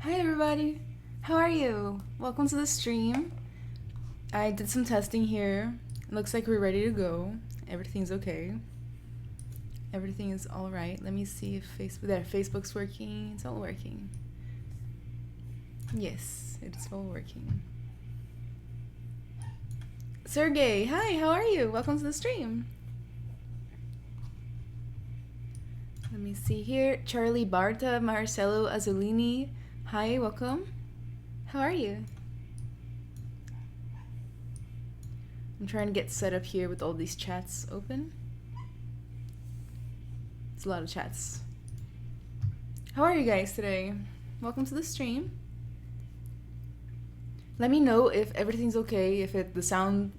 Hi everybody, how are you? Welcome to the stream. I did some testing here. Looks like we're ready to go. Everything's okay. Everything is all right. Let me see if Facebook's working. It's all working. Yes, it's all working. Sergey, hi, how are you? Welcome to the stream. Let me see here. Charlie Barta, Marcelo Azzolini. Hi, welcome. How are you? I'm trying to get set up here with all these chats open. It's a lot of chats. How are you guys today? Welcome to the stream. Let me know if everything's okay, if the sound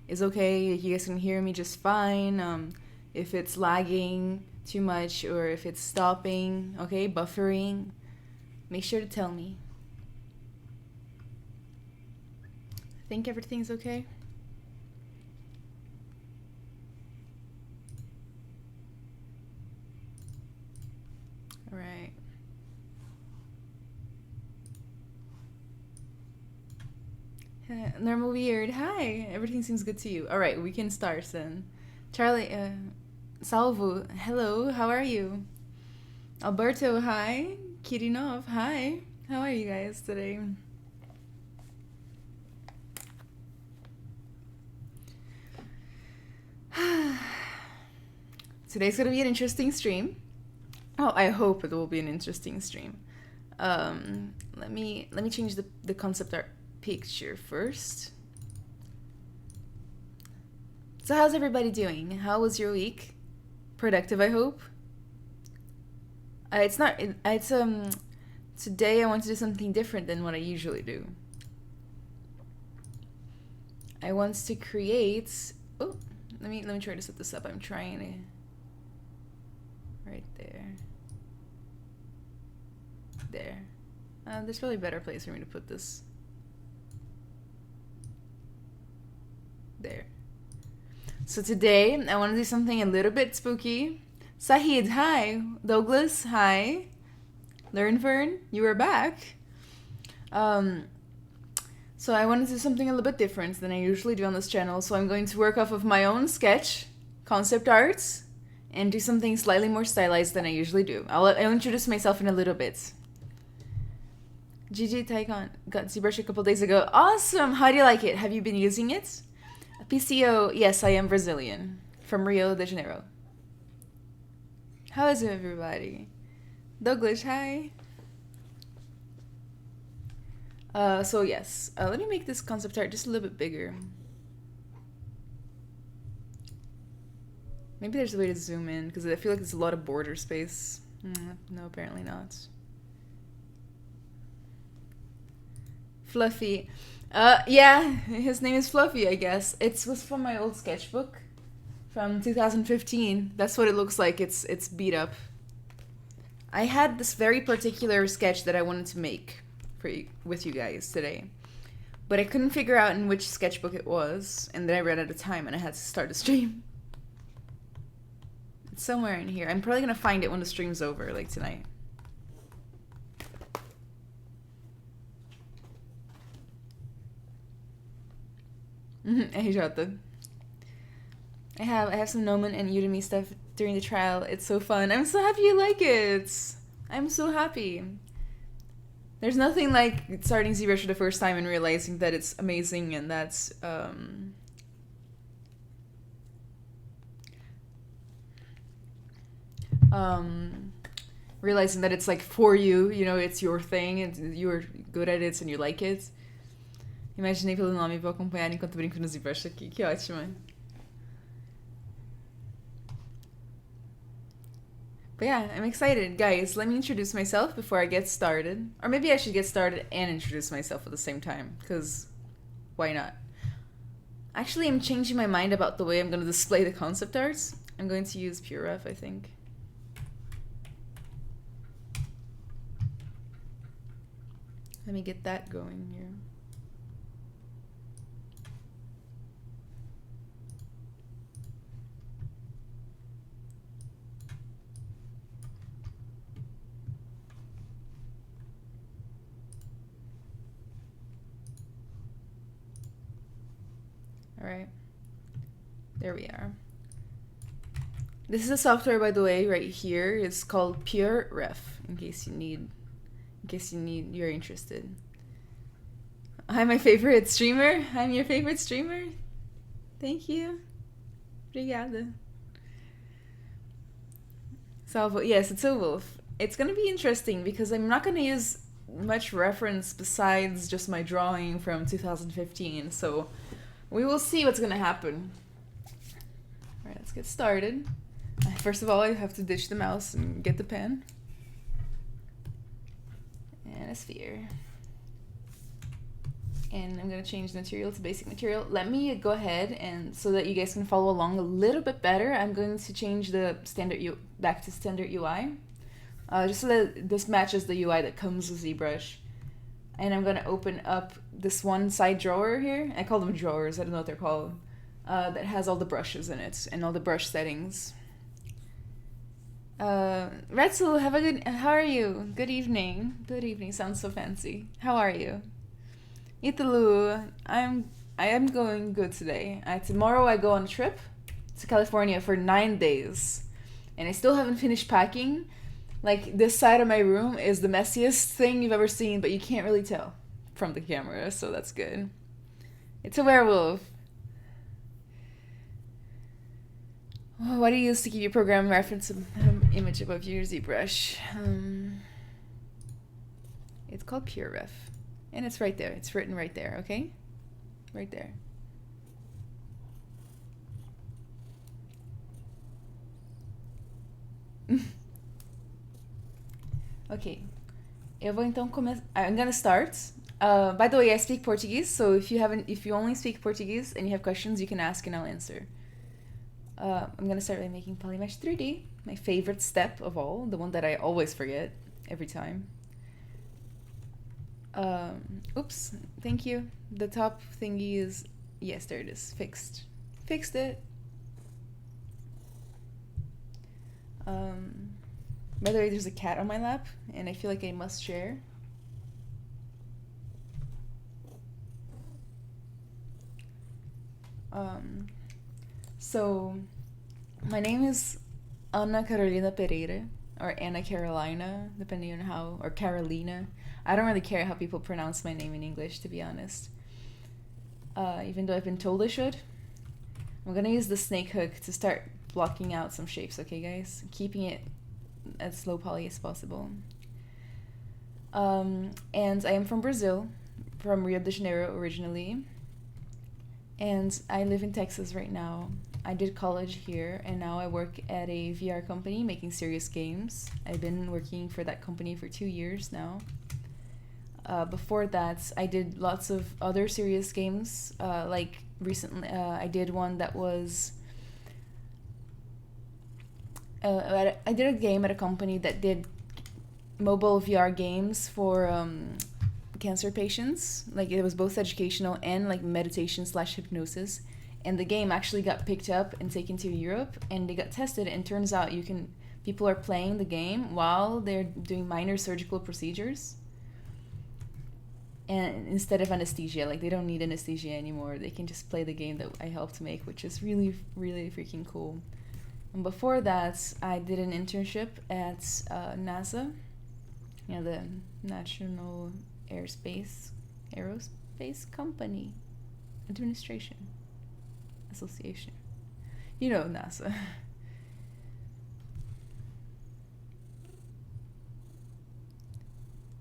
is okay, if you guys can hear me just fine, if it's lagging too much or if it's stopping, okay, buffering. Make sure to tell me. I think everything's okay. All right. Normal weird. Hi. Everything seems good to you. All right, we can start then. Charlie, Salvo. Hello. How are you? Alberto. Hi. Kirinov. Hi. How are you guys today? Today's gonna be an interesting stream. Oh, I hope it will be an interesting stream. Let me change the concept art picture first. So how's everybody doing? How was your week? Productive, I hope. It's not. It's Today I want to do something different than what I usually do. I want to create. Oh, let me try to set this up. I'm trying to. Right there. There. There's probably a better place for me to put this. There. So today, I want to do something a little bit spooky. Sahid, hi. Douglas, hi. Learnfern, you are back. So I want to do something a little bit different than I usually do on this channel. So I'm going to work off of my own sketch, concept arts, and do something slightly more stylized than I usually do. I'll introduce myself in a little bit. GG Taikon got ZBrush a couple days ago. Awesome! How do you like it? Have you been using it? PCO, yes, I am Brazilian. From Rio de Janeiro. How is everybody? Douglas, hi. So yes, let me make this concept art just a little bit bigger. Maybe there's a way to zoom in, because I feel like there's a lot of border space. No, apparently not. Fluffy. Yeah, his name is Fluffy, I guess. It was from my old sketchbook from 2015. That's what it looks like. It's beat up. I had this very particular sketch that I wanted to make with you guys today, but I couldn't figure out in which sketchbook it was, and then I ran out of time and I had to start a stream. It's somewhere in here. I'm probably gonna find it when the stream's over, like tonight. Hey, Jota. I have some Nomen and Udemy stuff during the trial. It's so fun. I'm so happy you like it. I'm so happy. There's nothing like starting ZBrush for the first time and realizing that it's amazing and that's realizing that it's like for you, you know, it's your thing and you're good at it and you like it. Imaginei pelo nome e vou acompanhar enquanto brinco no ZBrush aqui. Que ótimo. But yeah, I'm excited. Guys, let me introduce myself before I get started. Or maybe I should get started and introduce myself at the same time, because why not? Actually, I'm changing my mind about the way I'm going to display the concept arts. I'm going to use Pure Rough, I think. Let me get that going here. All right. There we are. This is a software, by the way, right here. It's called Pereira, in case you're interested. I'm my favorite streamer. I'm your favorite streamer. Thank you. Obrigada. Salvo. Yes, it's a wolf. It's gonna be interesting because I'm not gonna use much reference besides just my drawing from 2015. So we will see what's gonna happen. All right, let's get started. First of all, I have to ditch the mouse and get the pen. And a sphere. And I'm gonna change the material to basic material. Let me go ahead and so that you guys can follow along a little bit better, I'm going to change the back to standard UI. Just so that this matches the UI that comes with ZBrush. And I'm gonna open up this one side drawer here. I call them drawers, I don't know what they're called. That has all the brushes in it and all the brush settings. Retzel, how are you? Good evening. Good evening, sounds so fancy. How are you? Italu, I am going good today. Tomorrow I go on a trip to California for 9 days. And I still haven't finished packing. Like, this side of my room is the messiest thing you've ever seen, but you can't really tell from the camera, so that's good. It's a werewolf. Oh, what do you use to keep your program reference image above your ZBrush? It's called PureRef. And it's right there. It's written right there, okay? Right there. Okay. I'm gonna start. By the way, I speak Portuguese, so if you only speak Portuguese and you have questions, you can ask and I'll answer. I'm gonna start by making Polymesh 3D, my favorite step of all, the one that I always forget every time. Oops, thank you. The top thingy is, yes, there it is, fixed. Fixed it. By the way, there's a cat on my lap, and I feel like I must share. So, my name is Ana Carolina Pereira, or Anna Carolina, depending on how, or Carolina. I don't really care how people pronounce my name in English, to be honest. Even though I've been told I should. I'm gonna use the snake hook to start blocking out some shapes, okay guys? Keeping it as low poly as possible. And I am from Brazil, from Rio de Janeiro originally. And I live in Texas right now. I did college here, and now I work at a VR company making serious games. I've been working for that company for 2 years now. Before that, I did lots of other serious games. Like recently, I did one that was... I did a game at a company that did mobile VR games for cancer patients. Like, it was both educational and like meditation/hypnosis. And the game actually got picked up and taken to Europe, and they got tested, and turns out people are playing the game while they're doing minor surgical procedures. And instead of anesthesia, like, they don't need anesthesia anymore. They can just play the game that I helped make, which is really, really freaking cool. And before that, I did an internship at NASA, the National Aerospace Company Administration Association. You know NASA.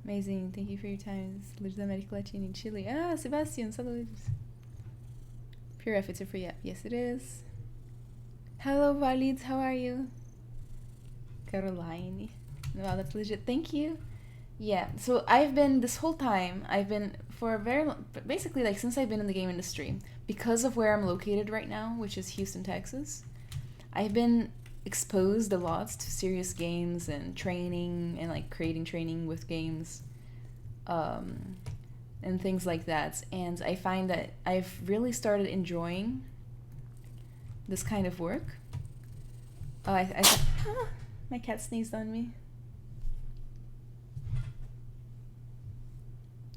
Amazing, thank you for your time. Lives in America Latina in Chile. Ah, Sebastian, saludos. Pure F, it's a free app. Yes, it is. Hello, Valids, how are you? Caroline. Wow, that's legit. Thank you. Yeah, so this whole time, I've been for a very long, basically like since I've been in the game industry, because of where I'm located right now, which is Houston, Texas, I've been exposed a lot to serious games and training and like creating training with games and things like that. And I find that I've really started enjoying this kind of work. My cat sneezed on me.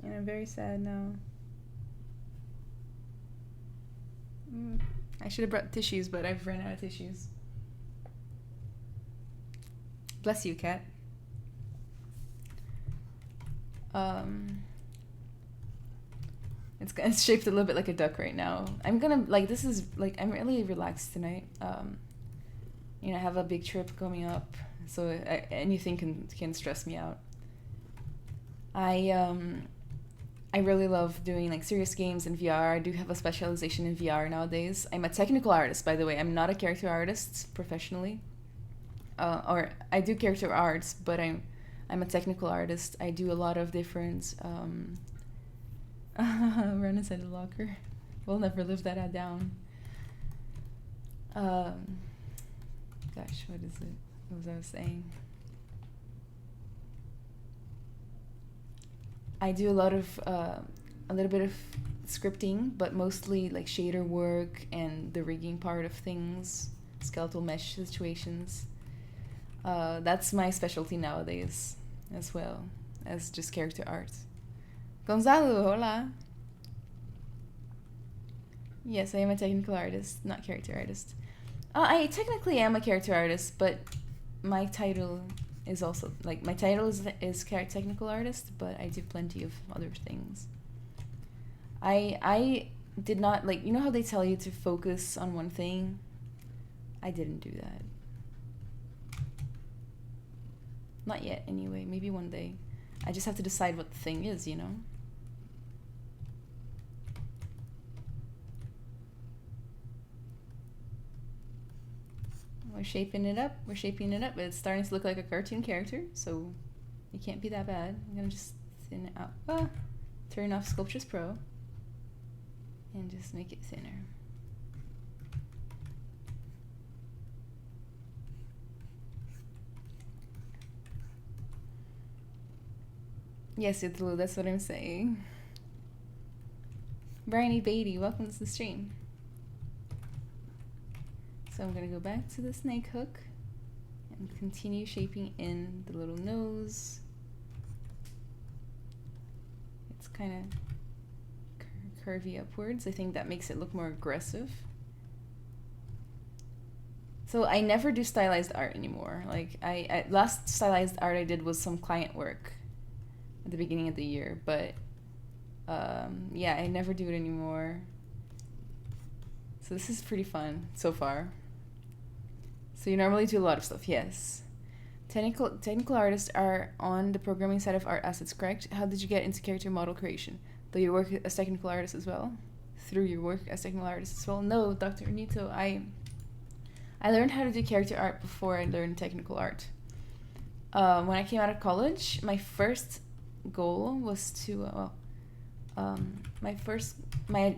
And I'm very sad now. I should have brought tissues, but I've run out of tissues. Bless you, cat. It's shaped a little bit like a duck right now. I'm gonna, like, this is, like, I'm really relaxed tonight. You know, I have a big trip coming up, so anything can stress me out. I really love doing, like, serious games in VR. I do have a specialization in VR nowadays. I'm a technical artist, by the way. I'm not a character artist professionally. Or I do character arts, but I'm a technical artist. I do a lot of different... run inside the locker. We'll never live that down. Gosh, what is it? What was I saying? I do a lot of, a little bit of scripting, but mostly like shader work and the rigging part of things, skeletal mesh situations. That's my specialty nowadays, as well as just character art. Gonzalo, hola. Yes, I am a technical artist, not character artist. I technically am a character artist, but my title is also, like, my title is technical artist, but I do plenty of other things. I did not, like, you know how they tell you to focus on one thing? I didn't do that. Not yet, anyway. Maybe one day. I just have to decide what the thing is, you know? We're shaping it up. We're shaping it up. But it's starting to look like a cartoon character, so it can't be that bad. I'm gonna just thin it out. Turn off Sculptures Pro and just make it thinner. Yes, Italu, that's what I'm saying. Briny Beatty, welcome to the stream. So I'm gonna go back to the snake hook and continue shaping in the little nose. It's kind of curvy upwards. I think that makes it look more aggressive. So I never do stylized art anymore. Like last stylized art I did was some client work at the beginning of the year, but yeah, I never do it anymore. So this is pretty fun so far. So you normally do a lot of stuff, yes. Technical artists are on the programming side of art assets, correct? How did you get into character model creation? Do you work as technical artist as well? Through your work as technical artist as well? No, Dr. Nito, I learned how to do character art before I learned technical art. When I came out of college, my first goal was to, my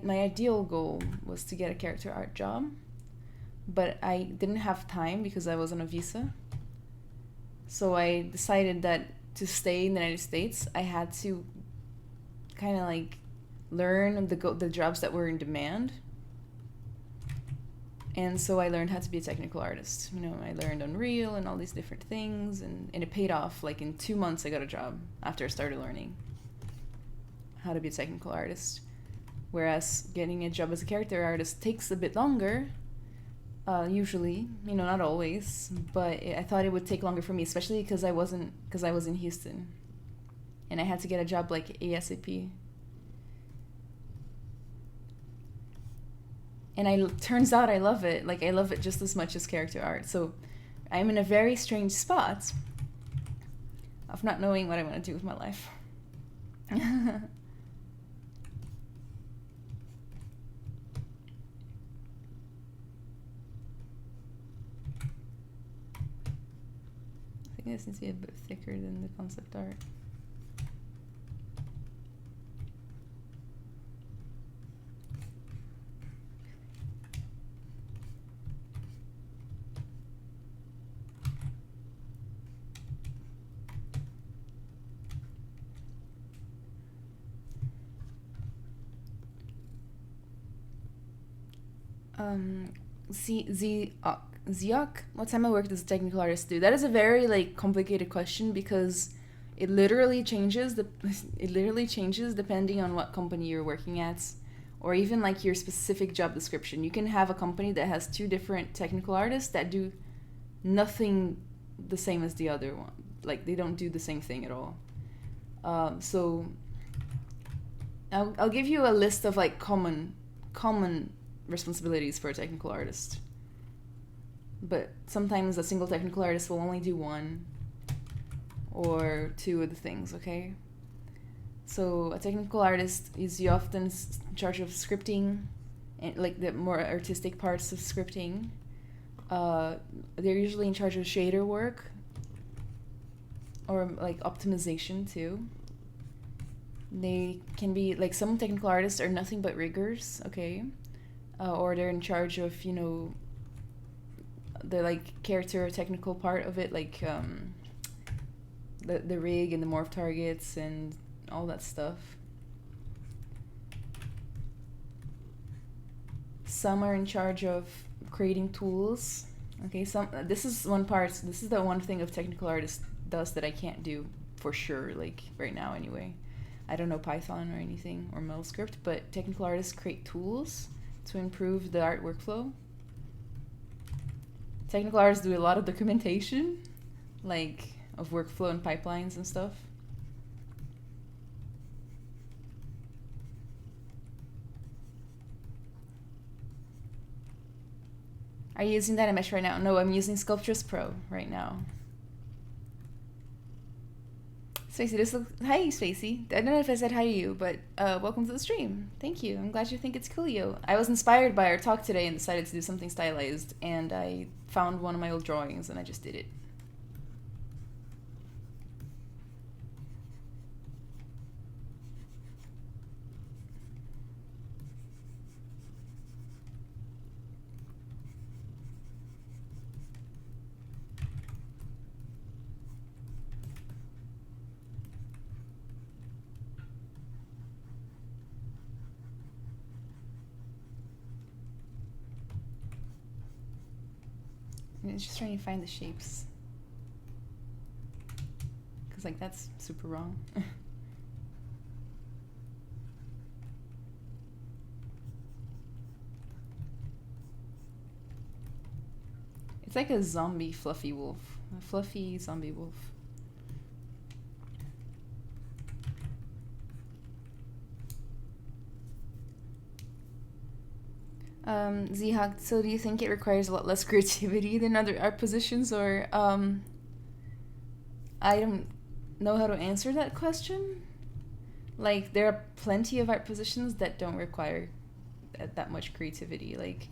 ideal goal was to get a character art job, but I didn't have time because I was on a visa. So I decided that to stay in the United States, I had to kind of like learn the jobs that were in demand. And so I learned how to be a technical artist. You know, I learned Unreal and all these different things, and it paid off. Like in 2 months, I got a job after I started learning how to be a technical artist. Whereas getting a job as a character artist takes a bit longer, usually, you know, not always, but I thought it would take longer for me, especially because I was in Houston, and I had to get a job like ASAP. And turns out I love it. Like, I love it just as much as character art. So I'm in a very strange spot of not knowing what I want to do with my life. I think this needs to be a bit thicker than the concept art. Ziok, what time of work does a technical artist do? That is a very like complicated question because it literally changes depending on what company you're working at or even like your specific job description. You can have a company that has 2 different technical artists that do nothing the same as the other one. Like they don't do the same thing at all. So I'll give you a list of like common responsibilities for a technical artist. But sometimes a single technical artist will only do 1 or 2 of the things, okay? So a technical artist is often in charge of scripting and like the more artistic parts of scripting. They're usually in charge of shader work or like optimization too. They can be like, some technical artists are nothing but riggers, okay? Or they're in charge of, you know, the like character or technical part of it, like the rig and the morph targets and all that stuff. Some are in charge of creating tools. Okay, this is the one thing a technical artist does that I can't do for sure, like right now anyway. I don't know Python or anything or MetalScript, but technical artists create tools to improve the art workflow. Technical artists do a lot of documentation, like of workflow and pipelines and stuff. Are you using Dynamesh right now? No, I'm using Sculptris Pro right now. Spacey, hi Spacey. I don't know if I said hi to you, but welcome to the stream. Thank you. I'm glad you think it's coolio. I was inspired by our talk today and decided to do something stylized, and I found one of my old drawings and I just did it. It's just trying to find the shapes, because like that's super wrong. It's like a zombie fluffy wolf, a fluffy zombie wolf. Zihak, so do you think it requires a lot less creativity than other art positions, or I don't know how to answer that question. Like, there are plenty of art positions that don't require that much creativity. Like,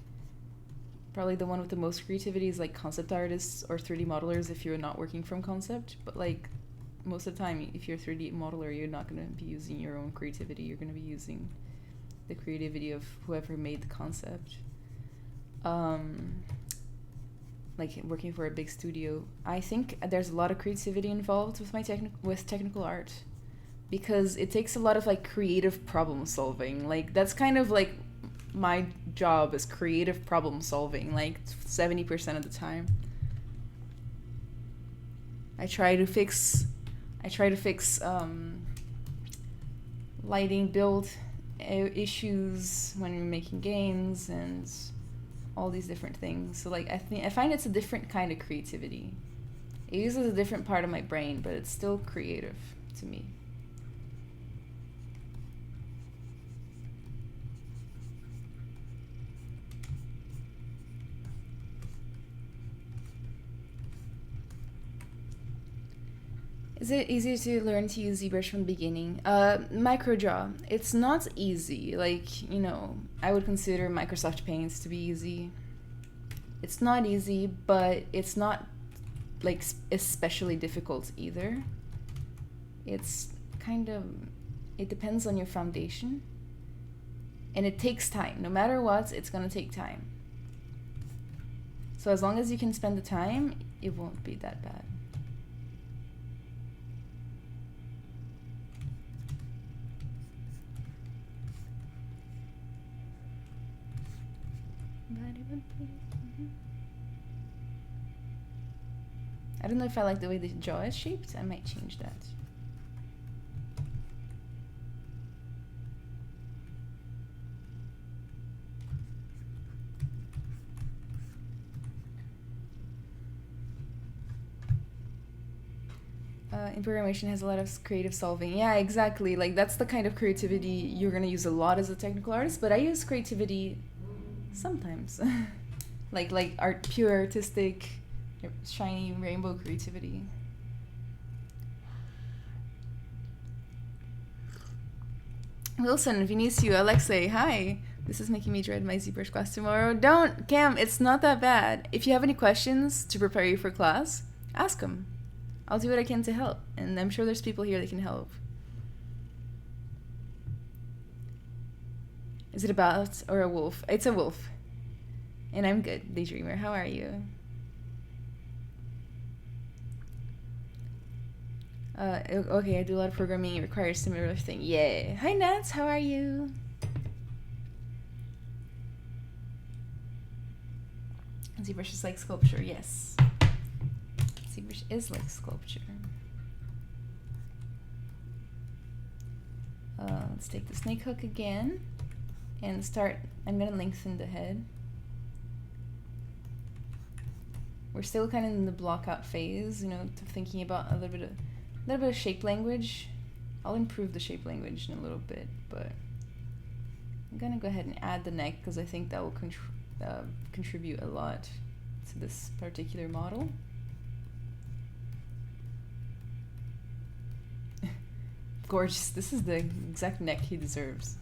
probably the one with the most creativity is like concept artists or 3D modelers if you're not working from concept. But like, most of the time, if you're a 3D modeler, you're not going to be using your own creativity. You're going to be using the creativity of whoever made the concept. Like working for a big studio, I think there's a lot of creativity involved with technical art, because it takes a lot of like creative problem solving. Like that's kind of like my job is creative problem solving, like 70% of the time. I try to fix lighting build issues when you're making games and all these different things. So like I find it's a different kind of creativity. It uses a different part of my brain, but it's still creative to me. Is it easier to learn to use ZBrush from the beginning? Microdraw, it's not easy. Like, you know, I would consider Microsoft Paint to be easy. It's not easy, but it's not like especially difficult either. It's kind of, it depends on your foundation. And it takes time. No matter what, it's gonna take time. So as long as you can spend the time, it won't be that bad. I don't know if I like the way the jaw is shaped. I might change that. In programmation has a lot of creative solving. Yeah, exactly. Like that's the kind of creativity you're gonna use a lot as a technical artist. But I use creativity sometimes, like art, pure artistic, shiny rainbow creativity. Wilson, Vinicio, Alexei, hi. This is making me dread my ZBrush class tomorrow. Don't, Cam, it's not that bad. If you have any questions to prepare you for class, ask them. I'll do what I can to help, and I'm sure there's people here that can help. Is it a bat or a wolf? It's a wolf. And I'm good, Daydreamer. How are you? Okay, I do a lot of programming. It requires similar thing. Yeah. Hi, Nats. How are you? ZBrush is like sculpture. Yes. ZBrush is like sculpture. Let's take the snake hook again and start. I'm gonna lengthen the head. We're still kind of in the block out phase, you know, thinking about a little bit of shape language. I'll improve the shape language in a little bit, but I'm gonna go ahead and add the neck because I think that will contribute a lot to this particular model. Gorgeous. This is the exact neck he deserves.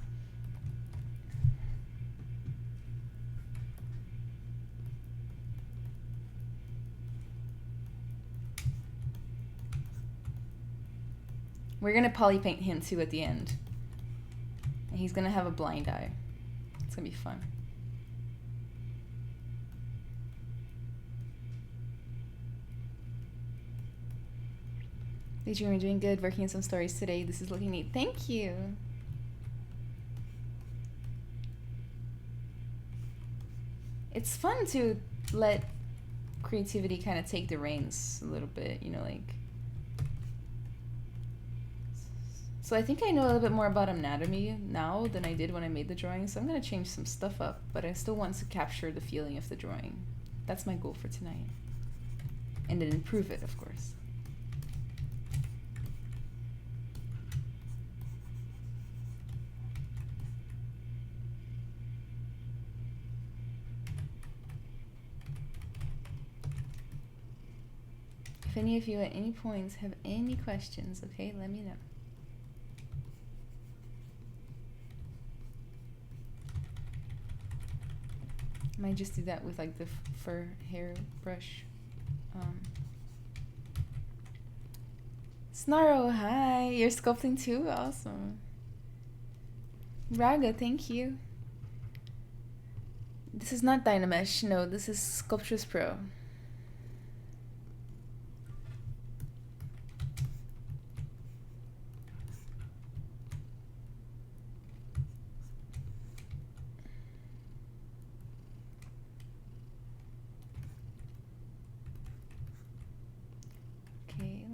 We're gonna polypaint him too at the end. And he's gonna have a blind eye. It's gonna be fun. You're doing good, working on some stories today. This is looking neat. Thank you. It's fun to let creativity kind of take the reins a little bit, you know, like. So I think I know a little bit more about anatomy now than I did when I made the drawing, so I'm gonna change some stuff up, but I still want to capture the feeling of the drawing. That's my goal for tonight. And then improve it, of course. If any of you at any points have any questions, okay, let me know. I might just do that with like the fur hair brush. Snarro, hi! You're sculpting too? Awesome. Raga, thank you. This is not Dynamesh, no, this is Sculptris Pro.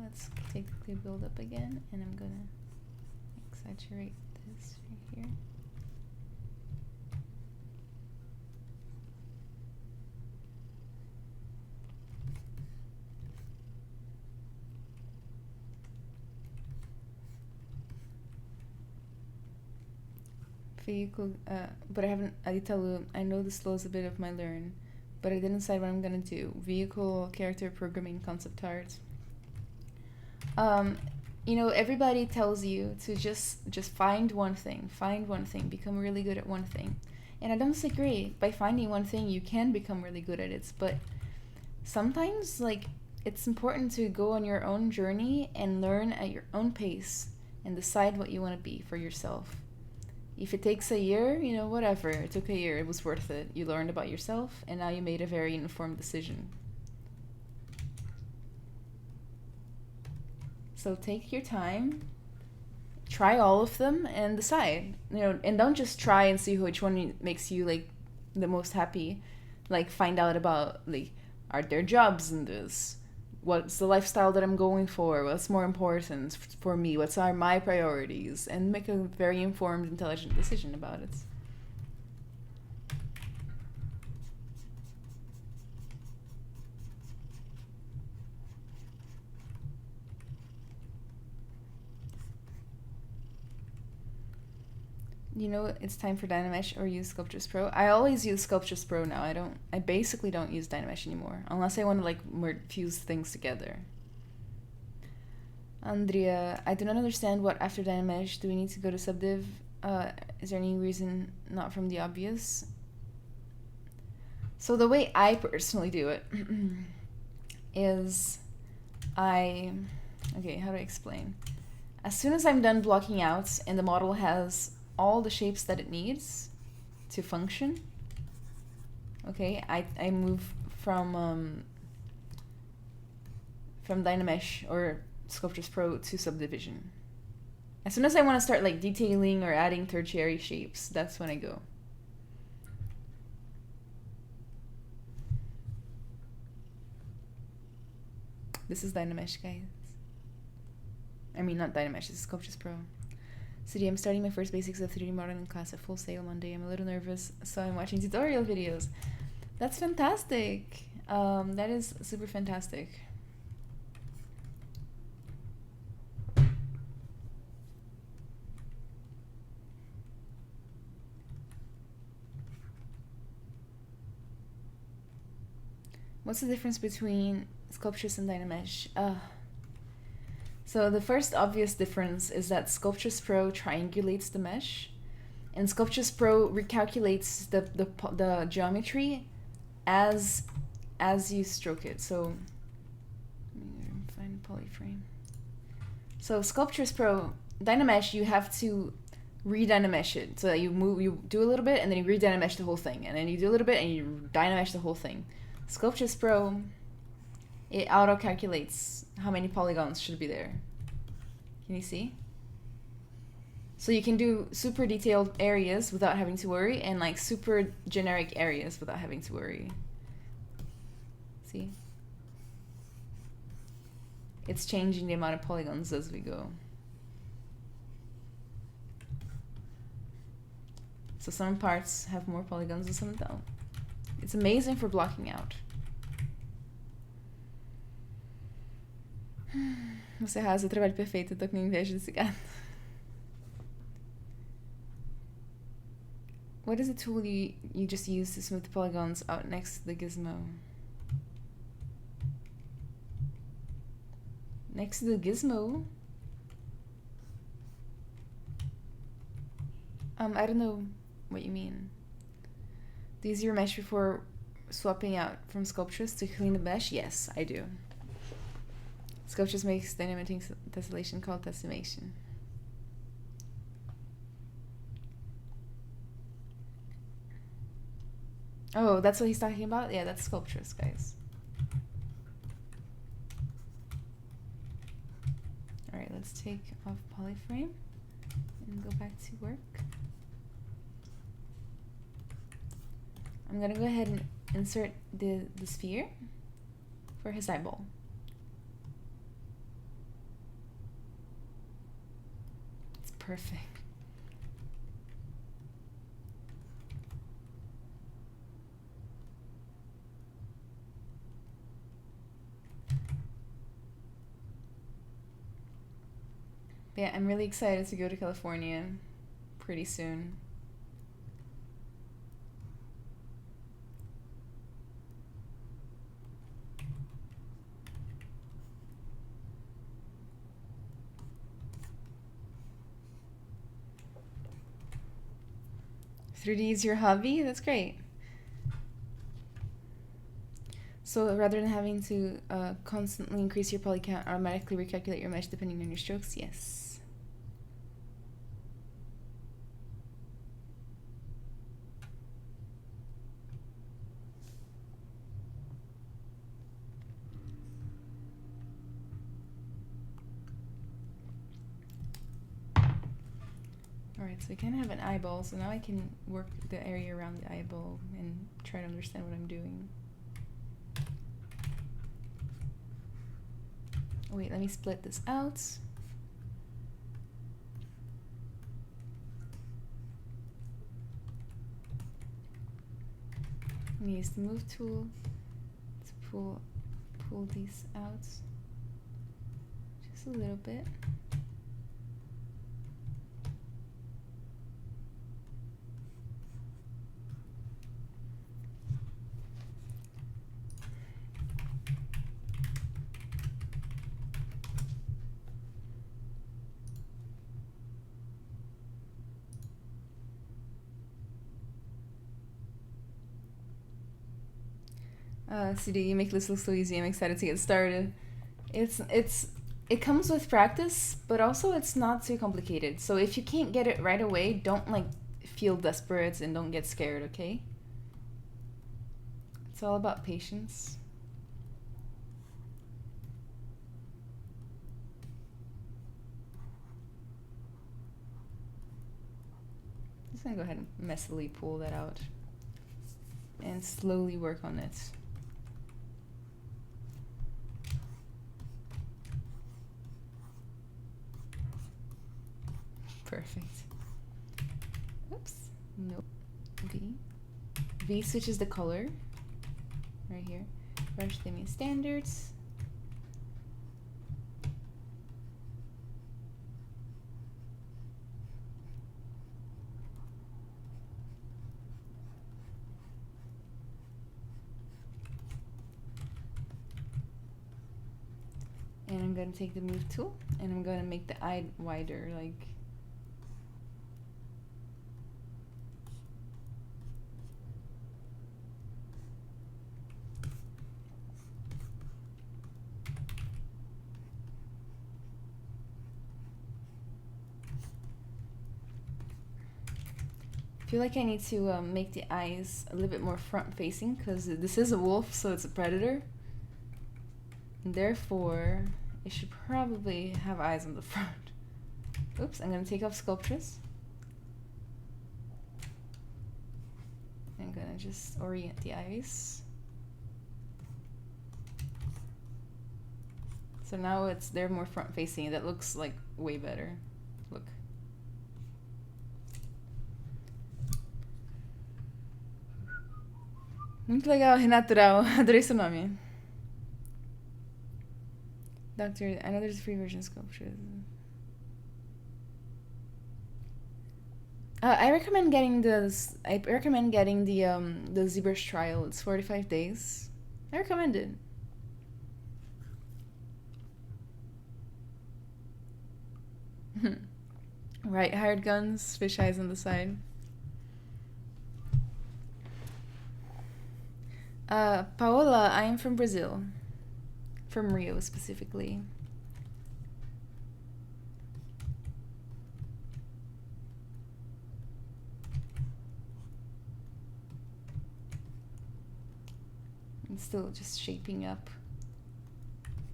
Let's take the clear build up again, and I'm gonna exaggerate this right here. Vehicle, but I haven't, I know this slows a bit of my learn, but I didn't decide what I'm gonna do. Vehicle, character, programming, concept art. You know, everybody tells you to just find one thing, become really good at one thing. And I don't disagree. By finding one thing, you can become really good at it. But sometimes, like, it's important to go on your own journey and learn at your own pace and decide what you want to be for yourself. If it takes a year, you know, whatever. It took a year. It was worth it. You learned about yourself, and now you made a very informed decision. So take your time, try all of them, and decide. You know, and don't just try and see which one makes you like the most happy. Like find out about like, are there jobs in this? What's the lifestyle that I'm going for? What's more important for me? What are my priorities? And make a very informed, intelligent decision about it. You know it's time for Dynamesh or use Sculptris Pro. I always use Sculptris Pro now. I basically don't use Dynamesh anymore unless I want to like fuse things together. Andrea, I do not understand what after Dynamesh. Do we need to go to subdiv? Is there any reason not from the obvious? So the way I personally do it is okay, how do I explain? As soon as I'm done blocking out and the model has all the shapes that it needs to function, okay, I move from Dynamesh or Sculptris Pro to subdivision. As soon as I want to start like detailing or adding tertiary shapes, that's when I go. This is Dynamesh, guys. I mean, not Dynamesh, this is Sculptris Pro. City, I'm starting my first basics of 3D modeling class at Full Sail Monday. I'm a little nervous, so I'm watching tutorial videos. That's fantastic. That is super fantastic. What's the difference between Sculptris and Dynamesh? So the first obvious difference is that Sculptris Pro triangulates the mesh, and Sculptris Pro recalculates the geometry as you stroke it. So let me find polyframe. So Sculptris Pro, Dynamesh, you have to re-Dynamesh it. So that you do a little bit and then you re-Dynamesh the whole thing, and then you do a little bit and you Dynamesh the whole thing. Sculptris Pro, it auto-calculates how many polygons should be there. Can you see? So you can do super detailed areas without having to worry, and like super generic areas without having to worry. See? It's changing the amount of polygons as we go. So some parts have more polygons and some don't. It's amazing for blocking out. Você arrasa, o trabalho perfeito, eu tô com inveja desse gato. What is the tool you just use to smooth the polygons out next to the gizmo? Next to the gizmo? I don't know what you mean. Do you use your mesh before swapping out from Sculptris to clean the mesh? Yes, I do. Sculptris makes dynamic tessellation called tessimation. Oh, that's what he's talking about? Yeah, that's Sculptris, guys. Alright, let's take off polyframe and go back to work. I'm gonna go ahead and insert the sphere for his eyeball. It's perfect. But yeah, I'm really excited to go to California pretty soon. $3D is your hobby? That's great. So rather than having to constantly increase your poly count, automatically recalculate your mesh depending on your strokes? Yes. Alright, so we kind of have an eyeball, so now I can work the area around the eyeball and try to understand what I'm doing. Wait, let me split this out. I'm gonna use the move tool to pull these out just a little bit. CD, you make this look so easy. I'm excited to get started. It comes with practice, but also it's not too complicated. So if you can't get it right away, don't like feel desperate and don't get scared, okay? It's all about patience. Just gonna go ahead and messily pull that out and slowly work on it. Perfect. Oops. Nope. V. V switches the color. Right here. Brush theming standards. And I'm going to take the move tool and I'm going to make the eye wider, like. I feel like I need to make the eyes a little bit more front facing because this is a wolf, so it's a predator. And therefore, it should probably have eyes on the front. Oops, I'm going to take off Sculptress. I'm going to just orient the eyes. So now they're more front facing. That looks like way better. Look. Muito legal, Renatural. Adorei seu nome. Doctor, I know there's a free version of Sculpture. I recommend getting the ZBrush trial. It's 45 days. I recommend it. Right, hired guns, fish eyes on the side. Paola, I am from Brazil. From Rio, specifically. I'm still just shaping up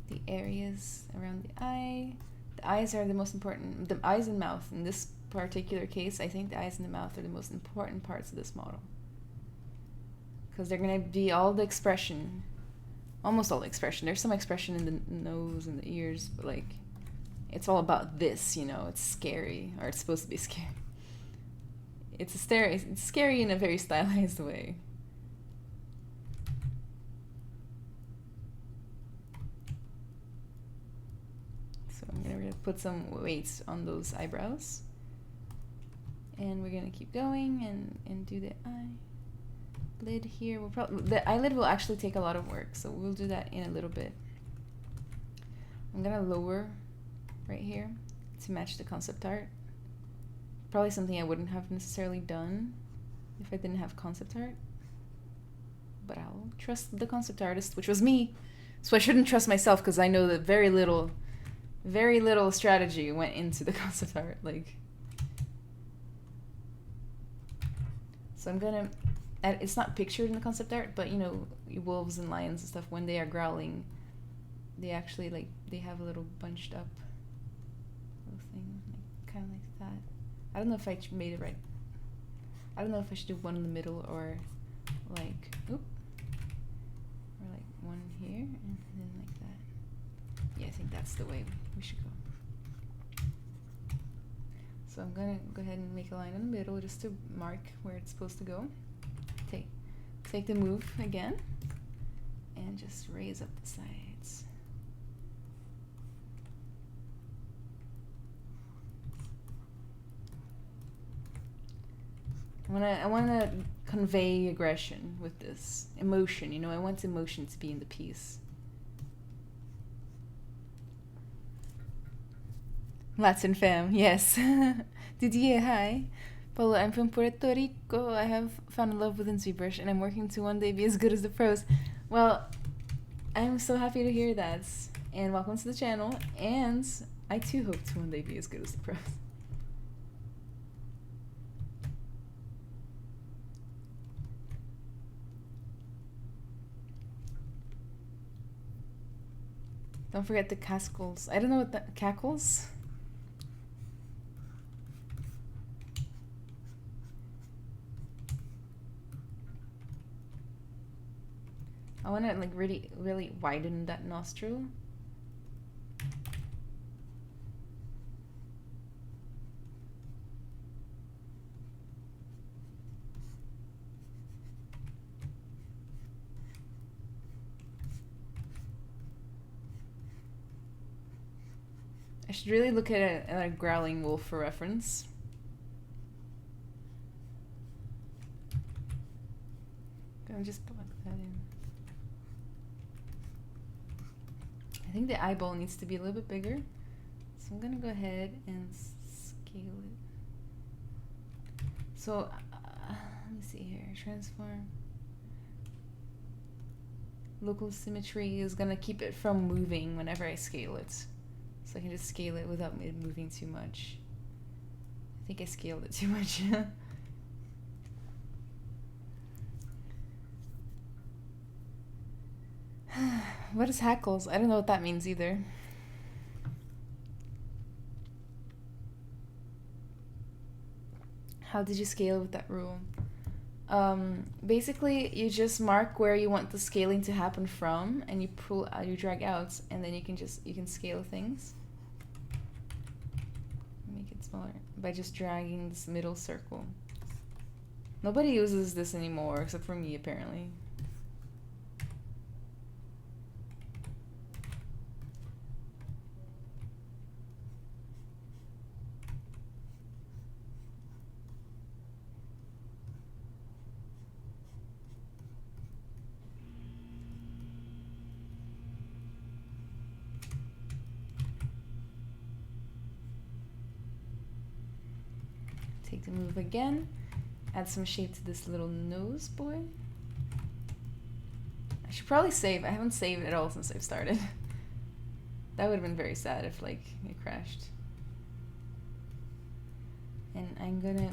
the areas around the eye. The eyes are the most important, the eyes and mouth. In this particular case, I think the eyes and the mouth are the most important parts of this model. Because they're going to be all the expression, almost all the expression. There's some expression in the nose and the ears, but like, it's all about this, you know, it's scary, or it's supposed to be scary. It's scary in a very stylized way. So I'm going to put some weights on those eyebrows. And we're going to keep going and do the eye. Lid here. The eyelid will actually take a lot of work, so we'll do that in a little bit. I'm gonna lower right here to match the concept art. Probably something I wouldn't have necessarily done if I didn't have concept art, but I'll trust the concept artist, which was me. So I shouldn't trust myself because I know that very little strategy went into the concept art. Like, so I'm gonna. It's not pictured in the concept art, but you know, wolves and lions and stuff, when they are growling, they actually like, they have a little bunched up little thing, like, kind of like that. I don't know if I made it right. I don't know if I should do one in the middle or like, oop, or like one here and then like that. Yeah, I think that's the way we should go. So I'm gonna go ahead and make a line in the middle just to mark where it's supposed to go. Take the move again and just raise up the sides. I wanna convey aggression with this emotion. You know, I want emotion to be in the piece. Latin fam, yes. Didier, hi. Paula, I'm from Puerto Rico. I have found love within ZBrush and I'm working to one day be as good as the pros. Well, I'm so happy to hear that. And welcome to the channel. And I too hope to one day be as good as the pros. Don't forget the cackles. I don't know what that cackles. I want to like really widen that nostril. I should really look at a growling wolf for reference. Gonna just plug that in. I think the eyeball needs to be a little bit bigger, so I'm gonna go ahead and scale it. So let me see here. Transform. Local symmetry is gonna keep it from moving whenever I scale it. So I can just scale it without it moving too much. I think I scaled it too much. What is hackles? I don't know what that means either. How did you scale with that rule? Basically, you just mark where you want the scaling to happen from, and you pull out, you drag out, and then you can scale things. Make it smaller by just dragging this middle circle. Nobody uses this anymore except for me, apparently. Take the move again. Add some shape to this little nose boy. I should probably save. I haven't saved at all since I've started. That would have been very sad if like it crashed. And I'm gonna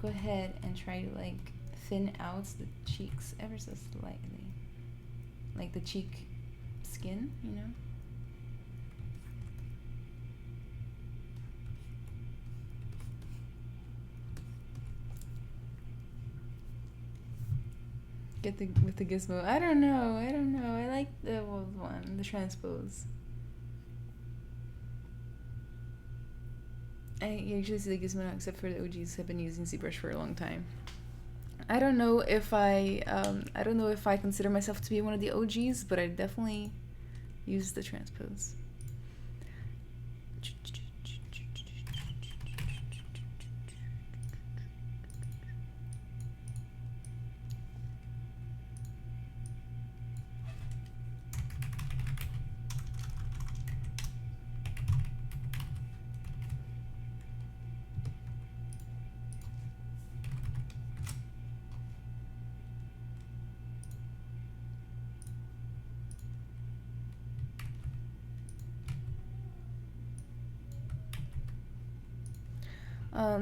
go ahead and try to like thin out the cheeks ever so slightly. Like the cheek skin, you know? Get with the gizmo. I don't know. I like the old one, the transpose. I usually see the gizmo now, except for the OGs. I've been using ZBrush for a long time. I don't know if I consider myself to be one of the OGs, but I definitely use the transpose.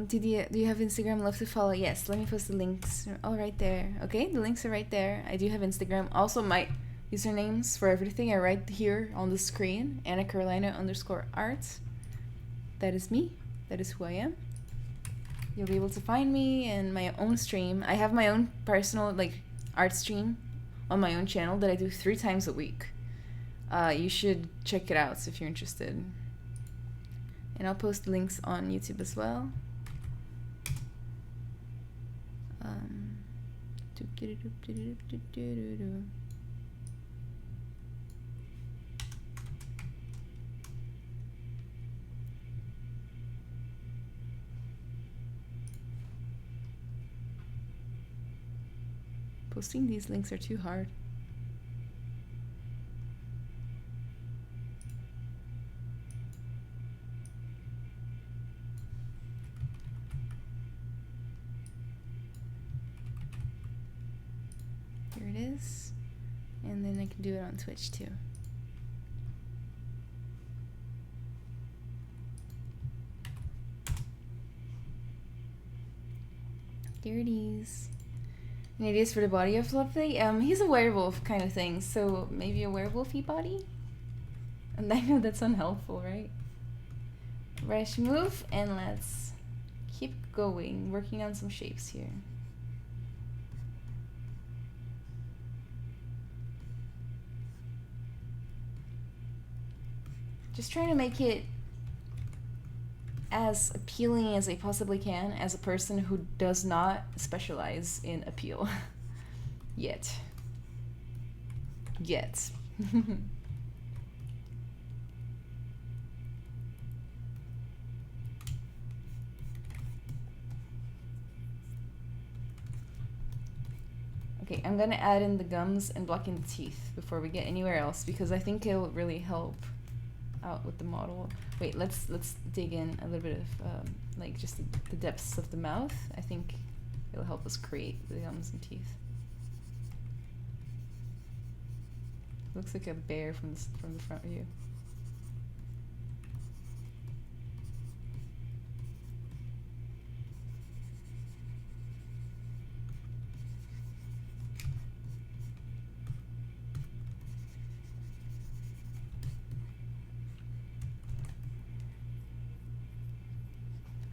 Do you have Instagram? Love to follow. Yes, let me post the links. All right there. Okay, the links are right there. I do have Instagram. Also, my usernames for everything are right here on the screen. AnnaCarolina_art. That is me. That is who I am. You'll be able to find me in my own stream. I have my own personal like art stream on my own channel that I do 3 times a week. You should check it out if you're interested. And I'll post links on YouTube as well. Posting these links are too hard. And then I can do it on Twitch too. There it is. Any ideas for the body of Fluffy? He's a werewolf kind of thing, so maybe a werewolfy body? And I know that's unhelpful, right? Brush move, and let's keep going, working on some shapes here. Just trying to make it as appealing as I possibly can as a person who does not specialize in appeal. Yet. Okay, I'm gonna add in the gums and block in the teeth before we get anywhere else, because I think it'll really help out with the model. Wait, let's dig in a little bit of like just the depths of the mouth. I think it'll help us create the gums and teeth. Looks like a bear from the front view.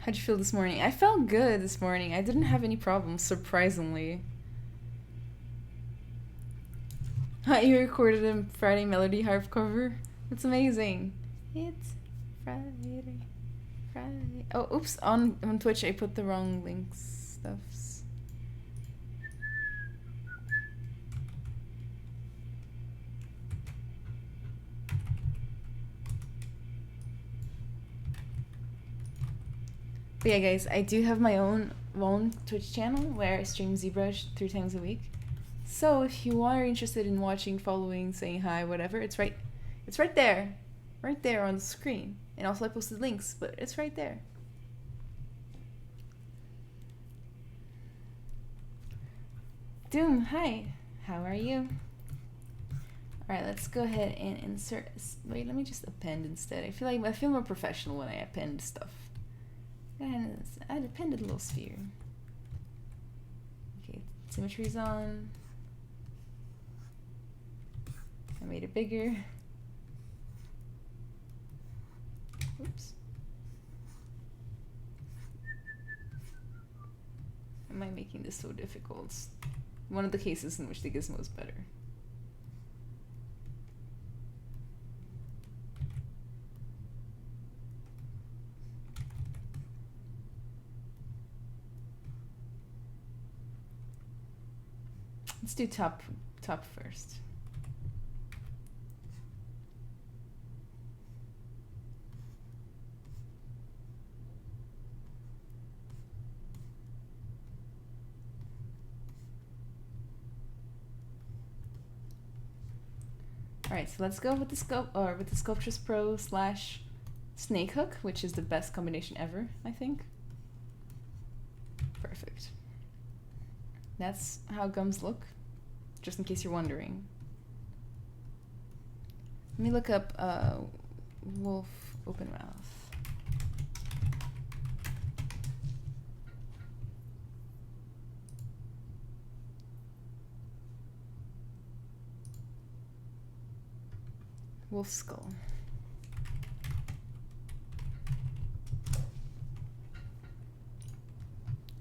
How'd you feel this morning? I felt good this morning. I didn't have any problems, surprisingly. You recorded a Friday Melody harp cover? That's amazing. It's Friday. Oh, oops. On Twitch, I put the wrong links stuffs. But yeah, guys, I do have my own Twitch channel where I stream ZBrush 3 times a week. So if you are interested in watching, following, saying hi, whatever, it's right there on the screen. And also I posted links, but it's right there. Doom, hi. How are you? All right, let's go ahead and insert. Wait, let me just append instead. I feel more professional when I append stuff. And I appended a little sphere. Okay, symmetry's on. I made it bigger. Oops. Am I making this so difficult? One of the cases in which the gizmo is better. Let's do top first. All right, so let's go with the Sculptress Pro / Snake Hook, which is the best combination ever, I think. Perfect. That's how gums look, just in case you're wondering. Let me look up wolf open mouth. Wolf skull.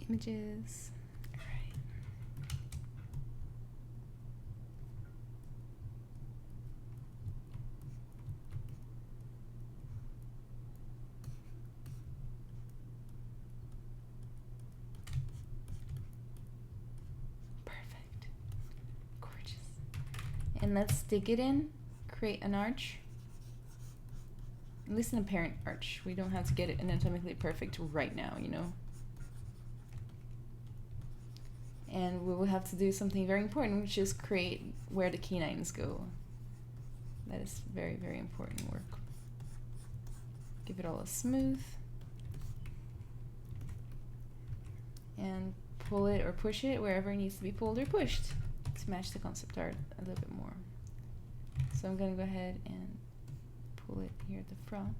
Images. And let's dig it in, create an arch, at least an apparent arch. We don't have to get it anatomically perfect right now, you know. And we will have to do something very important, which is create where the canines go. That is very, very important work. Give it all a smooth. And pull it or push it wherever it needs to be pulled or pushed to match the concept art a little bit more. So I'm gonna go ahead and pull it here at the front.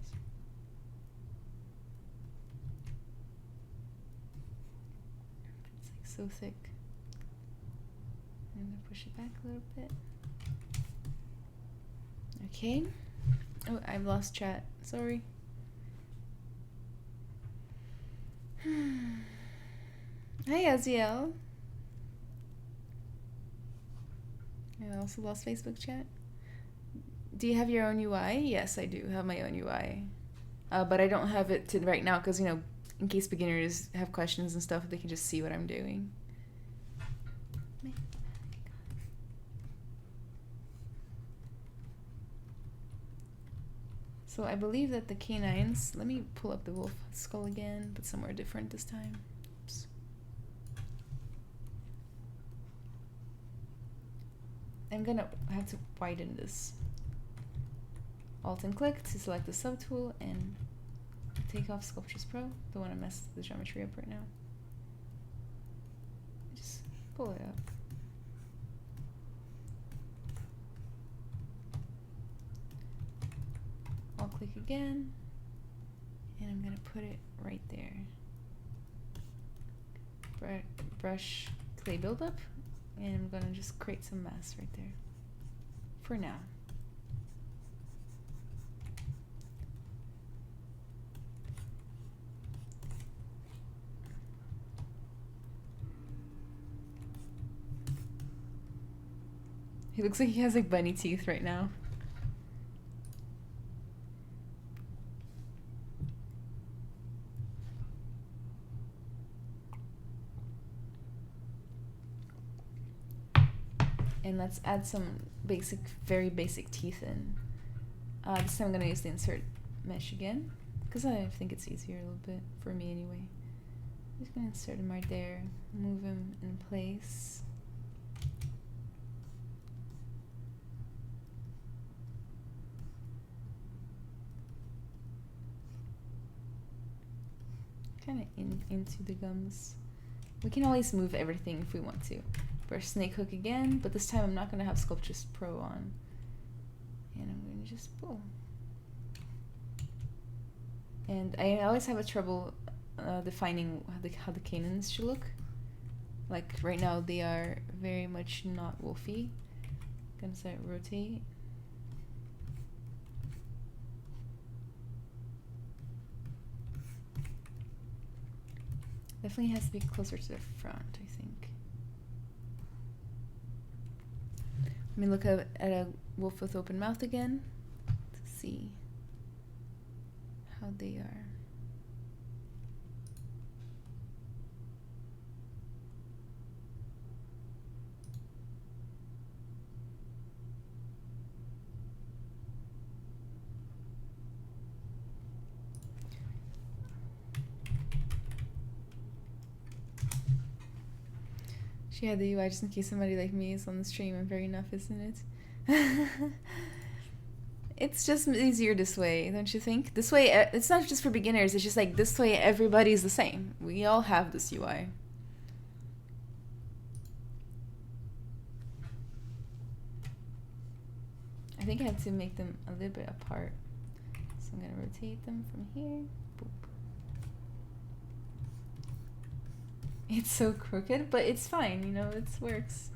It's like so thick. I'm gonna push it back a little bit. Okay. Oh, I've lost chat. Sorry. Hi, Aziel. I also lost Facebook chat. Do you have your own UI? Yes, I do have my own UI. But I don't have it to right now because, you know, in case beginners have questions and stuff, they can just see what I'm doing. So I believe that the canines, let me pull up the wolf skull again, but somewhere different this time. Oops. I'm gonna have to widen this. Alt and click to select the subtool and take off Sculptures Pro. Don't want to mess the geometry up right now. Just pull it up. I'll click again, and I'm gonna put it right there. Brush clay buildup, and I'm gonna just create some mass right there for now. He looks like he has like bunny teeth right now. And let's add some basic, very basic teeth in. This time I'm gonna use the insert mesh again, because I think it's easier a little bit, for me anyway. I'm just gonna insert him right there, move him in place. Kind of into the gums. We can always move everything if we want to. Brush snake hook again, but this time I'm not going to have Sculptures Pro on. And I'm going to just pull. And I always have a trouble defining how the canines should look. Like right now they are very much not wolfy. Gonna start rotate. Definitely has to be closer to the front, I think. Let me look at a wolf with open mouth again to see how they are. She had the UI just in case somebody like me is on the stream, and fair enough, isn't it? It's just easier this way, don't you think? This way, it's not just for beginners, it's just like this way everybody's the same. We all have this UI. I think I have to make them a little bit apart. So I'm gonna rotate them from here. Boop. It's so crooked, but it's fine, you know, it works.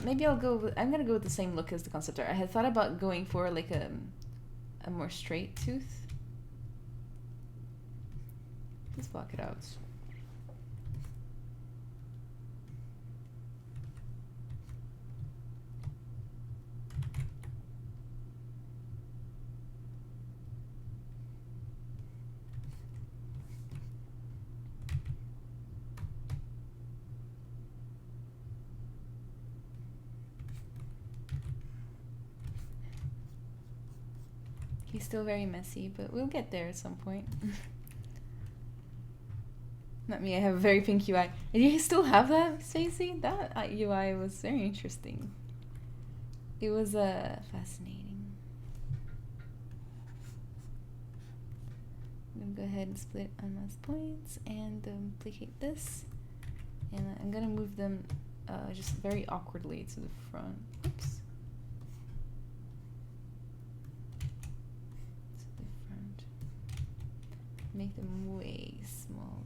Maybe I'll go with, I'm gonna go with the same look as the concept art. I had thought about going for like a more straight tooth. Let's block it out. He's still very messy, but we'll get there at some point. Not me, I have a very pink UI. And you still have that, Stacey? That UI was very interesting. It was fascinating. I'm gonna go ahead and split unmasked points and duplicate this, and I'm gonna move them just very awkwardly to the front. Oops. To the front. Make them way smaller.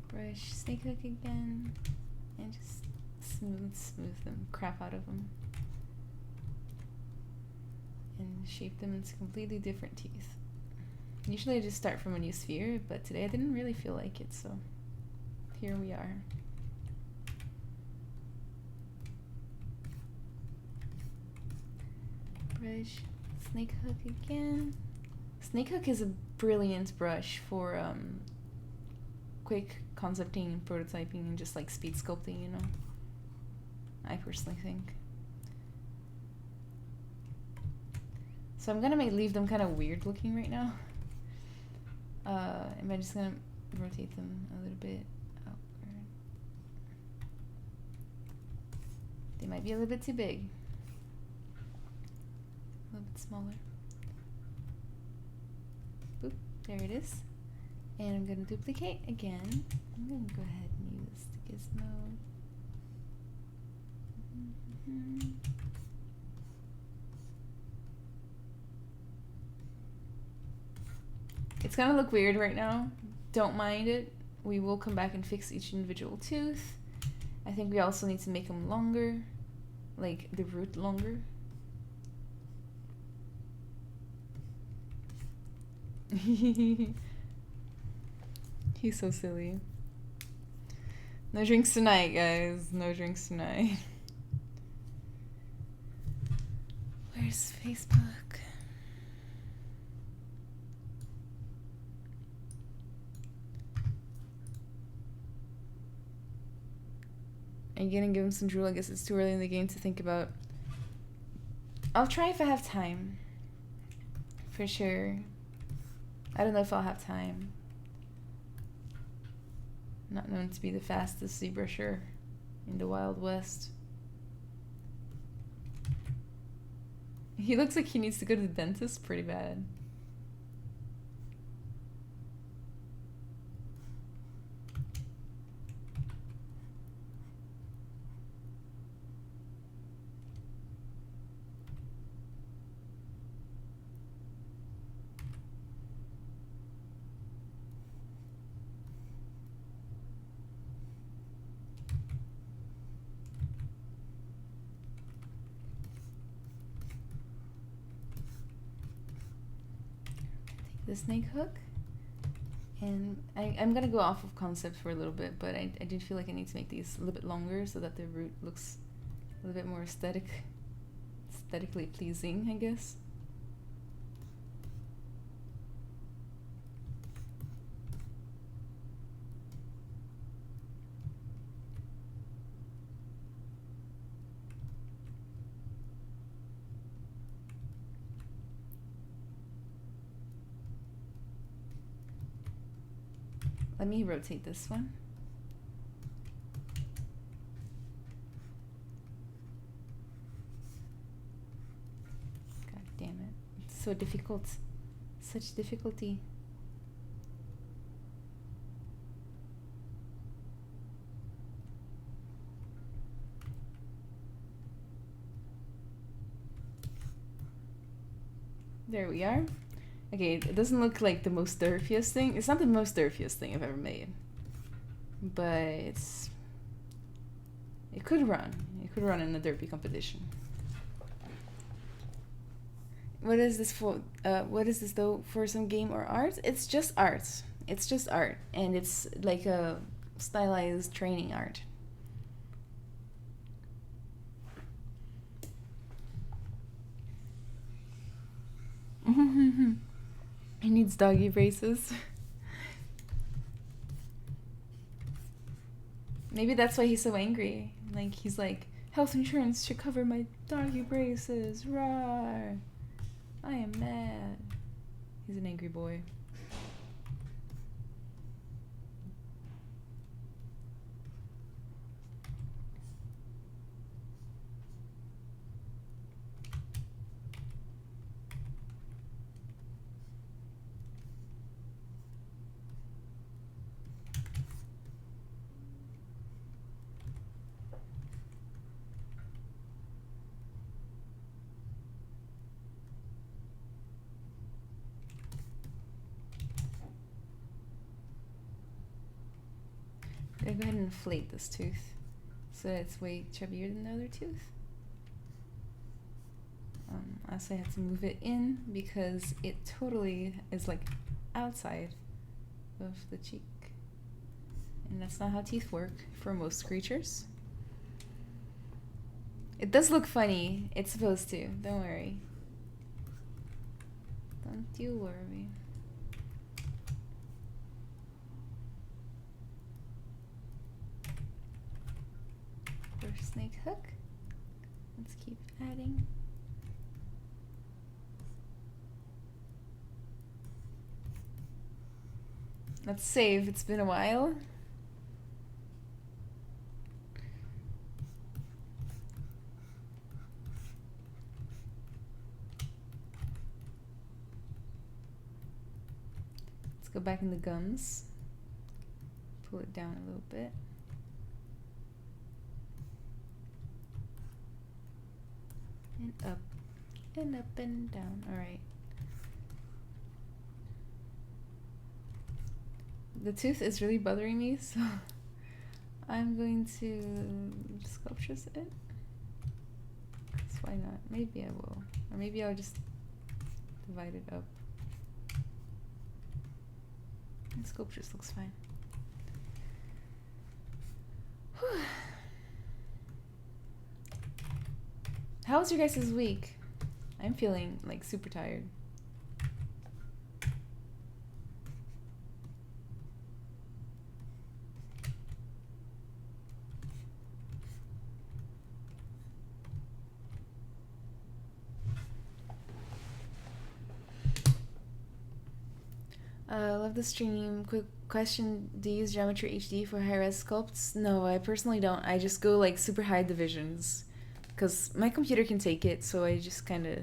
Brush snake hook again, and just smooth them crap out of them, and shape them into completely different teeth. Usually I just start from a new sphere, but today I didn't really feel like it, so here we are. Brush snake hook again. Snake hook is a brilliant brush for quick concepting and prototyping and just like speed sculpting, you know, I personally think. So I'm gonna leave them kind of weird looking right now. And I'm just gonna rotate them a little bit outward. They might be a little bit too big. A little bit smaller. Boop, there it is. And I'm going to duplicate again. I'm going to go ahead and use the gizmo. It's going to look weird right now. Don't mind it. We will come back and fix each individual tooth. I think we also need to make them longer, like the root longer. He's so silly. No drinks tonight, guys. No drinks tonight. Where's Facebook? Are you gonna give him some drool? I guess it's too early in the game to think about. I'll try if I have time. For sure. I don't know if I'll have time. Not known to be the fastest ZBrusher in the Wild West. He looks like he needs to go to the dentist pretty bad. The snake hook, and I'm gonna go off of concept for a little bit, but I did feel like I need to make these a little bit longer so that the root looks a little bit more aesthetically pleasing, I guess. Let me rotate this one. God damn it. It's so difficult. Such difficulty. There we are. Okay, it doesn't look like the most derpiest thing. It's not the most derpiest thing I've ever made. But it could run. It could run in a derpy competition. What is this for? What is this though? For some game or art? It's just art. It's just art. And it's like a stylized training art. He needs doggy braces. Maybe that's why he's so angry. Like, he's like, health insurance should cover my doggy braces. Rawr. I am mad. He's an angry boy. go ahead and inflate this tooth so that it's way chubbier than the other tooth. I also have to move it in because it totally is like outside of the cheek. And that's not how teeth work for most creatures. It does look funny. It's supposed to. Don't worry. Don't you worry. First snake hook. Let's keep adding. Let's save. It's been a while. Let's go back in the gums. Pull it down a little bit. And up and up and down. All right. The tooth is really bothering me, so I'm going to sculpture it. 'Cause why not? Maybe I will. Or maybe I'll just divide it up. And sculptures looks fine. Whew. How was your guys' week? I'm feeling like super tired. Love the stream. Quick question, do you use Geometry HD for high-res sculpts? No, I personally don't. I just go like super high divisions because my computer can take it, so I just kind of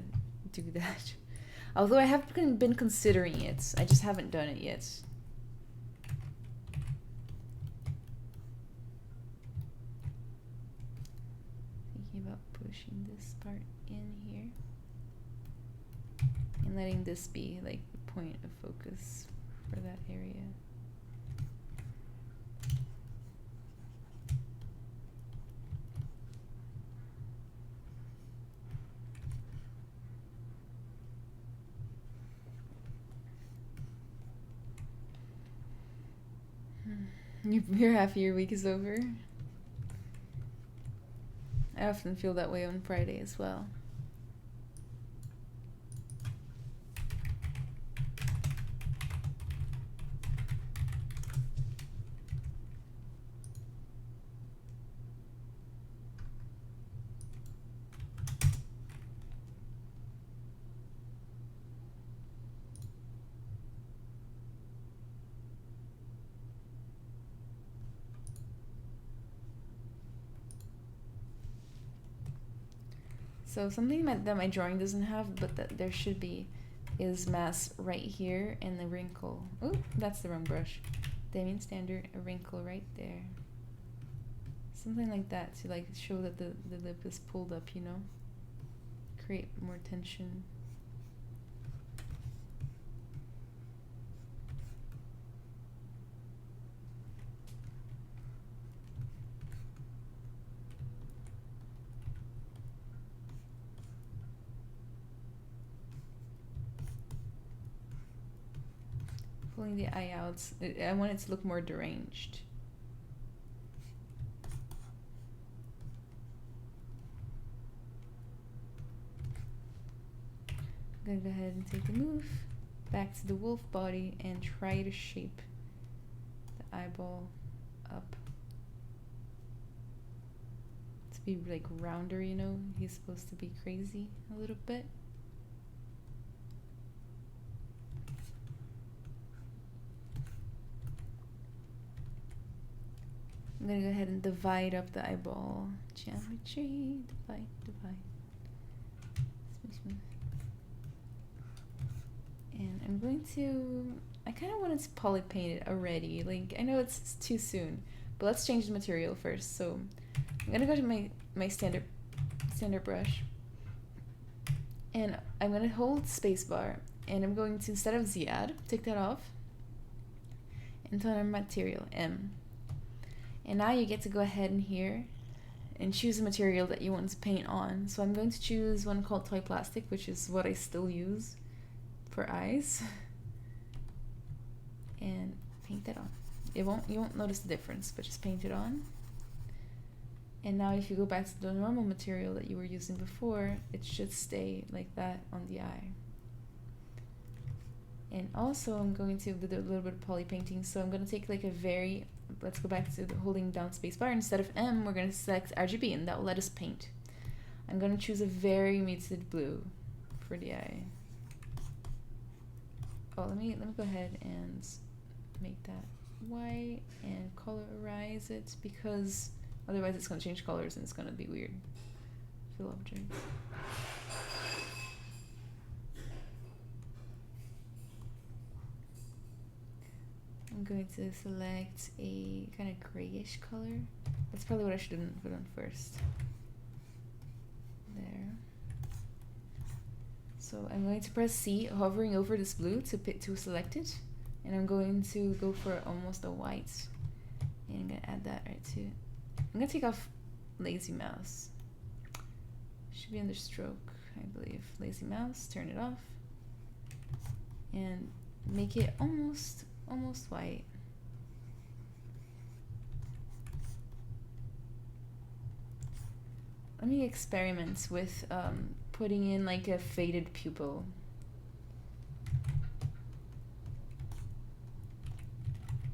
do that. Although I have been considering it. I just haven't done it yet. Thinking about pushing this part in here and letting this be like the point of focus for that area. You're happy your week is over? I often feel that way on Friday as well. So something that my drawing doesn't have, but that there should be, is mass right here and the wrinkle. Oh, that's the wrong brush. Damien Standard, a wrinkle right there. Something like that to like show that the lip is pulled up, you know? Create more tension. Pulling the eye out. I want it to look more deranged. I'm gonna go ahead and take a move back to the wolf body and try to shape the eyeball up to be like rounder, you know? He's supposed to be crazy a little bit. I'm gonna go ahead and divide up the eyeball. Geometry, divide. Smooth, smooth. And I'm going to, I kind of wanted to polypaint it already. Like, I know it's too soon, but let's change the material first. So I'm gonna go to my standard brush, and I'm gonna hold spacebar, and I'm going to, instead of Z add, take that off, and turn on material M. And now you get to go ahead in here and choose a material that you want to paint on. So I'm going to choose one called toy plastic, which is what I still use for eyes. And paint that on. You won't notice the difference, but just paint it on. And now if you go back to the normal material that you were using before, it should stay like that on the eye. And also I'm going to do a little bit of polypainting. So I'm going to take like a very, let's go back to the holding down spacebar. Instead of M, we're going to select RGB, and that will let us paint. I'm going to choose a very muted blue for the eye. Oh, let me go ahead and make that white and colorize it, because otherwise it's going to change colors and it's going to be weird. Fill object. I'm going to select a kind of grayish color. That's probably what I should have put on first. There. So I'm going to press C, hovering over this blue to select it. And I'm going to go for almost a white. And I'm going to add that right to it. I'm going to take off lazy mouse. Should be under stroke, I believe. Lazy mouse, turn it off. And make it almost white. Let me experiment with putting in like a faded pupil.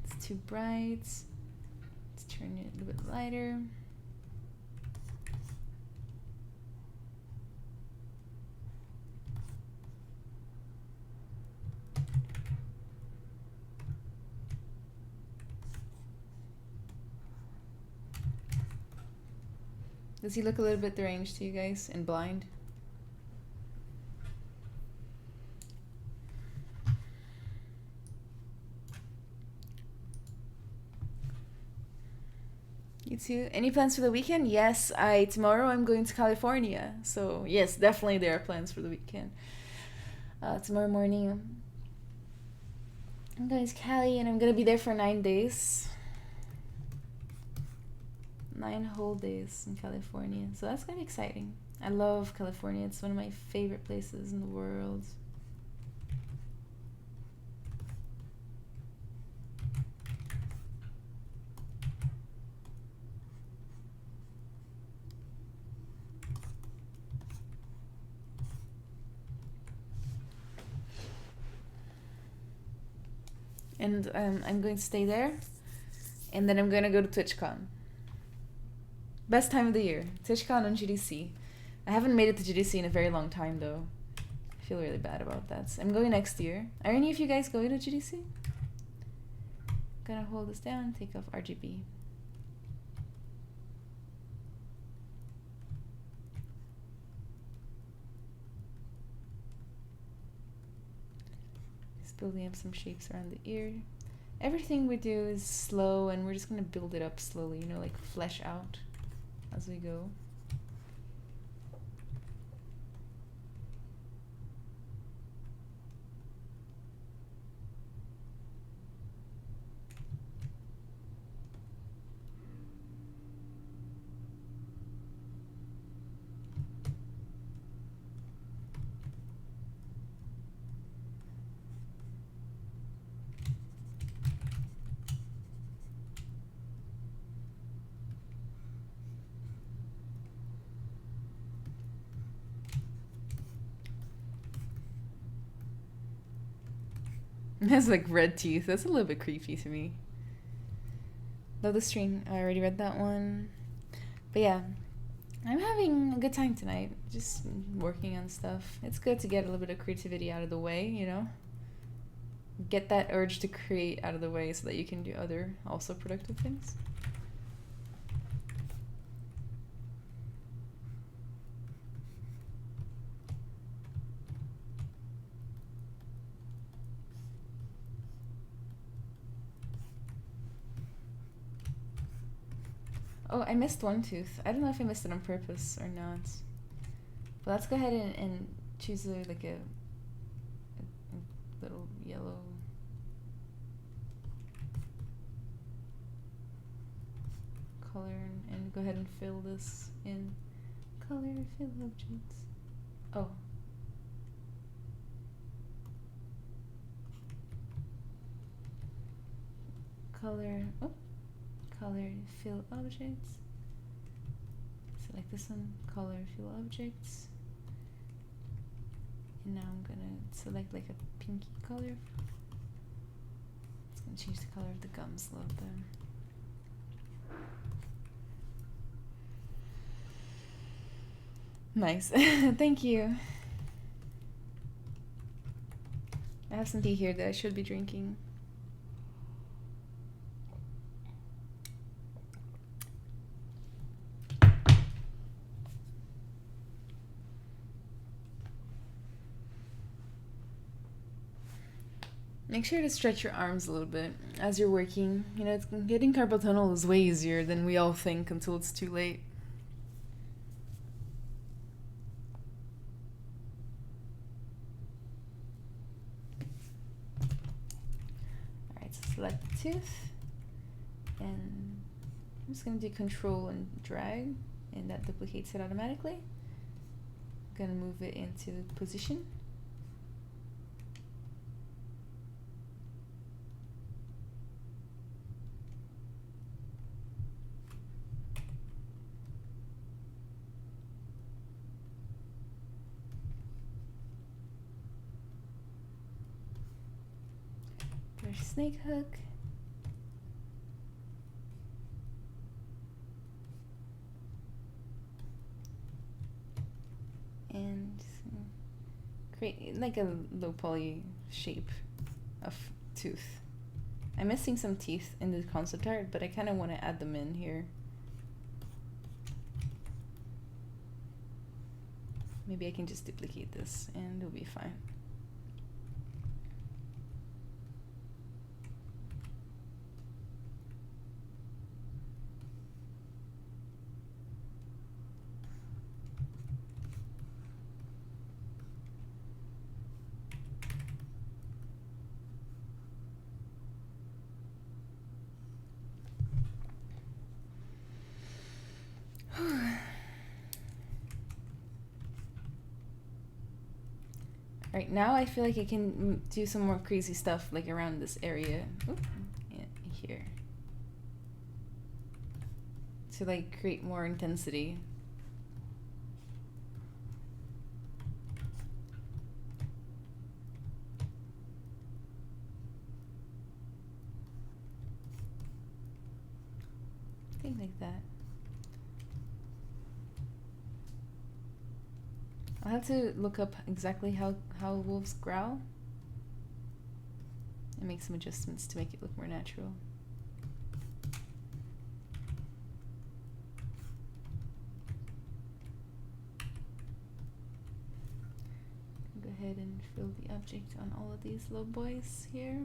It's too bright. Let's turn it a little bit lighter. Does he look a little bit deranged to you guys and blind? You too? Any plans for the weekend? Yes, tomorrow I'm going to California. So yes, definitely there are plans for the weekend. Tomorrow morning I'm going to Cali, and I'm gonna be there for 9 days. 9 whole days in California, so that's gonna be exciting. I love California. It's one of my favorite places in the world. And I'm going to stay there, and then I'm gonna go to TwitchCon. Best time of the year, TwitchCon and GDC. I haven't made it to GDC in a very long time though. I feel really bad about that. So I'm going next year. Are any of you guys going to GDC? Gonna hold this down, take off RGB. Just building up some shapes around the ear. Everything we do is slow, and we're just gonna build it up slowly, you know, like flesh out as we go. It has like red teeth. That's a little bit creepy to me. Love the string. I already read that one. But yeah, I'm having a good time tonight. Just working on stuff. It's good to get a little bit of creativity out of the way, you know? Get that urge to create out of the way so that you can do other also productive things. Oh, I missed one tooth. I don't know if I missed it on purpose or not. But let's go ahead and choose a little yellow. color and go ahead and fill this in. Color, fill objects. Oh. Color, color, fill objects. Select this one, color, fill objects. And now I'm gonna select like a pinky color. It's gonna change the color of the gums a little bit. Nice. Thank you. I have some tea here that I should be drinking. Make sure to stretch your arms a little bit as you're working. You know, getting carpal tunnel is way easier than we all think until it's too late. Alright, so select the tooth. And I'm just going to do control and drag, and that duplicates it automatically. I'm going to move it into position. Snake hook. And create like a low poly shape of tooth. I'm missing some teeth in the concept art, but I kind of want to add them in here. Maybe I can just duplicate this and it'll be fine. Right now I feel like I can do some more crazy stuff like around this area. Oop, yeah, here. To like create more intensity. Things like that. I'll have to look up exactly how wolves growl and make some adjustments to make it look more natural. Go ahead and fill the object on all of these little boys here.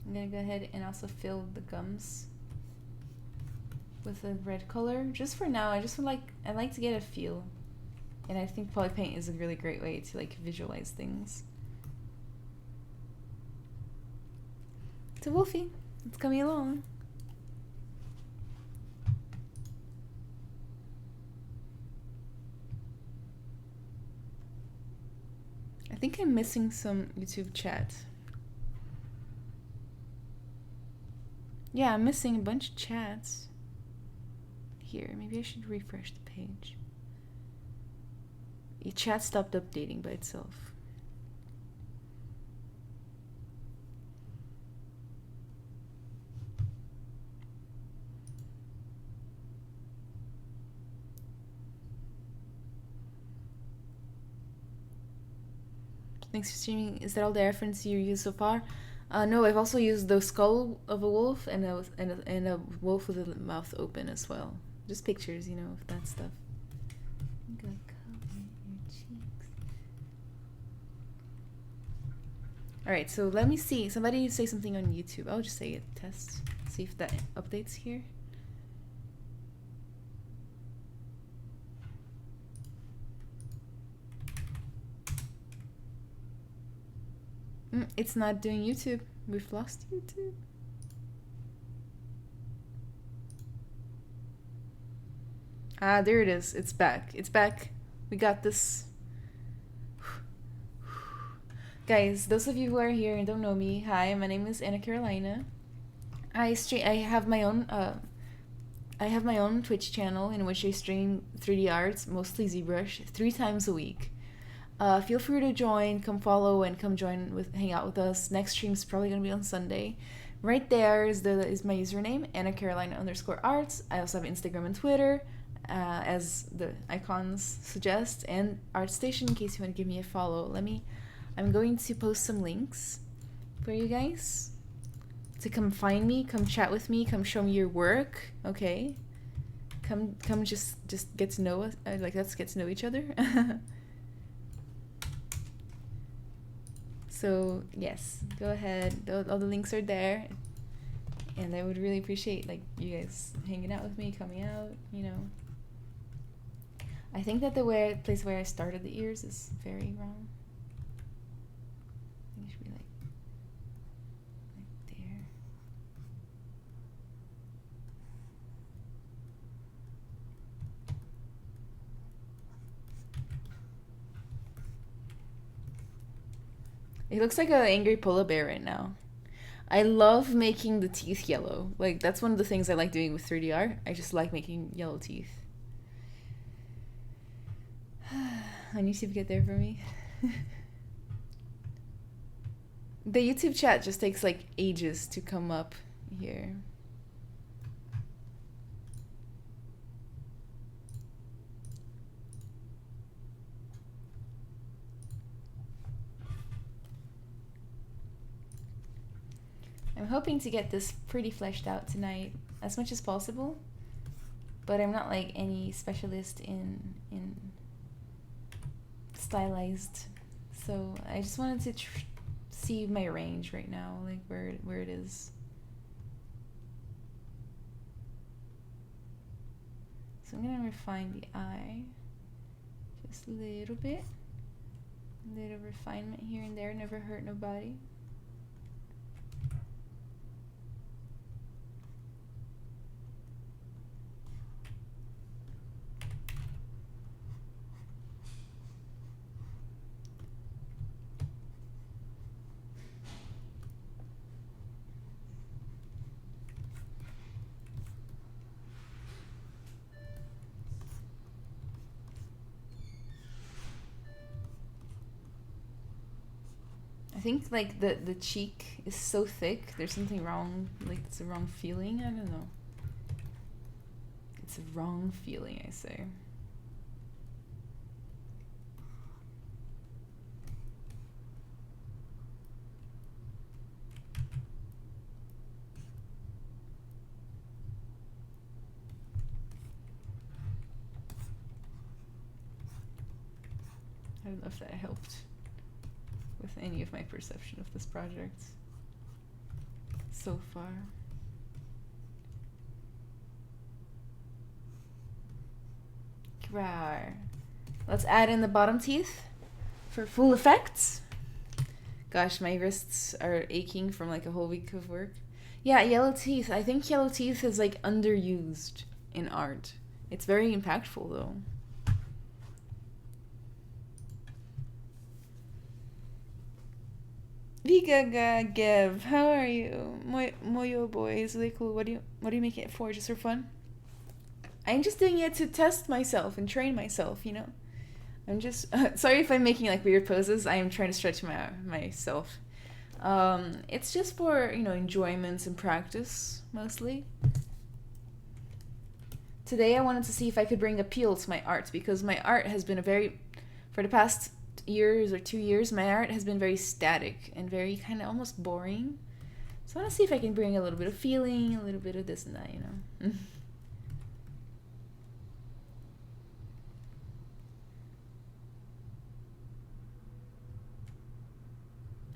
I'm gonna go ahead and also fill the gums with a red color. Just for now, I like to get a feel. And I think Polypaint is a really great way to like visualize things. It's a Wolfie. It's coming along. I think I'm missing some YouTube chat. Yeah, I'm missing a bunch of chats. Here, maybe I should refresh the page. The chat stopped updating by itself. Thanks for streaming. Is that all the reference you used so far? No, I've also used the skull of a wolf and a wolf with the mouth open as well. Just pictures, you know, of that stuff. Alright, so let me see. Somebody say something on YouTube. I'll just say it. Test. See if that updates here. It's not doing YouTube. We've lost YouTube. Ah, there it is. It's back. It's back. We got this. Guys, those of you who are here and don't know me, hi, my name is Anna Carolina. I have my own Twitch channel in which I stream 3D arts, mostly ZBrush, 3 times a week. Feel free to join, come follow, and come hang out with us. Next stream's probably gonna be on Sunday. Right there is my username, AnnaCarolina_arts. I also have Instagram and Twitter, as the icons suggest, and ArtStation in case you want to give me a follow. I'm going to post some links for you guys to come find me, come chat with me, come show me your work, okay? Come just get to know us, let's get to know each other. So yes, go ahead. All the links are there, and I would really appreciate you guys hanging out with me, coming out. I think that the place where I started the ears is very wrong. I think it should be like there. It looks like an angry polar bear right now. I love making the teeth yellow. That's one of the things I like doing with 3D art. I just like making yellow teeth. I need to get there for me. The YouTube chat just takes ages to come up here. I'm hoping to get this pretty fleshed out tonight as much as possible, but I'm not any specialist in stylized, so I just wanted to see my range right now, where it is. So I'm gonna refine the eye just a little bit. A little refinement here and there, never hurt nobody. I think the cheek is so thick. There's something wrong. It's a wrong feeling. I don't know. It's a wrong feeling, I say. I don't know if that helped with any of my perception of this project so far. Rawr. Let's add in the bottom teeth for full effect. Gosh, my wrists are aching from a whole week of work. Yeah, yellow teeth. I think yellow teeth is underused in art. It's very impactful though. Vigaga Gev, how are you? Moyo boy is really cool. What are you making it for? Just for fun? I'm just doing it to test myself and train myself, I'm just sorry if I'm making weird poses. I am trying to stretch myself. It's just for enjoyment and practice mostly. Today I wanted to see if I could bring appeal to my art, because my art has been for the past years or 2 years, my art has been very static and very kind of almost boring. So I want to see if I can bring a little bit of feeling, a little bit of this and that,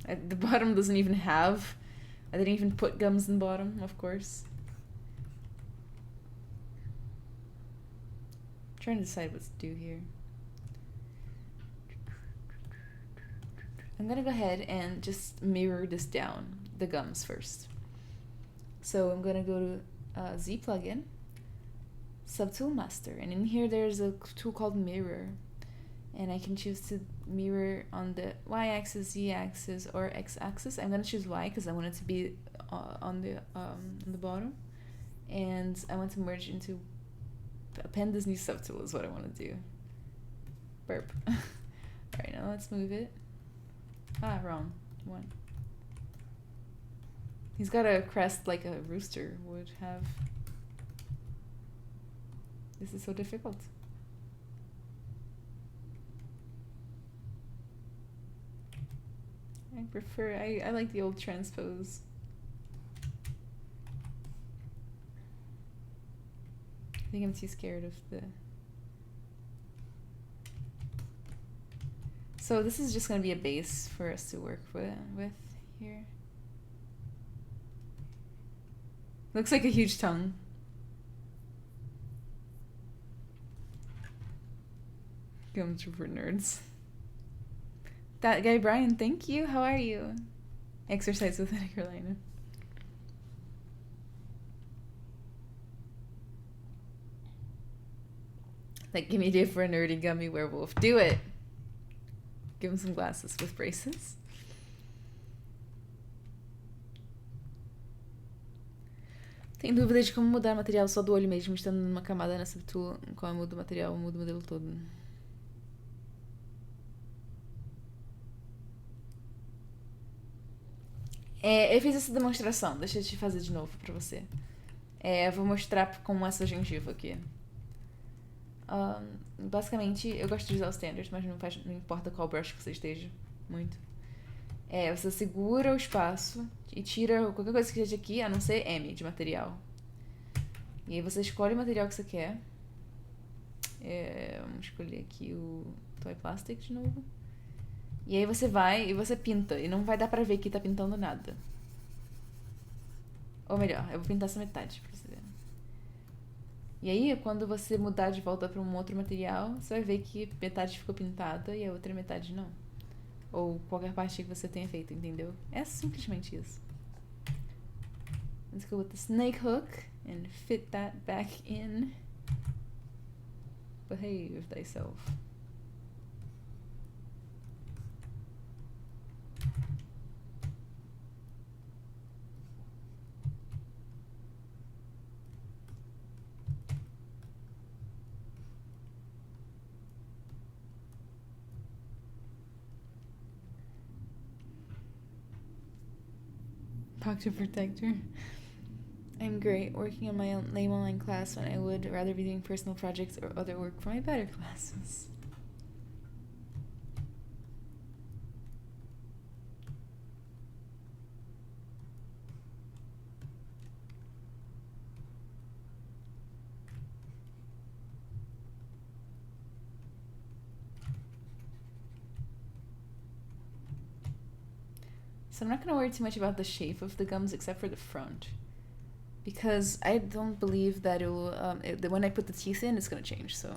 The bottom doesn't even have... I didn't even put gums in the bottom, of course. I'm trying to decide what to do here. I'm gonna go ahead and just mirror this down, the gums first. So I'm gonna go to Z plugin, Subtool Master, and in here there's a tool called Mirror, and I can choose to mirror on the Y-axis, Z-axis, or X-axis. I'm gonna choose Y because I want it to be on the bottom, and I want to merge into append this new subtool is what I want to do. Burp. All right, now let's move it. Ah, wrong one. He's got a crest like a rooster would have. This is so difficult. I like the old transpose. I think I'm too scared of the... So this is just going to be a base for us to work with here. Looks like a huge tongue. Gums for nerds. That guy Brian, thank you. How are you? Exercise with Anna Carolina. Like, give me a day for a nerdy gummy werewolf. Do it. Give him some glasses with braces. Tem dúvida de como mudar o material só do olho mesmo, estando numa camada na subtool, qual muda o material, muda o modelo todo. Eu fiz essa demonstração, deixa eu te fazer de novo pra você. Eu vou mostrar com essa gengiva aqui. Basicamente, eu gosto de usar os standards, mas não importa qual brush que você esteja, muito. Você segura o espaço e tira qualquer coisa que esteja aqui, a não ser M de material. E aí você escolhe o material que você quer. Vamos escolher aqui o Toy Plastic de novo. E aí você vai e você pinta. E não vai dar pra ver que tá pintando nada. Ou melhor, eu vou pintar essa metade pra você ver. E aí, quando você mudar de volta pra um outro material, você vai ver que metade ficou pintada e a outra metade não. Ou qualquer parte que você tenha feito, entendeu? É simplesmente isso. Let's go with the snake hook and fit that back in. Behave thyself. Pocket protector. I'm great working on my own lame online class when I would rather be doing personal projects or other work for my better classes. So I'm not going to worry too much about the shape of the gums except for the front. Because I don't believe that it will, when I put the teeth in, it's going to change, so.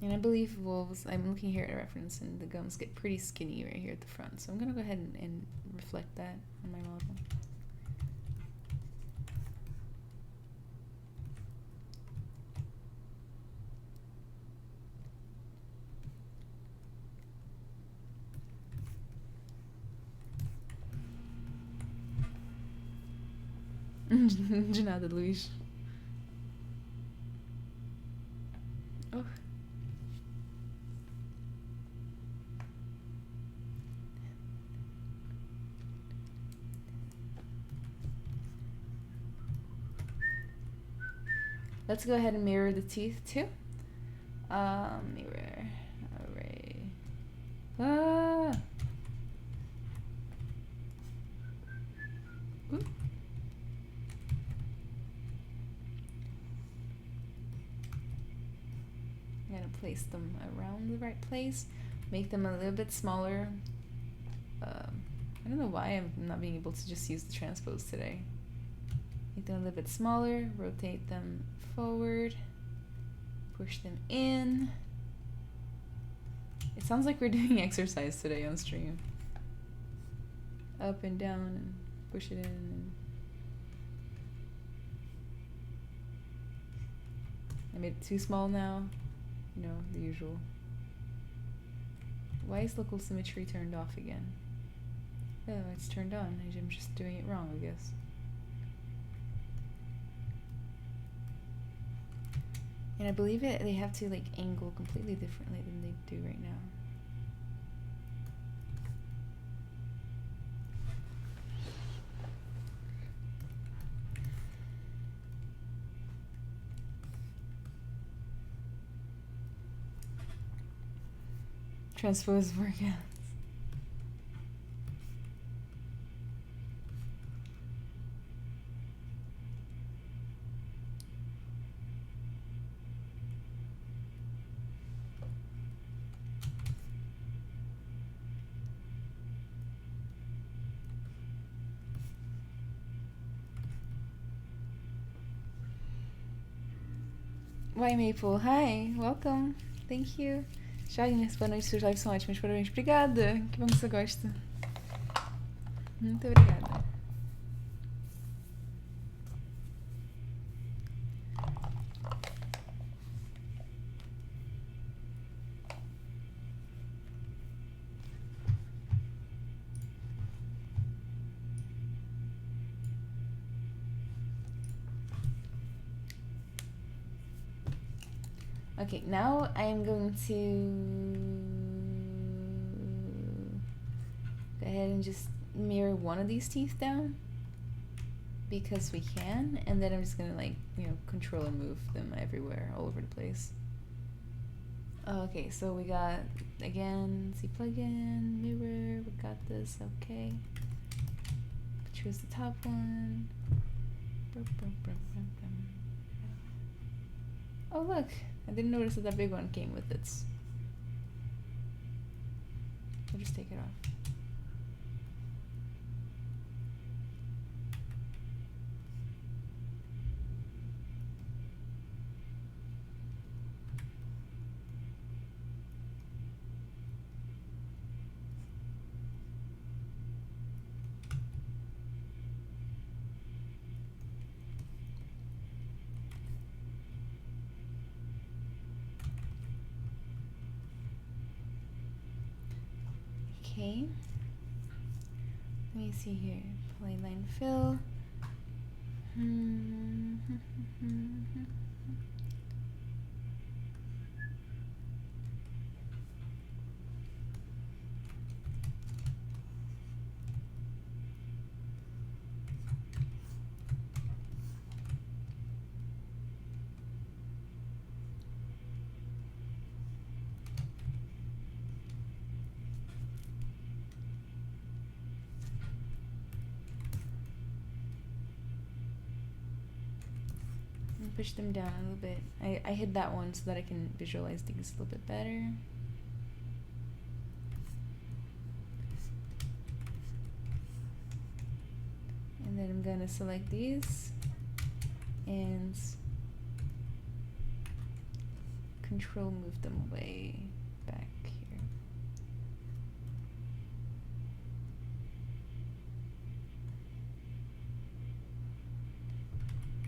And I believe wolves, I'm looking here at a reference, and the gums get pretty skinny right here at the front. So I'm going to go ahead and reflect that on my model. De nada, Luís. Oh. Let's go ahead and mirror the teeth too. Mirror. Array. Ah! Ooh. I'm gonna place them around the right place, make them a little bit smaller. I don't know why I'm not being able to just use the transpose today. Make them a little bit smaller, rotate them forward, push them in. It sounds like we're doing exercise today on stream. Up and down and push it in. And I made it too small now. You know, the usual. Why is local symmetry turned off again? Oh, it's turned on. I'm just doing it wrong, I guess. And I believe they have to like angle completely differently than they do right now. Transpose workouts. Why Maple? Hi, welcome. Thank you. Jagnes, boa noite, seus lives são ótimos. Parabéns, obrigada. Que bom que você gosta. Muito obrigada. Okay, now I am going to go ahead and just mirror one of these teeth down because we can, and then I'm just gonna like, you know, control and move them everywhere, all over the place. Okay, so we got, again, see plugin, mirror, we got this, okay. Choose the top one. Oh look! I didn't notice that that big one came with it. I'll just take it off. Okay, let me see here. Polyline fill. Push them down a little bit. I hid that one so that I can visualize things a little bit better. And then I'm gonna select these and control move them way back here.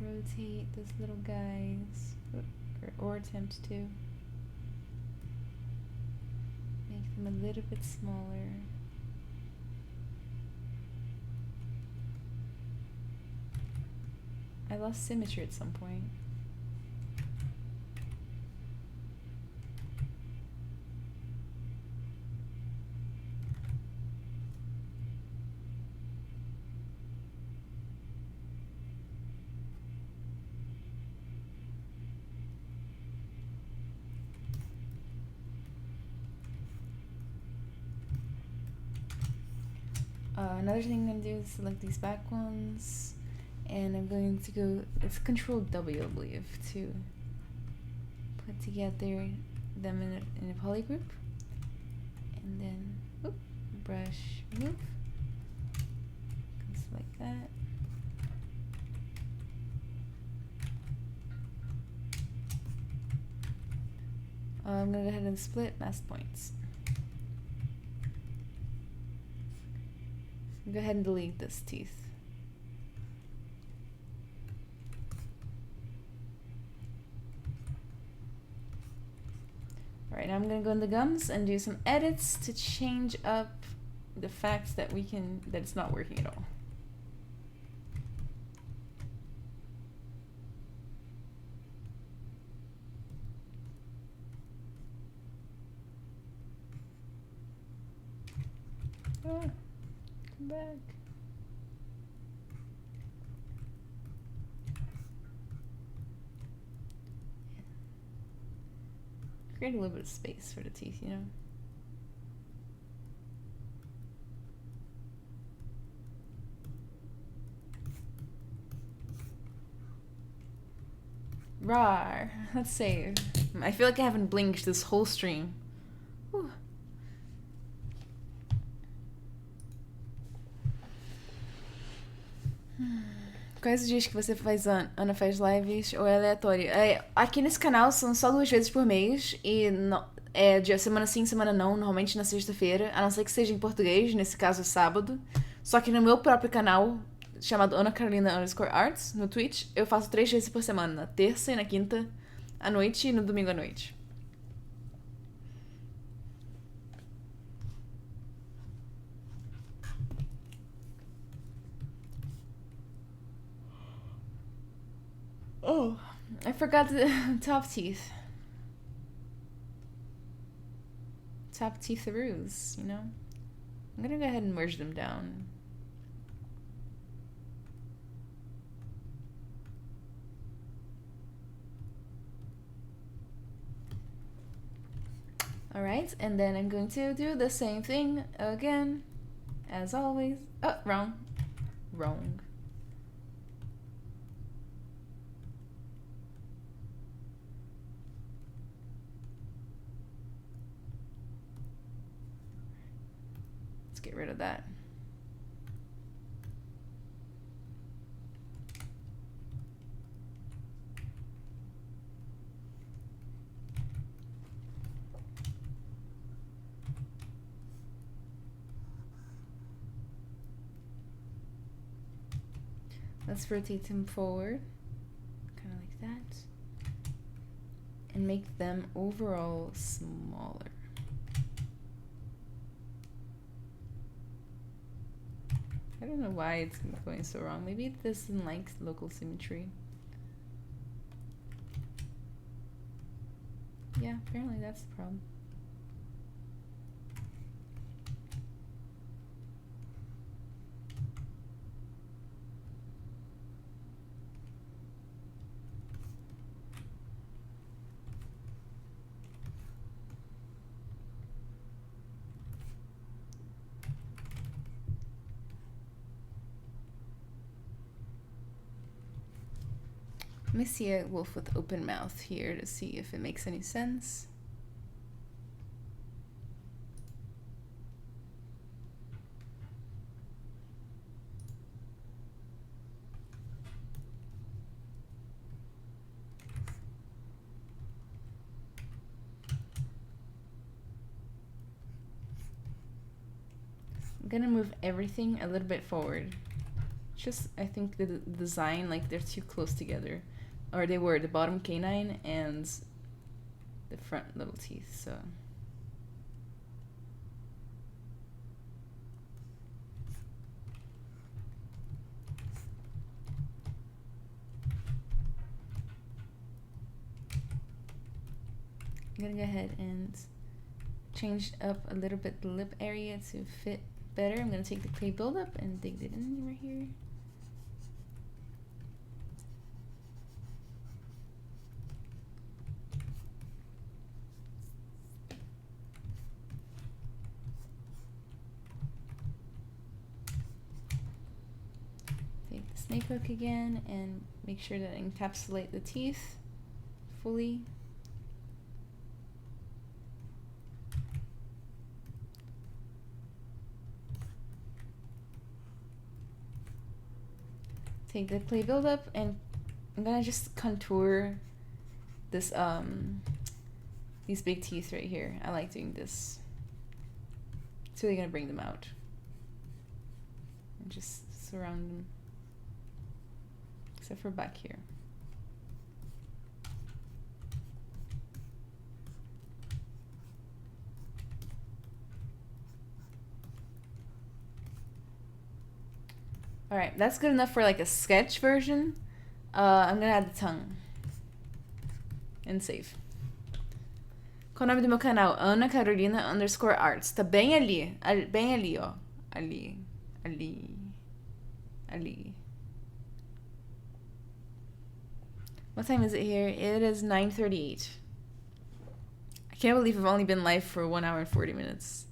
Rotate those little guys, or attempt to make them a little bit smaller. I lost symmetry at some point. Another thing I'm going to do is select these back ones, and I'm going to go, it's Control W, I believe, to put together them in a poly group, and then brush remove, just like that. I'm gonna go ahead and split mask points. Go ahead and delete this teeth. Alright, now I'm gonna go in the gums and do some edits to change up the fact that that it's not working at all. Ah, come back. Create a little bit of space for the teeth, you know? Rawr. Let's save. I feel like I haven't blinked this whole stream. Whew. Quais os dias que você faz, Ana faz lives ou é aleatório? Aqui nesse canal são só 2 vezes por mês e é dia semana sim, semana não, normalmente na sexta-feira, a não ser que seja em português, nesse caso é sábado. Só que no meu próprio canal, chamado anacarolina_arts, no Twitch, eu faço 3 vezes por semana, na terça e na quinta à noite e no domingo à noite. Oh, I forgot the top teeth. Top teeth-aroos, you know? I'm gonna go ahead and merge them down. Alright, and then I'm going to do the same thing again, as always. Oh, wrong. Wrong. Get rid of that. Let's rotate them forward, kind of like that, and make them overall smaller. I don't know why it's going so wrong. Maybe it doesn't like local symmetry. Yeah, apparently that's the problem. Let me see a wolf with open mouth here to see if it makes any sense. I'm gonna move everything a little bit forward. Just, I think the design, like they're too close together. Or they were, the bottom canine and the front little teeth, so. I'm gonna go ahead and change up a little bit the lip area to fit better. I'm gonna take the clay buildup and dig it in right here. Snake hook again and make sure that I encapsulate the teeth fully. take the clay buildup and I'm gonna just contour this these big teeth right here. I like doing this. It's really gonna bring them out. And just surround them. Except for back here. Alright, that's good enough for like a sketch version. I'm gonna add the tongue. And save. Qual o nome do meu canal? Ana Carolina _arts. Tá bem ali. Bem ali, ó. Ali. Ali. Ali. What time is it here? It is 9:38. I can't believe I've only been live for 1 hour and 40 minutes.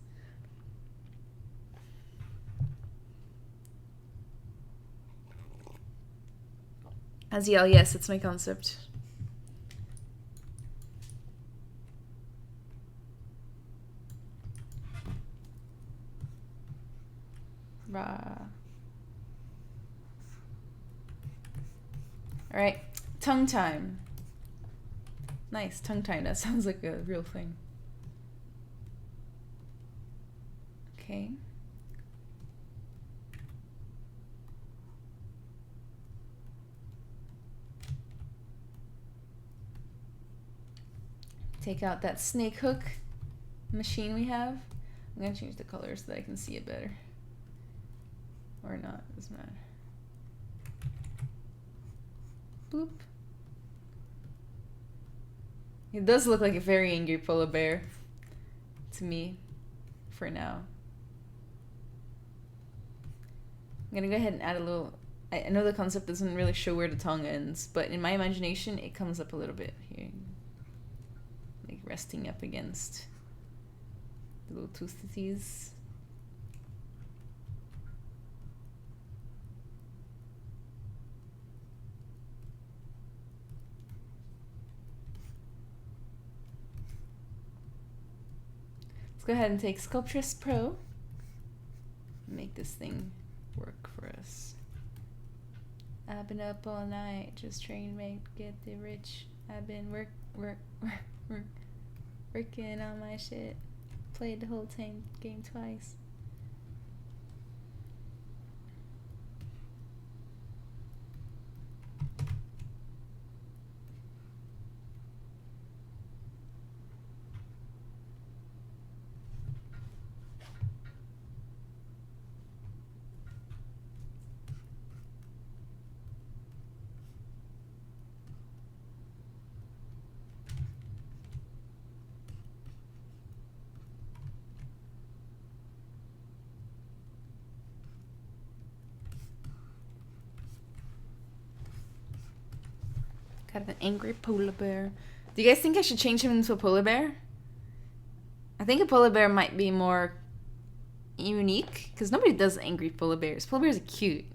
Aziel, yes, it's my concept. Rah. Alright, tongue time. Nice, tongue time. That sounds like a real thing. Okay. Take out that snake hook machine we have. I'm gonna change the color so that I can see it better. Or not, doesn't matter. Bloop. It does look like a very angry polar bear to me for now. I'm gonna go ahead and add a little. I know the concept doesn't really show where the tongue ends, but in my imagination it comes up a little bit here. Like resting up against the little toothies. Let's go ahead and take Sculptress Pro. Make this thing work for us. I've been up all night just trying to get the rich. I've been working on my shit. Played the whole game twice. Kind of an angry polar bear. Do you guys think I should change him into a polar bear? I think a polar bear might be more unique because nobody does angry polar bears. Polar bears are cute.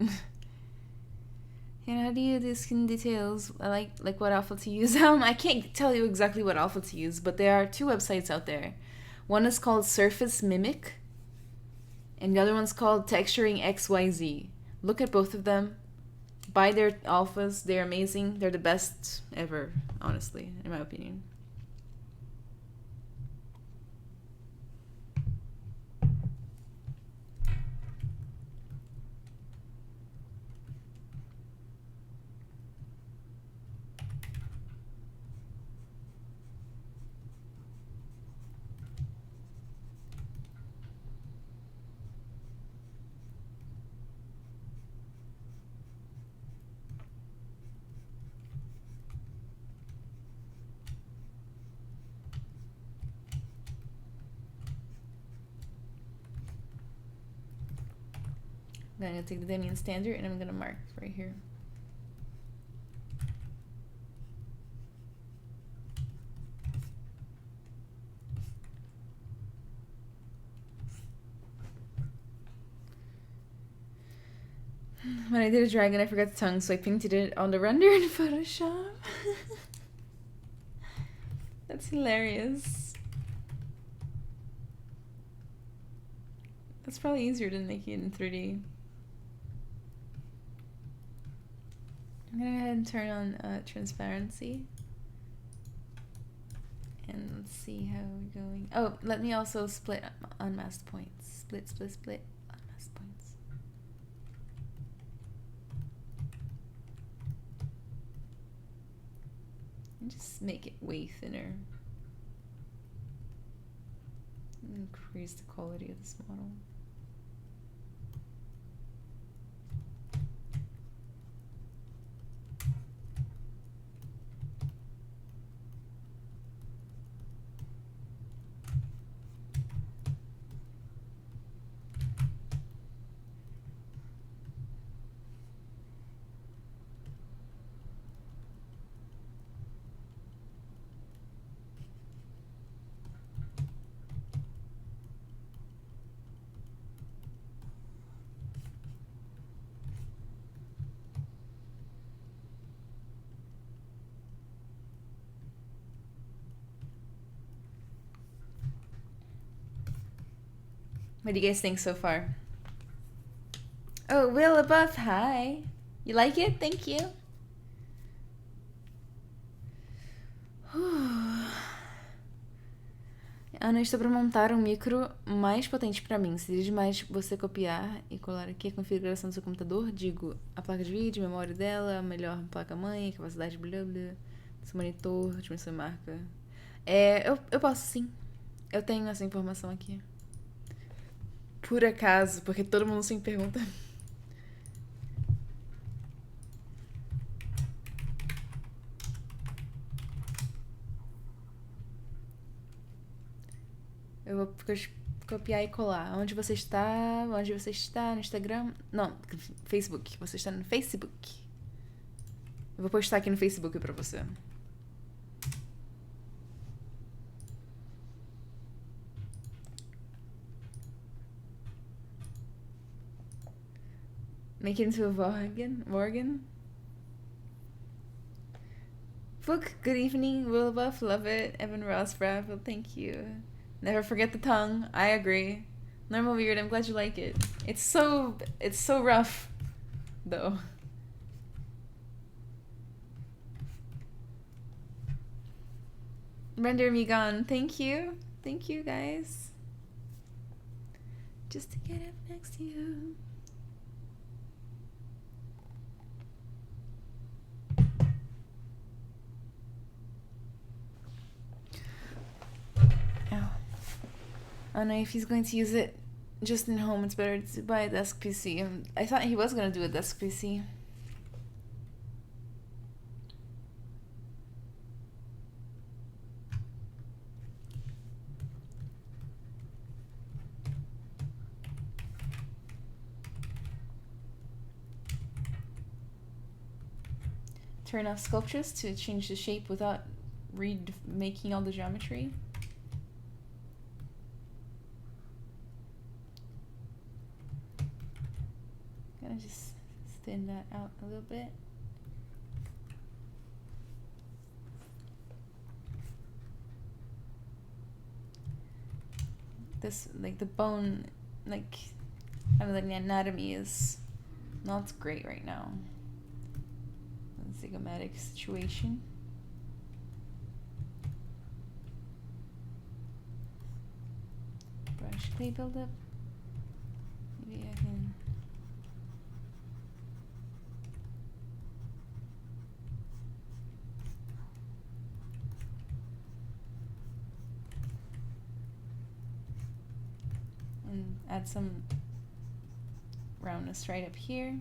And how do you do skin details? I like what alpha to use. I can't tell you exactly what alpha to use, but there are 2 websites out there. One is called Surface Mimic, and the other one's called Texturing XYZ. Look at both of them. Buy their alphas. They're amazing. They're the best ever, honestly, in my opinion. Then I'm going to take the Damien Standard and I'm going to mark right here. When I did a dragon, I forgot the tongue, so I painted it on the render in Photoshop. That's hilarious. That's probably easier than making it in 3D. gonna go ahead and turn on transparency. And let's see how we're going. Oh, let me also split unmasked points. Split unmasked points. And just make it way thinner. Increase the quality of this model. What do you guys think so far? Oh, Will above, hi. You like it? Thank you. Ana, estou para montar um micro mais potente para mim. Seria demais você copiar e colar aqui a configuração do seu computador? Digo, a placa de vídeo, a memória dela, a melhor placa-mãe, capacidade blá blá, seu monitor, dimensão e marca. Eu posso sim. Eu tenho essa informação aqui. Por acaso, porque todo mundo sempre pergunta. Eu vou copiar e colar. Onde você está? Onde você está? No Instagram? Não, Facebook. Você está no Facebook. Eu vou postar aqui no Facebook pra você. Make it into a Morgan. Book, good evening. Wilbuff, love it. Evan Ross, bravo, thank you. Never forget the tongue. I agree. Normal weird. I'm glad you like it. It's so rough, though. Render me gone. Thank you. Thank you, guys. Just to get up next to you. Oh no, if he's going to use it just in home, it's better to buy a desk PC. I thought he was going to do a desk PC. Turn off sculptures to change the shape without remaking all the geometry. Gonna just thin that out a little bit. This, like the bone, like, I mean, like the anatomy is not great right now. Zygomatic situation. Brush clay buildup. Maybe I can. And add some roundness right up here.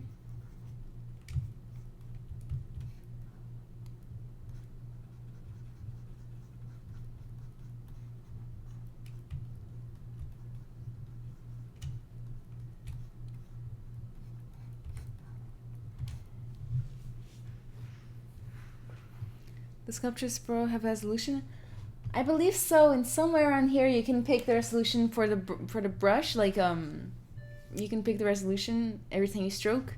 The Sculptures Pro have resolution? I believe so, and somewhere around here you can pick the resolution for the brush, like you can pick the resolution every time you stroke,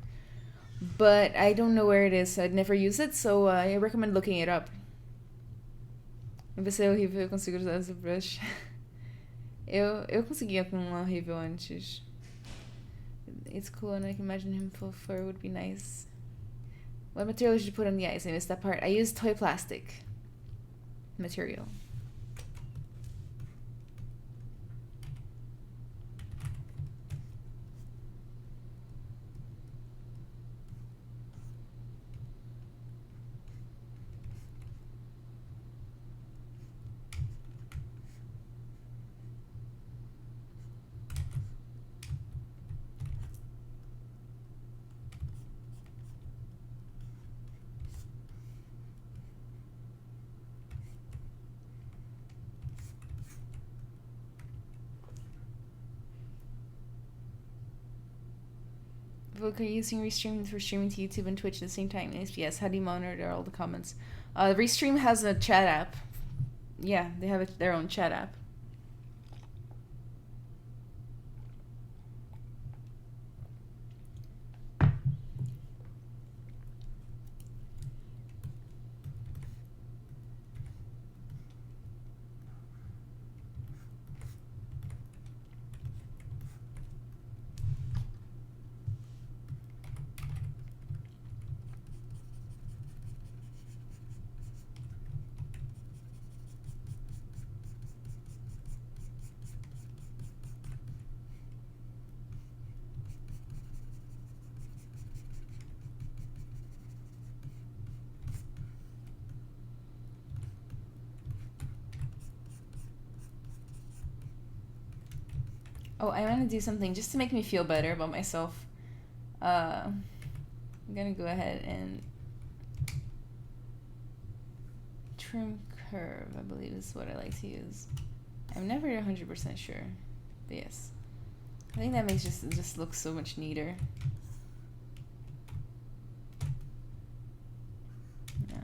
but I don't know where it is. I'd never use it, so I recommend looking it up. Você é horrível, eu consigo usar esse brush. eu conseguia com um horrível antes. It's cool, and I can imagine him full fur would be nice. What material did you put on the eyes? I missed that part. I used toy plastic material. Are you using Restream for streaming to YouTube and Twitch at the same time? Yes. How do you monitor all the comments? Restream has a chat app. Yeah, they have their own chat app. Oh, I want to do something just to make me feel better about myself. I'm gonna go ahead and trim curve, I believe is what I like to use. I'm never 100% sure, but yes. I think that makes just look so much neater. Yeah.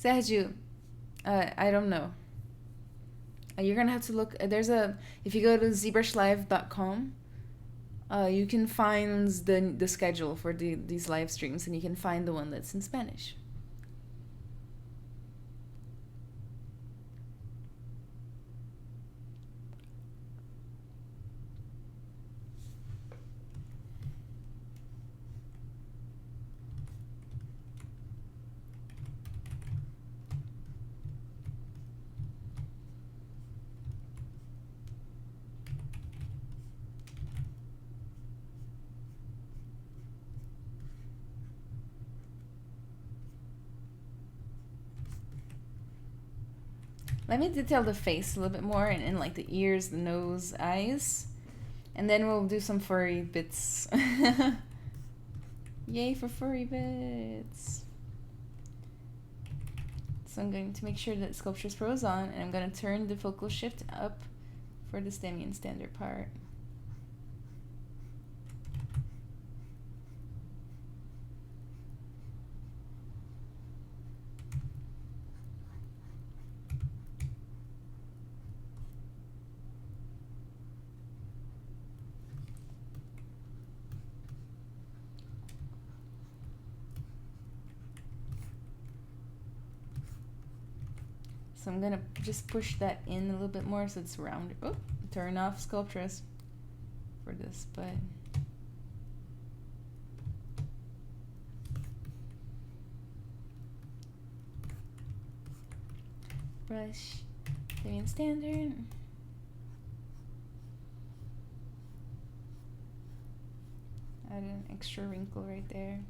Sahaju, I don't know. You're gonna have to look. If you go to ZBrushLIVE.com, you can find the schedule for these live streams, and you can find the one that's in Spanish. Let me detail the face a little bit more, and like the ears, the nose, eyes. And then we'll do some furry bits. Yay for furry bits. So I'm going to make sure that Sculptures Pro is on, and I'm going to turn the focal shift up for the Demian standard part. So I'm gonna just push that in a little bit more so it's round. Oh, turn off Sculptress for this, but brush, Demian standard. Add an extra wrinkle right there.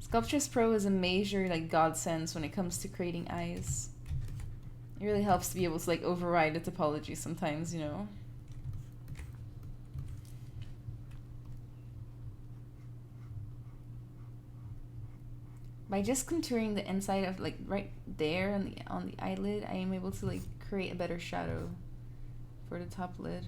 Sculptures Pro is a major like godsend when it comes to creating eyes. It really helps to be able to like override the topology sometimes, you know. By just contouring the inside of like right there on the eyelid, I am able to like create a better shadow for the top lid.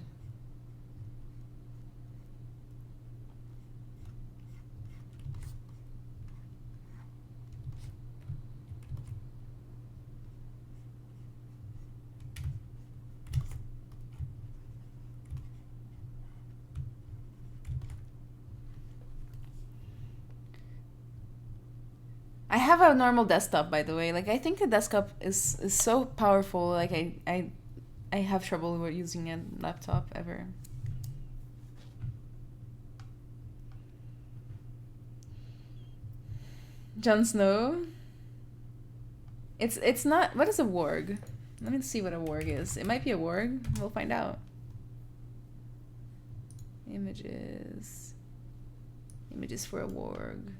I have a normal desktop, by the way. Like, I think the desktop is so powerful. Like, I have trouble with using a laptop ever. Jon Snow. It's not. What is a warg? Let me see what a warg is. It might be a warg. We'll find out. Images. Images for a warg.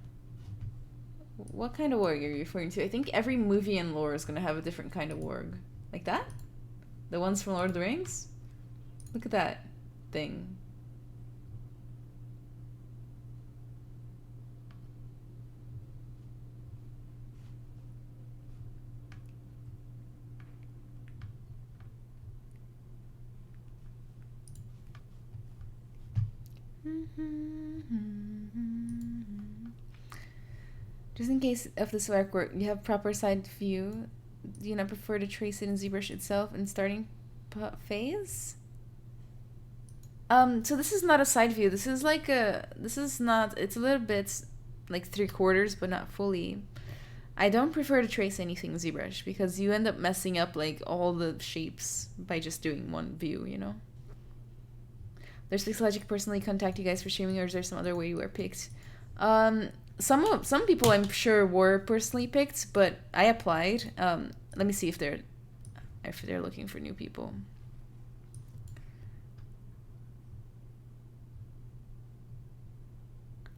What kind of warg are you referring to? I think every movie in lore is gonna have a different kind of warg. Like that? The ones from Lord of the Rings? Look at that thing. Just in case of this artwork, you have proper side view. Do you not prefer to trace it in ZBrush itself in starting phase? So this is not a side view. This is like this is not, it's a little bit like 3/4, but not fully. I don't prefer to trace anything in ZBrush because you end up messing up like all the shapes by just doing one view, you know? Does Pixelogic personally contact you guys for streaming, or is there some other way you were picked? Some people I'm sure were personally picked, but I applied. Let me see if they're looking for new people.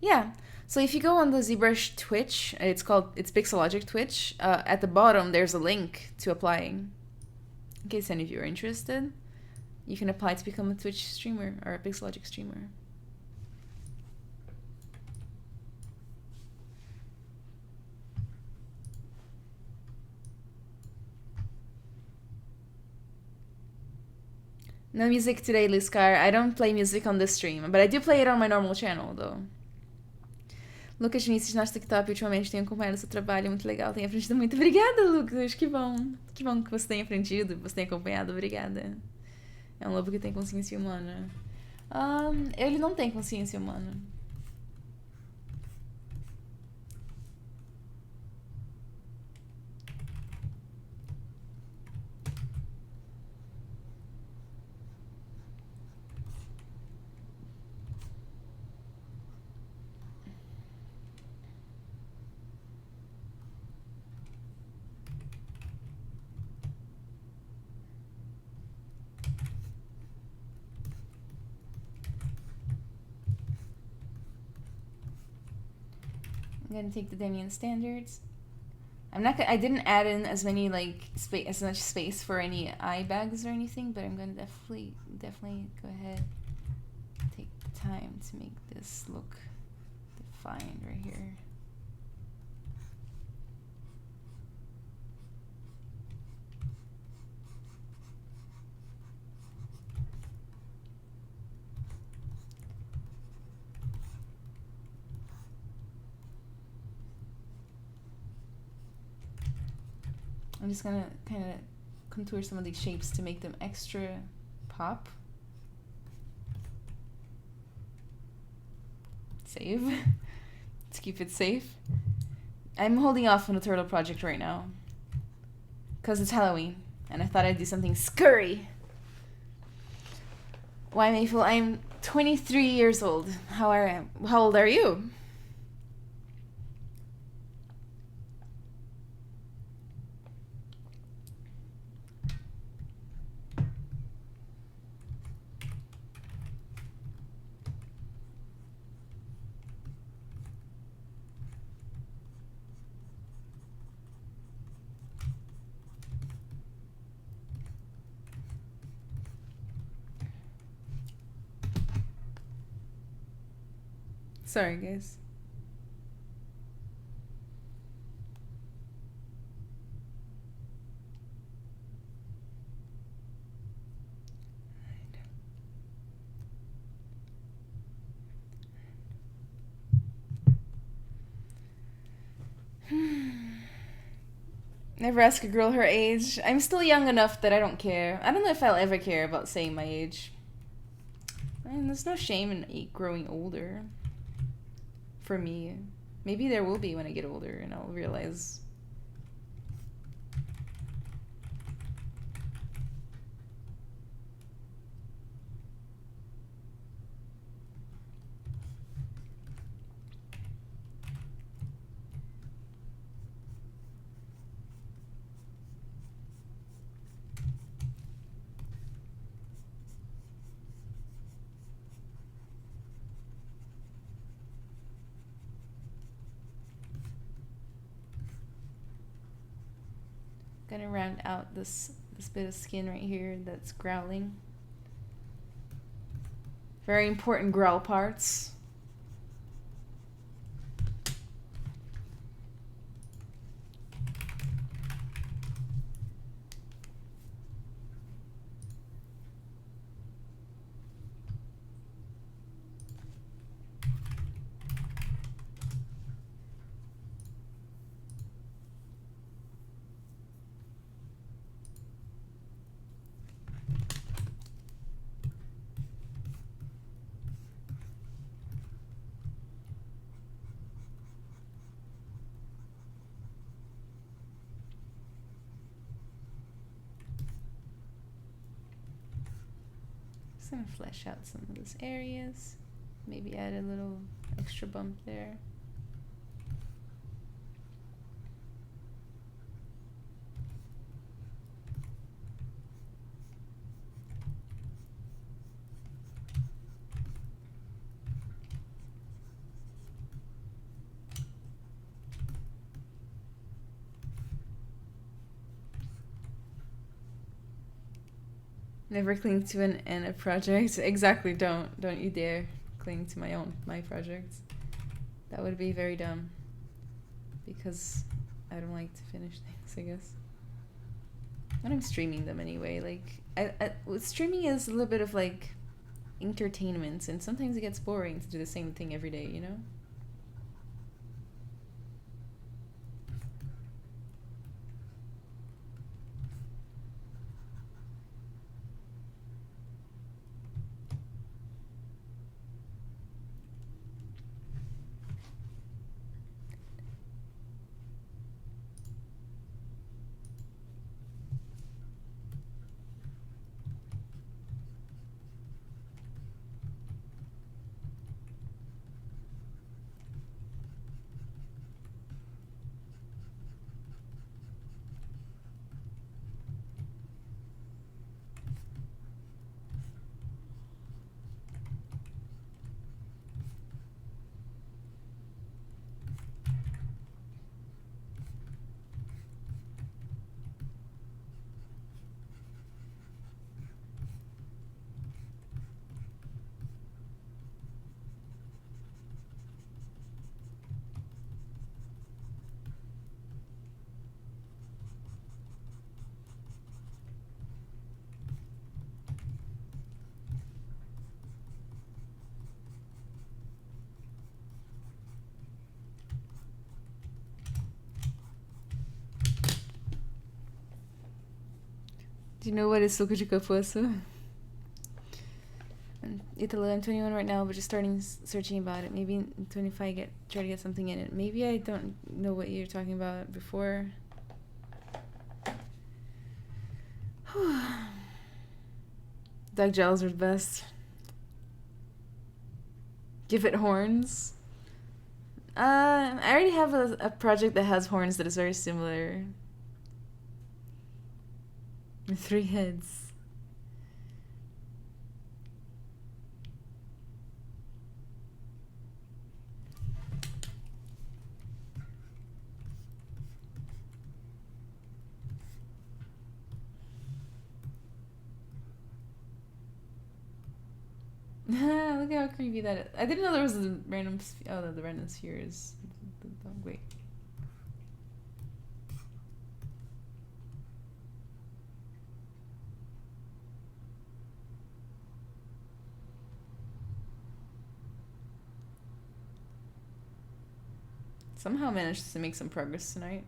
Yeah. So if you go on the ZBrush Twitch, it's Pixelogic Twitch. At the bottom there's a link to applying. In case any of you are interested, you can apply to become a Twitch streamer or a Pixelogic streamer. No music today, Liscar. I don't play music on this stream, but I do play it on my normal channel, though. Lucas Vinícius, ginasta top, ultimamente tenho acompanhado o seu trabalho, muito legal, tenho aprendido muito. Obrigada, Lucas, que bom. Que bom que você tenha aprendido, você tenha acompanhado, obrigada. É um lobo que tem consciência humana. Ele não tem consciência humana. I'm gonna take the Demian standards. I didn't add in as many as much space for any eye bags or anything, but I'm gonna definitely go ahead and take time to make this look defined right here. I'm just gonna kind of contour some of these shapes to make them extra pop. Save. Let's keep it safe. I'm holding off on the turtle project right now because it's Halloween and I thought I'd do something scurry. Why, Mayfield? I'm 23 years old. How old are you? Sorry, guys. Never ask a girl her age. I'm still young enough that I don't care. I don't know if I'll ever care about saying my age. I mean, there's no shame in growing older. For me. Maybe there will be when I get older and I'll realize. Gonna round out this bit of skin right here that's growling. Very important growl parts. Just gonna flesh out some of those areas. Maybe add a little extra bump there. Never cling to an end of project. Exactly, don't you dare cling to my projects. That would be very dumb. Because I don't like to finish things, I guess. When I'm streaming them anyway, like streaming is a little bit of like entertainment, and sometimes it gets boring to do the same thing every day, you know? Do you know what is suco de capuço? Italy, I'm 21 right now, but just starting searching about it. Maybe in 25 try to get something in it. Maybe I don't know what you're talking about before. Dog gels are the best. Give it horns. I already have a project that has horns that is very similar. 3 heads. Look at how creepy that is. I didn't know there was a random... Oh, the random sphere is... Wait. Somehow managed to make some progress tonight.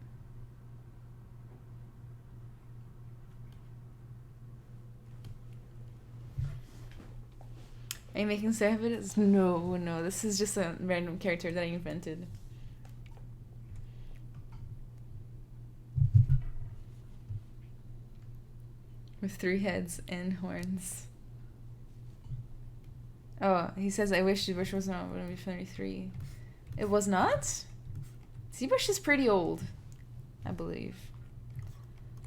Are you making evidence? No, this is just a random character that I invented. with 3 heads and horns. Oh, he says, I wish ZBrush was not going to be 23. It was not? ZBrush is pretty old, I believe.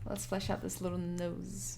Let's flesh out this little nose.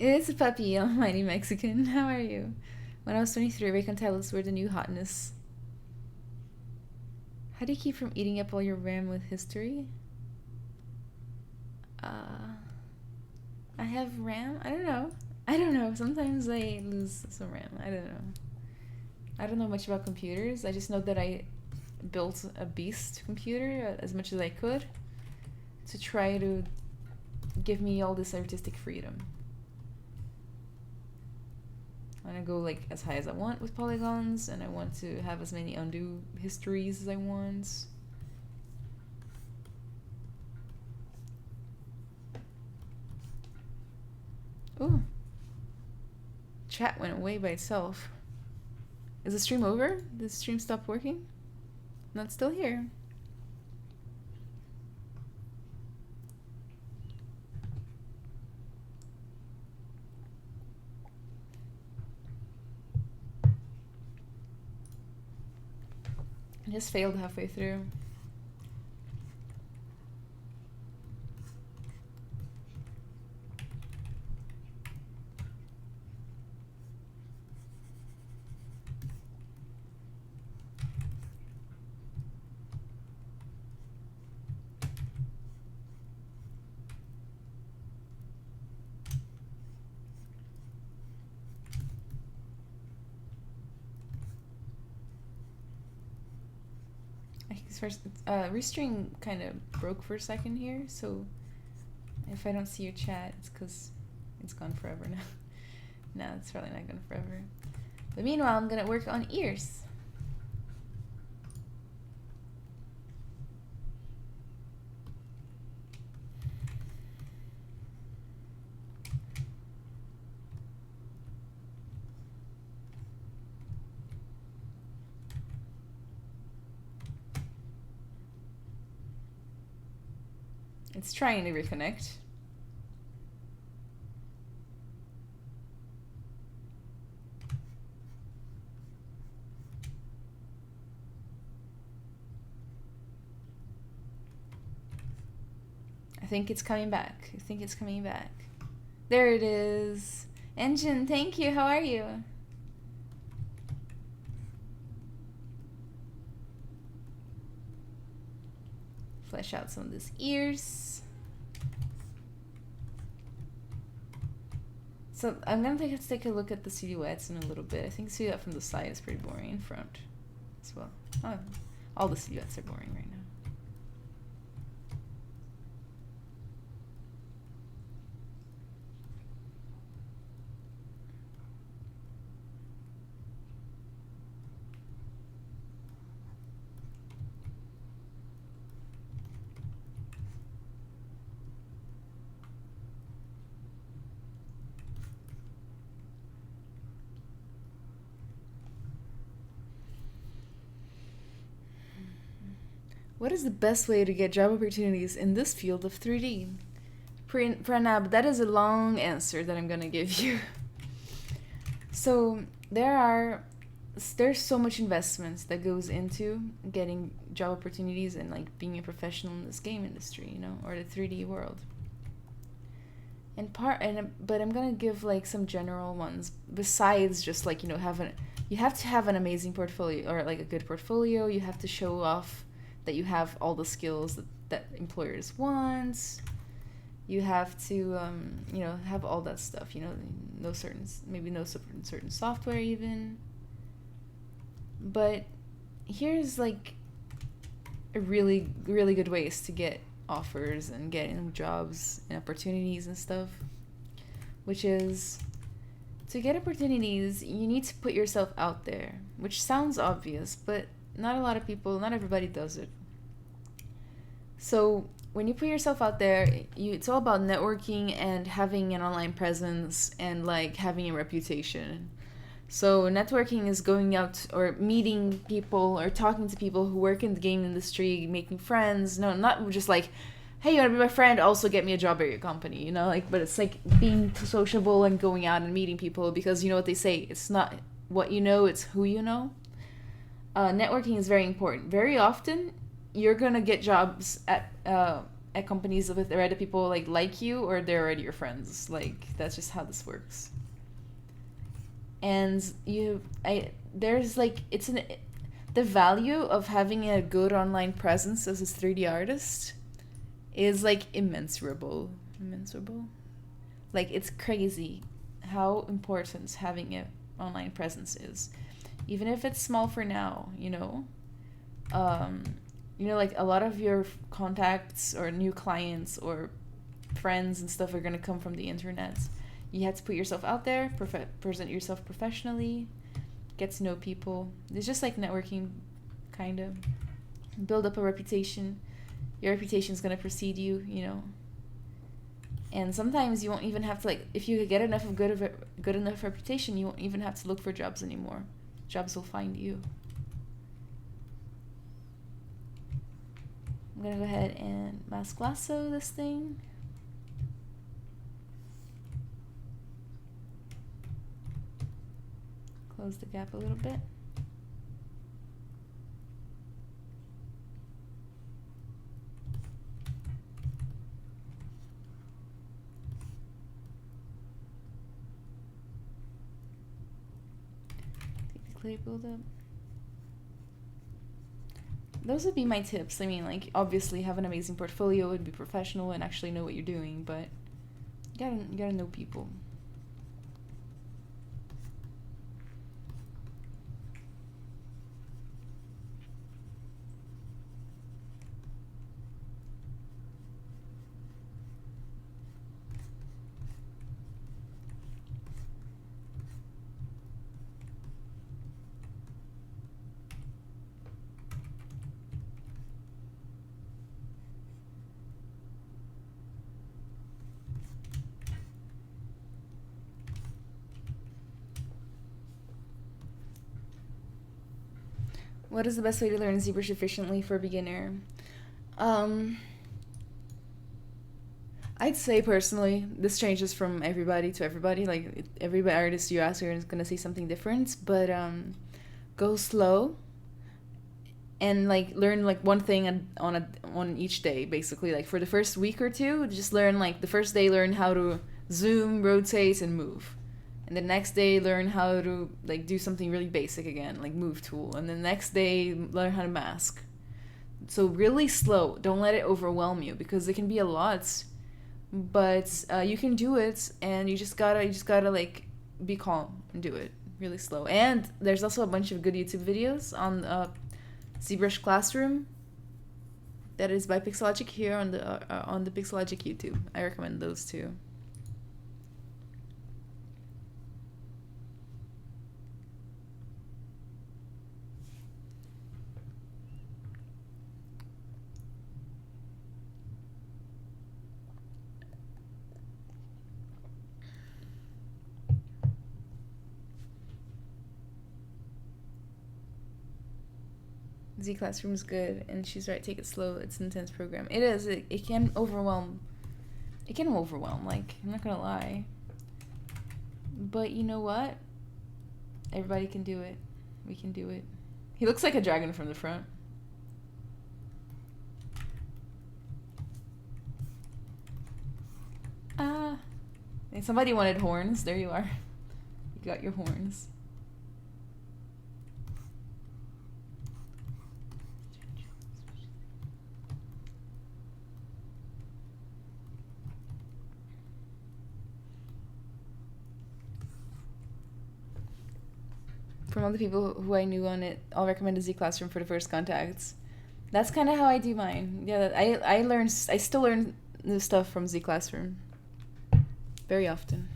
It's a puppy, almighty Mexican. How are you? When I was 23, reconciles were the new hotness. How do you keep from eating up all your RAM with history? I have RAM? I don't know. I don't know. Sometimes I lose some RAM. I don't know. I don't know much about computers. I just know that I built a beast computer as much as I could to try to give me all this artistic freedom. I want to go like as high as I want with polygons, and I want to have as many undo histories as I want. Ooh. Chat went away by itself. Is the stream over? Did the stream stop working? Not still here. I just failed halfway through. First, Restring kind of broke for a second here, so if I don't see your chat, it's because it's gone forever now. No, it's probably not gone forever. But meanwhile, I'm gonna work on ears. It's trying to reconnect. I think it's coming back. I think it's coming back. There it is. Engine, thank you. How are you? Flesh out some of these ears. So I'm gonna take a look at the silhouettes in a little bit. I think the silhouette from the side is pretty boring in front as well. Oh, all the silhouettes are boring right now. What is the best way to get job opportunities in this field of 3D? Pranab, that is a long answer that I'm gonna give you. So there's so much investments that goes into getting job opportunities and like being a professional in this game industry, you know, or the 3D world. But I'm gonna give like some general ones besides just like, you know, you have to have an amazing portfolio or like a good portfolio. You have to show off that you have all the skills that employers want. You have to you know, have all that stuff, you know, no certain software even. But here's like a really good ways to get offers and getting jobs and opportunities and stuff, which is to get opportunities you need to put yourself out there, which sounds obvious, but not everybody does it. So when you put yourself out there, it's all about networking and having an online presence and like having a reputation. So networking is going out or meeting people or talking to people who work in the game industry, making friends. No, not just like, hey, you want to be my friend? Also get me a job at your company, you know? Like, but it's like being sociable and going out and meeting people, because you know what they say, it's not what you know, it's who you know. Networking is very important. Very often, you're gonna get jobs at companies with already people like you, or they're already your friends. Like, that's just how this works. And there's like, the value of having a good online presence as a 3D artist is like immeasurable. Like, it's crazy how important having an online presence is, even if it's small for now, you know. You know, like a lot of your contacts or new clients or friends and stuff are gonna come from the internet. You have to put yourself out there, present yourself professionally, get to know people. It's just like networking, kind of. Build up a reputation. Your reputation is going to precede you, you know. And sometimes you won't even have to, like, if you get enough of good enough reputation, you won't even have to look for jobs anymore. Jobs will find you. I'm going to go ahead and mask lasso this thing. Close the gap a little bit. Take the clay buildup. Those would be my tips. I mean, like, obviously have an amazing portfolio and be professional and actually know what you're doing, but you gotta know people. What is the best way to learn ZBrush efficiently for a beginner? I'd say personally, this changes from everybody to everybody. Like, every artist you ask is gonna say something different. But go slow and like learn like one thing on each day. Basically, like for the first week or two, just learn like the first day, learn how to zoom, rotate, and move. And the next day, learn how to like do something really basic again, like move tool. And the next day, learn how to mask. So really slow. Don't let it overwhelm you, because it can be a lot. But you can do it, and you just gotta like be calm and do it really slow. And there's also a bunch of good YouTube videos on ZBrush Classroom. That is by Pixelogic here on the Pixelogic YouTube. I recommend those too. Z Classroom's good, and she's right. Take it slow. It's an intense program. It is. It can overwhelm. It can overwhelm. Like, I'm not gonna lie. But you know what? Everybody can do it. We can do it. He looks like a dragon from the front. Ah. And somebody wanted horns. There you are. You got your horns. From all the people who I knew on it, I'll recommend a Z Classroom for the first contacts. That's kind of how I do mine. Yeah, I still learn new stuff from Z Classroom. Very often.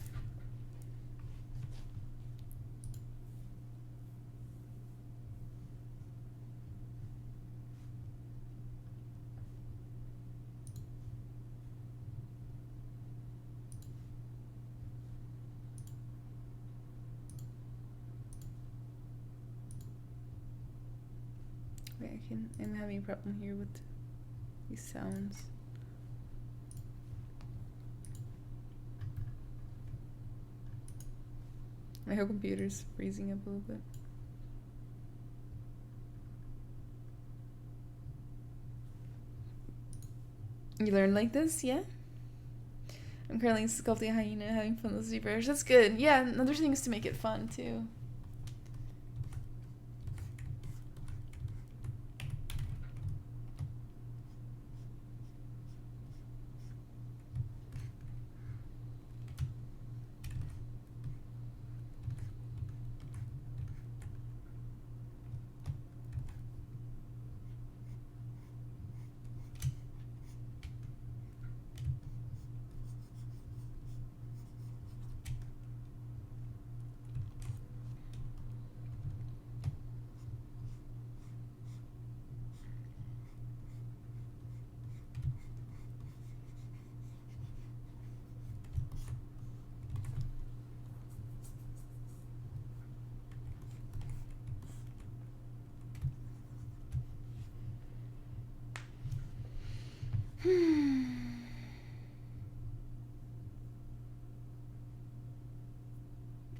Wait, I'm having a problem here with these sounds. My whole computer's freezing up a little bit. You learn like this, yeah? I'm currently sculpting a hyena, having fun with ZBrush. That's good. Yeah, and other things to make it fun too.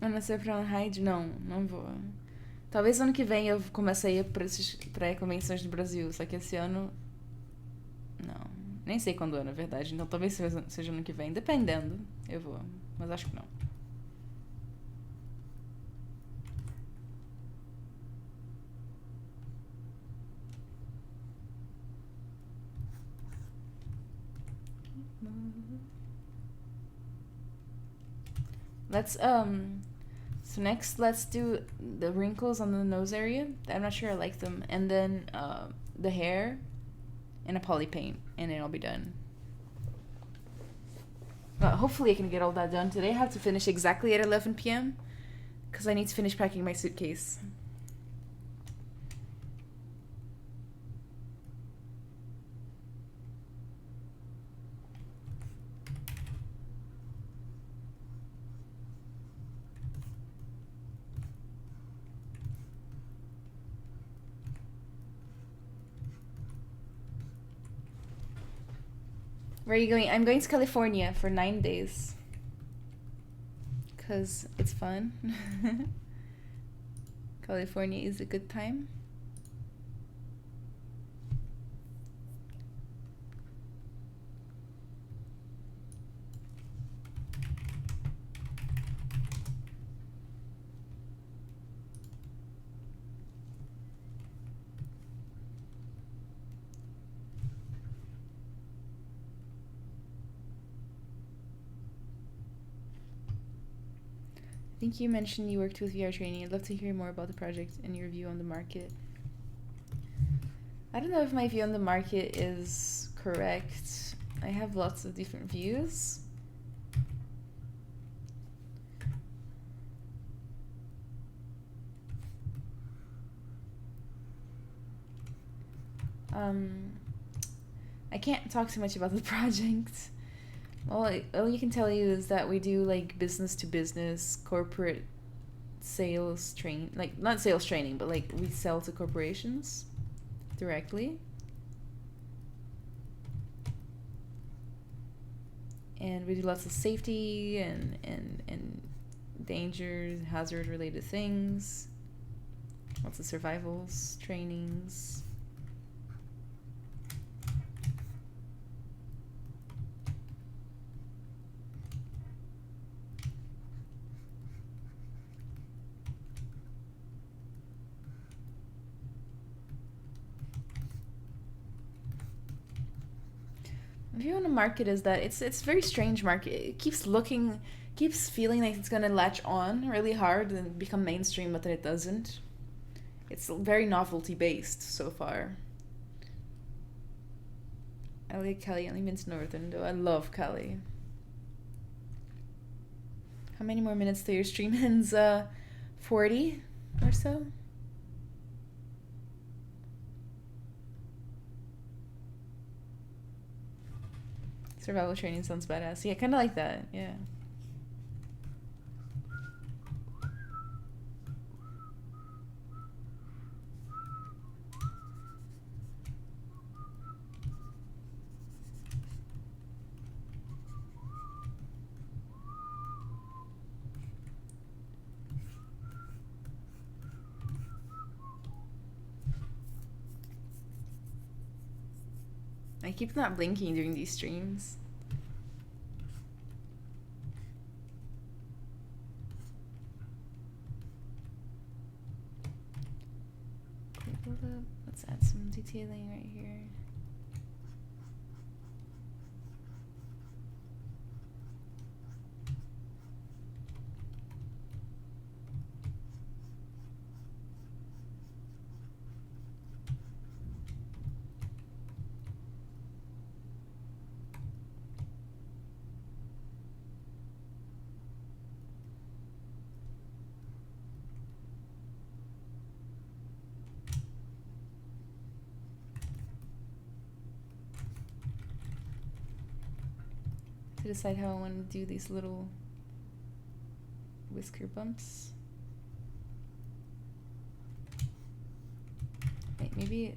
Eu não sei pra Raid? Não vou. Talvez ano que vem eu comece a ir pra convenções do Brasil, só que esse ano... Não. Nem sei quando é, na verdade, então talvez seja ano que vem. Dependendo, eu vou. Mas acho que não. So next let's do the wrinkles on the nose area. I'm not sure I like them. And then the hair and a poly paint, and then I'll be done. Hopefully I can get all that done today. I have to finish exactly at 11 p.m. because I need to finish packing my suitcase. Where are you going? I'm going to California for 9 days. Because it's fun. California is a good time. I think you mentioned you worked with VR training. I'd love to hear more about the project and your view on the market. I don't know if my view on the market is correct. I have lots of different views. I can't talk too much about the project. All you can tell you is that we do like business to business, corporate sales train, like not sales training, but like we sell to corporations. directly. And we do lots of safety and dangers, hazard related things. Lots of survivals, trainings. If you want to market as that, it's a very strange market. It keeps feeling like it's gonna latch on really hard and become mainstream, but then it doesn't. It's very novelty based so far. I like Cali, only means Northern though. I love Cali. How many more minutes till your stream ends? 40 or so? Survival training sounds badass. Yeah, kind of like that. Yeah. I keep not blinking during these streams. Okay, hold up. Let's add some detailing right here. To decide how I want to do these little whisker bumps. Wait, maybe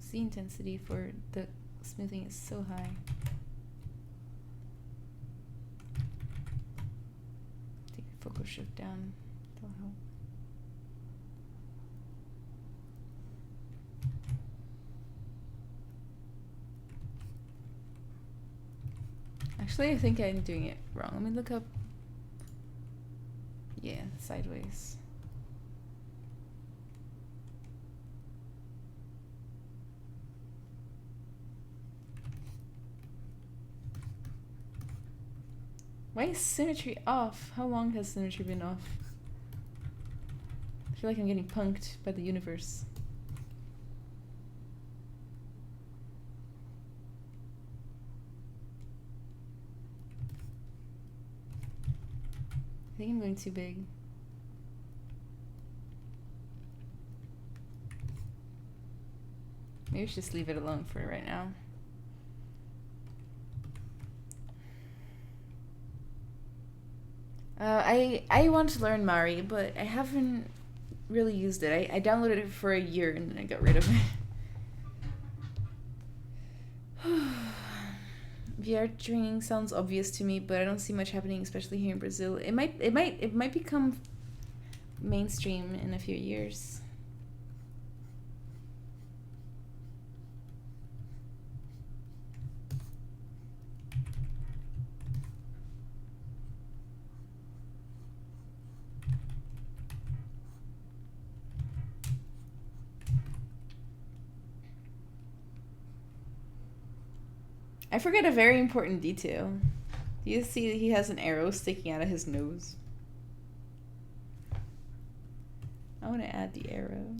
C intensity for the smoothing is so high. Take the focus shift down. That'll help. Actually, I think I'm doing it wrong. Let me look up. Yeah, sideways. Why is symmetry off? How long has symmetry been off? I feel like I'm getting punked by the universe. I think I'm going too big. Maybe we should just leave it alone for right now. I want to learn Mari, but I haven't really used it. I downloaded it for a year and then I got rid of it. VR training sounds obvious to me, but I don't see much happening, especially here in Brazil. It might become mainstream in a few years. I forget a very important detail. Do you see that he has an arrow sticking out of his nose? I want to add the arrow.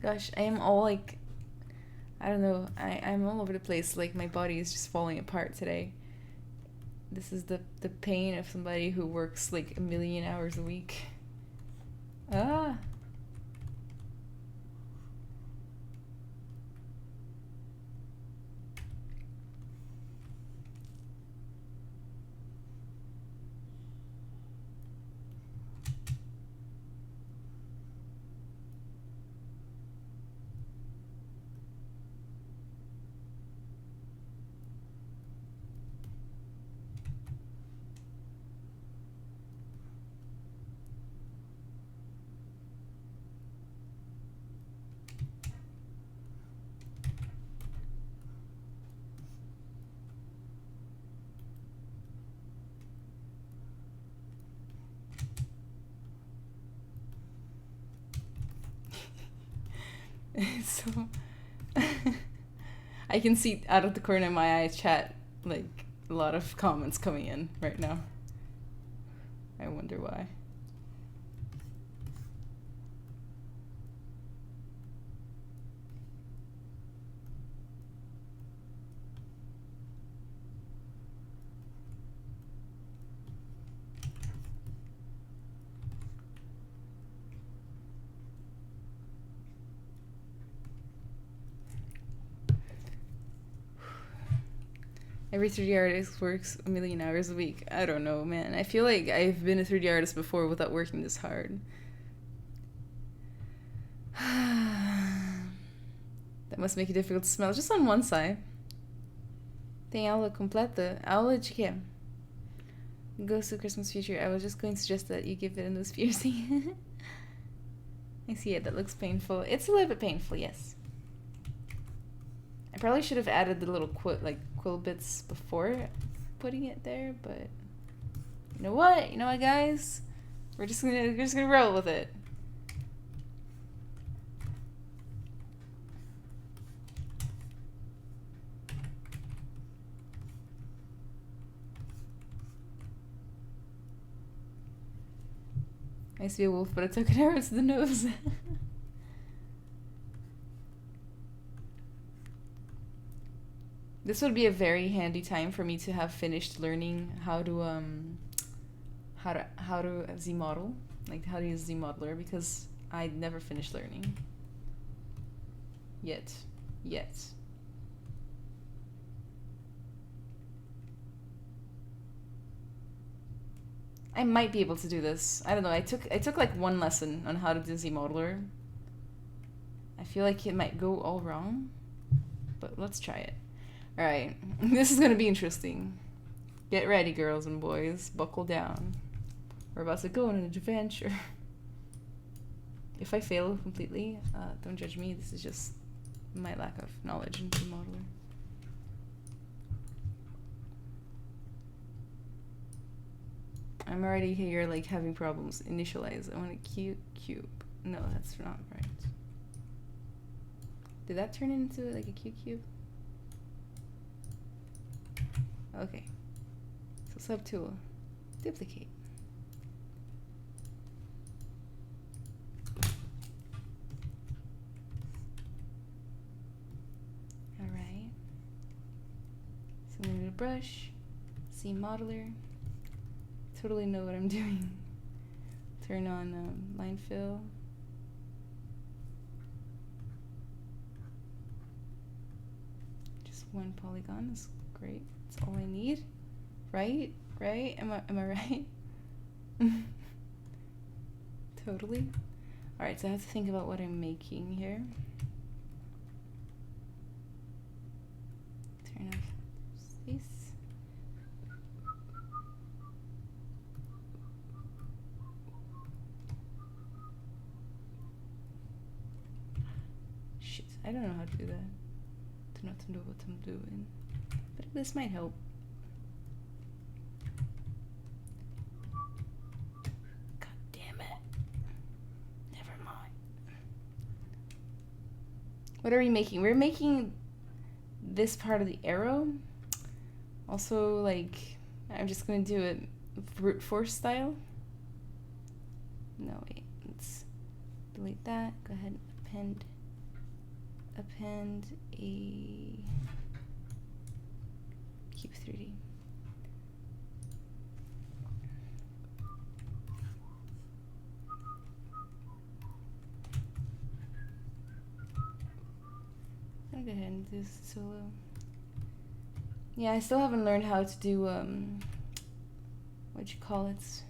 Gosh, I am all like, I don't know, I'm all over the place. Like my body is just falling apart today. This is the pain of somebody who works like 1,000,000 hours a week. Ah. So I can see out of the corner of my eye chat, like, a lot of comments coming in right now. I wonder why. Every 3D artist works a million hours a week. I don't know, man. I feel like I've been a 3D artist before without working this hard. That must make it difficult to smell. Just on one side. Tem aula completa? Aula de quê? Ghost of Christmas Future. I was just going to suggest that you give it a nose piercing. I see it. That looks painful. It's a little bit painful, yes. I probably should have added the little quill bits before putting it there, but you know what? You know what, guys? We're just gonna roll with it. I used to be a wolf, but I took an arrow to the nose. This would be a very handy time for me to have finished learning how to Z-model, like how to use Z-modeler, because I never finished learning. Yet. I might be able to do this. I don't know. I took like one lesson on how to do Z-modeler. I feel like it might go all wrong, but let's try it. Alright, this is gonna be interesting. Get ready, girls and boys. Buckle down. We're about to go on an adventure. If I fail completely, don't judge me. This is just my lack of knowledge in Z-modeler. I'm already here, like, having problems. Initialize. I want a cute cube. No, that's not right. Did that turn into, like, a cute cube? Okay. So subtool. Duplicate. Alright. So I'm gonna do a brush. Z-modeler. Totally know what I'm doing. Turn on line fill. Just one polygon is great. That's all I need. Right? Am I right? Totally. Alright, so I have to think about what I'm making here. Turn off space. Shit, I don't know how to do that. Do not know what I'm doing. But this might help. God damn it. Never mind. What are we making? We're making this part of the arrow. Also, like, I'm just gonna do it brute force style. No, wait. Let's delete that. Go ahead and append a cube 3D. I'm gonna go ahead and do this solo. Yeah, I still haven't learned how to do what you call it.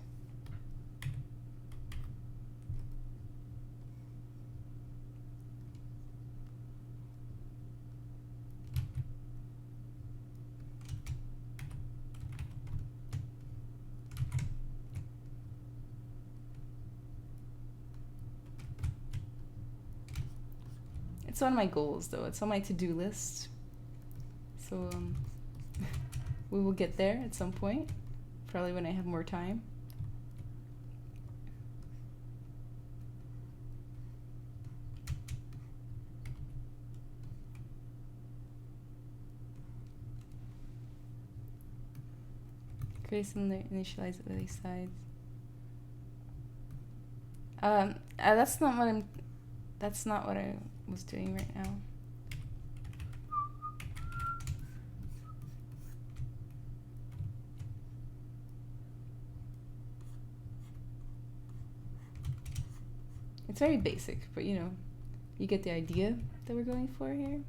It's on my goals, though. It's on my to-do list. So, we will get there at some point. Probably when I have more time. Very similar, initialize at these sides. That's not what I was doing right now. It's very basic, but you know, you get the idea that we're going for here.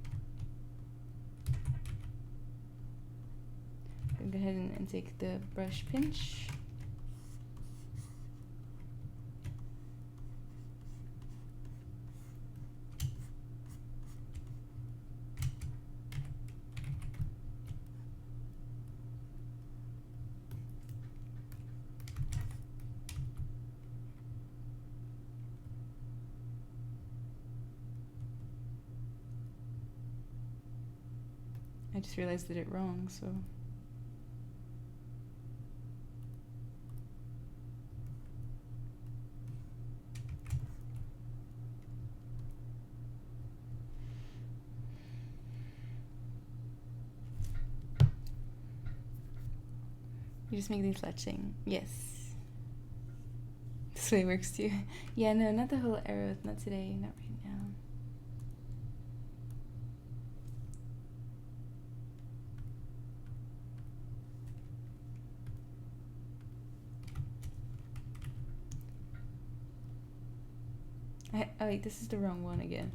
I'll go ahead and take the brush pinch. I just realized I did it wrong, so. You just make these fletching. Yes. This way works too. Yeah, no, not the whole arrow. Not today. Not right now. Oh wait, this is the wrong one again.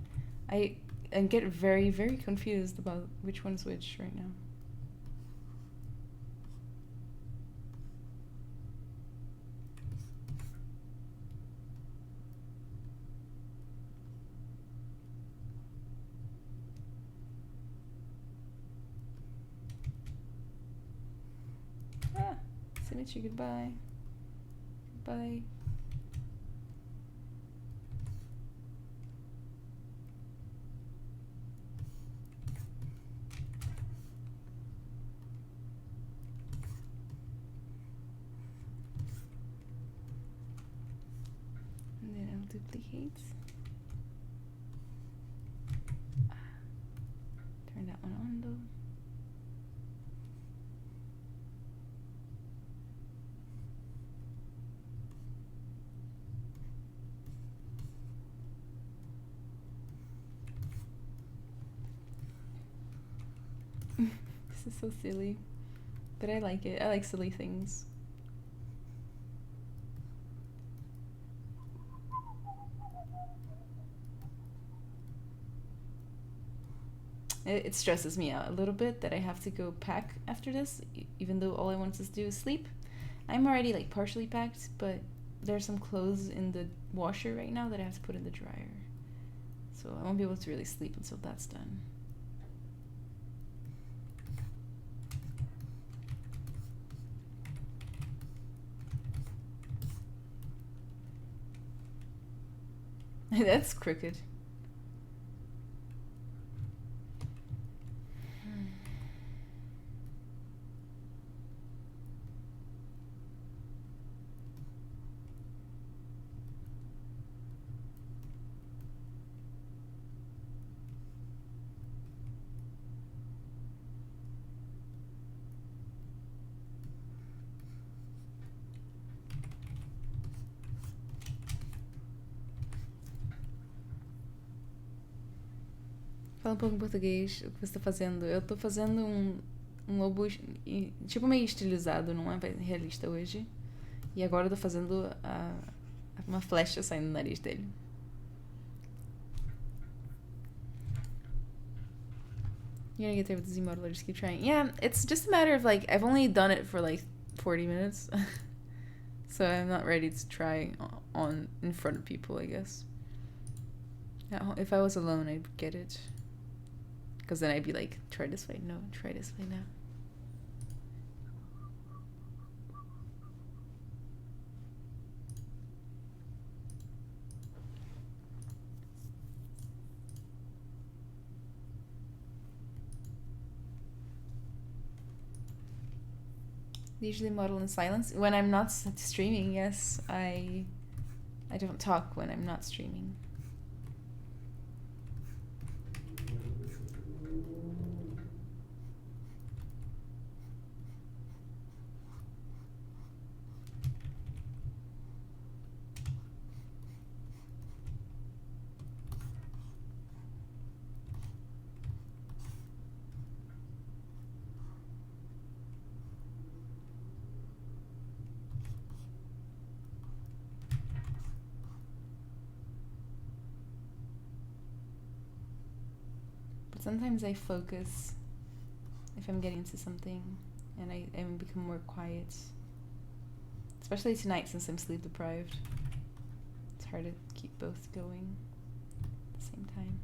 I get very, very confused about which one's which right now. Ah, signature, goodbye. Goodbye. Duplicate. Turn that one on though. This is so silly, but I like it. I like silly things. It stresses me out a little bit that I have to go pack after this, even though all I want to do is sleep. I'm already like partially packed, but there's some clothes in the washer right now that I have to put in the dryer. So I won't be able to really sleep until that's done. That's crooked. Fala um pouco em português, o que você está fazendo. Eu tô fazendo um lobo tipo meio estilizado, não é realista hoje. E agora eu tô fazendo uma flecha saindo do nariz dele. You're gonna get there with the Z model, just keep trying. Yeah, it's just a matter of like, I've only done it for like 40 minutes. So I'm not ready to try on in front of people, I guess. If I was alone, I'd get it. Because then I'd be like, try this way. No, try this way now. Usually model in silence. When I'm not streaming, yes, I don't talk when I'm not streaming. sometimes I focus if I'm getting into something, and I become more quiet. Especially tonight since I'm sleep deprived. It's hard to keep both going at the same time.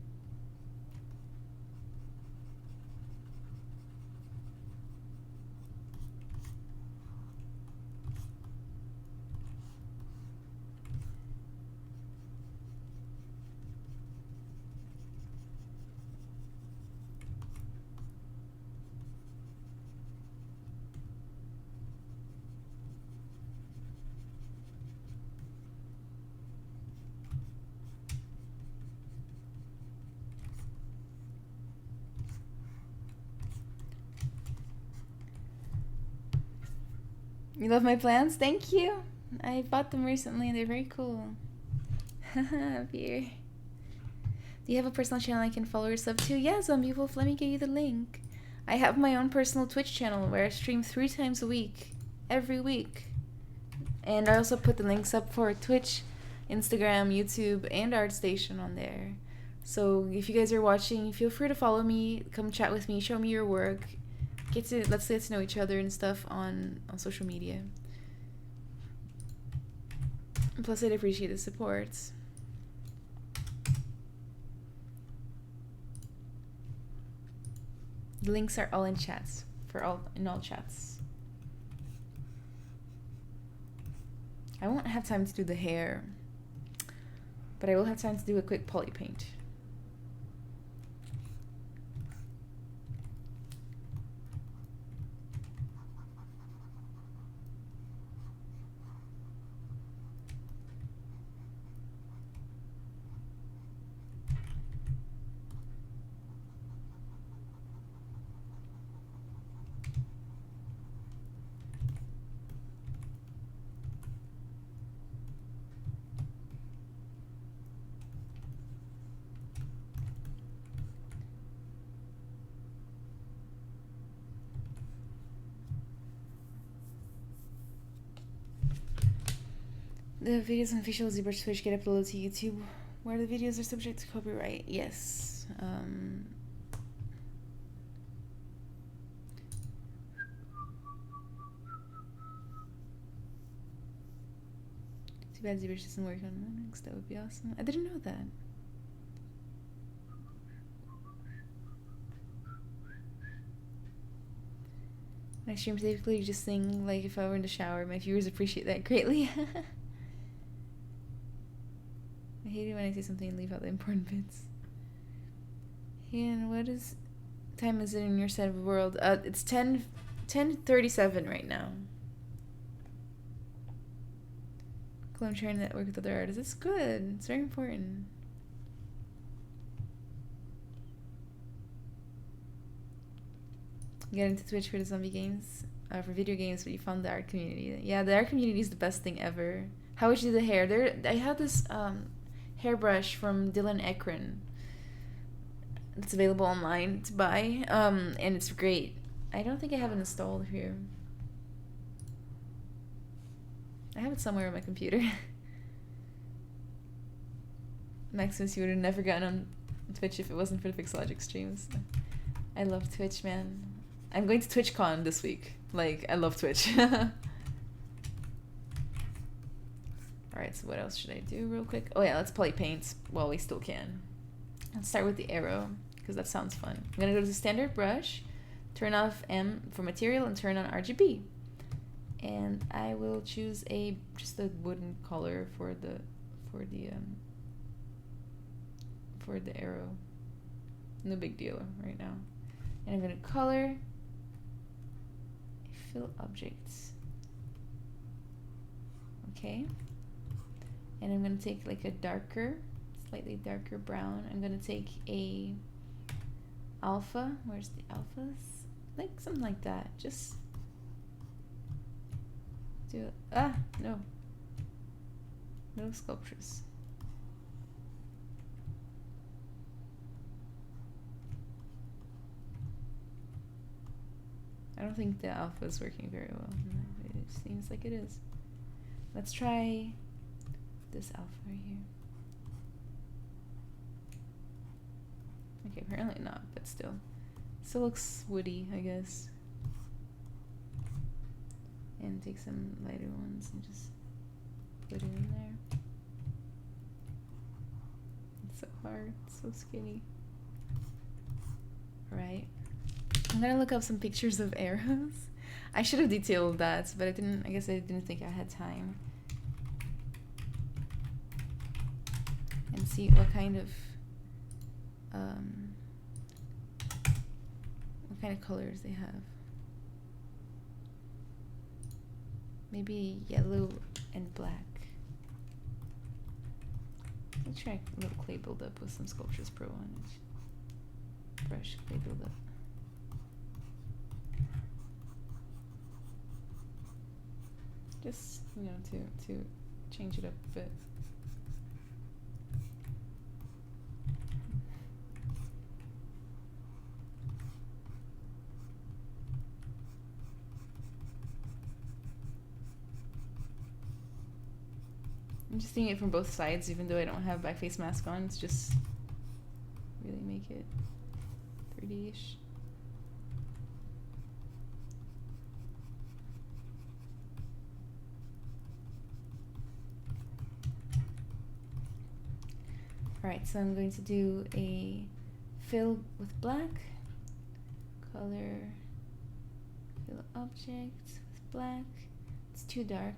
You love my plants? Thank you. I bought them recently and they're very cool. Here. Do you have a personal channel I can follow or sub to? Yeah, Zombie Wolf, let me get you the link. I have my own personal Twitch channel where I stream 3 times a week. Every week. And I also put the links up for Twitch, Instagram, YouTube, and ArtStation on there. So if you guys are watching, feel free to follow me, come chat with me, show me your work. Let's get to know each other and stuff on social media. And plus, I'd appreciate the support. The links are all in chats in all chats. I won't have time to do the hair, but I will have time to do a quick poly paint. The videos on official ZBrush Twitch get uploaded to YouTube, where the videos are subject to copyright. Yes. Too bad ZBrush doesn't work on Linux. That would be awesome. I didn't know that. My stream typically just sing like if I were in the shower. My viewers appreciate that greatly. I hate it when I say something and leave out the important bits. And what time is it in your side of the world? It's 10:37 right now. Cool, I'm trying to network with other artists. It's good. It's very important. Get into Twitch for the zombie games, for video games, but you found the art community. Yeah, the art community is the best thing ever. How would you do the hair? I had this hairbrush from Dylan Ekron. It's available online to buy, and it's great. I don't think I have it installed here. I have it somewhere on my computer. Maximus, you would have never gotten on Twitch if it wasn't for the Pixologic streams. I love Twitch, man. I'm going to TwitchCon this week. Like, I love Twitch. Alright, so what else should I do real quick? Oh yeah, let's poly paint while we still can. Let's start with the arrow, because that sounds fun. I'm gonna go to the standard brush, turn off M for material, and turn on RGB. And I will choose just a wooden color for the arrow. No big deal right now. And I'm gonna color fill objects. Okay. And I'm gonna take like a slightly darker brown. I'm gonna take a alpha. Where's the alphas? Like something like that. Just do it. No sculptures. I don't think the alpha is working very well. No, it seems like it is. Let's try this alpha right here. Okay, apparently not, but still. Still looks woody, I guess. And take some lighter ones and just put it in there. It's so hard, it's so skinny. Right. I'm gonna look up some pictures of arrows. I should have detailed that, but I didn't. I guess I didn't think I had time. And see what kind of colors they have. Maybe yellow and black. Let's try a little clay buildup with some Sculptures Pro on each brush. Clay buildup. Just, you know, to change it up a bit. I'm just doing it from both sides, even though I don't have my face mask on. It's just really make it 3D-ish. Alright, so I'm going to do a fill with black, color, fill object with black. It's too dark.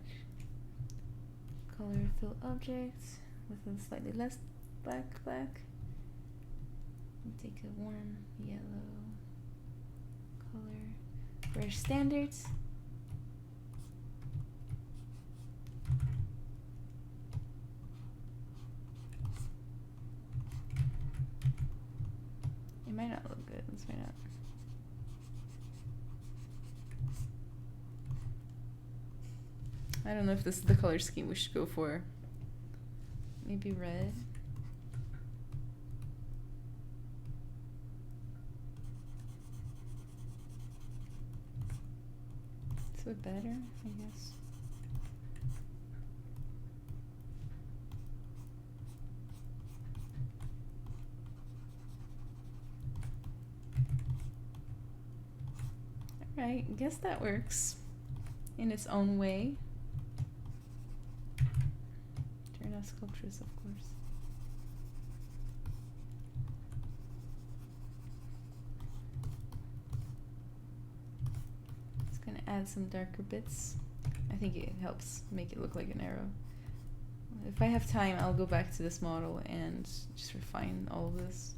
Color fill object with a slightly less black. And take a warm yellow color. Brush standards. It might not look good. Let's find out. I don't know if this is the color scheme we should go for. Maybe red. Is it better, I guess? Alright, I guess that works in its own way. Turn off sculptures, of course. Just gonna add some darker bits. I think it helps make it look like an arrow. If I have time, I'll go back to this model and just refine all of this.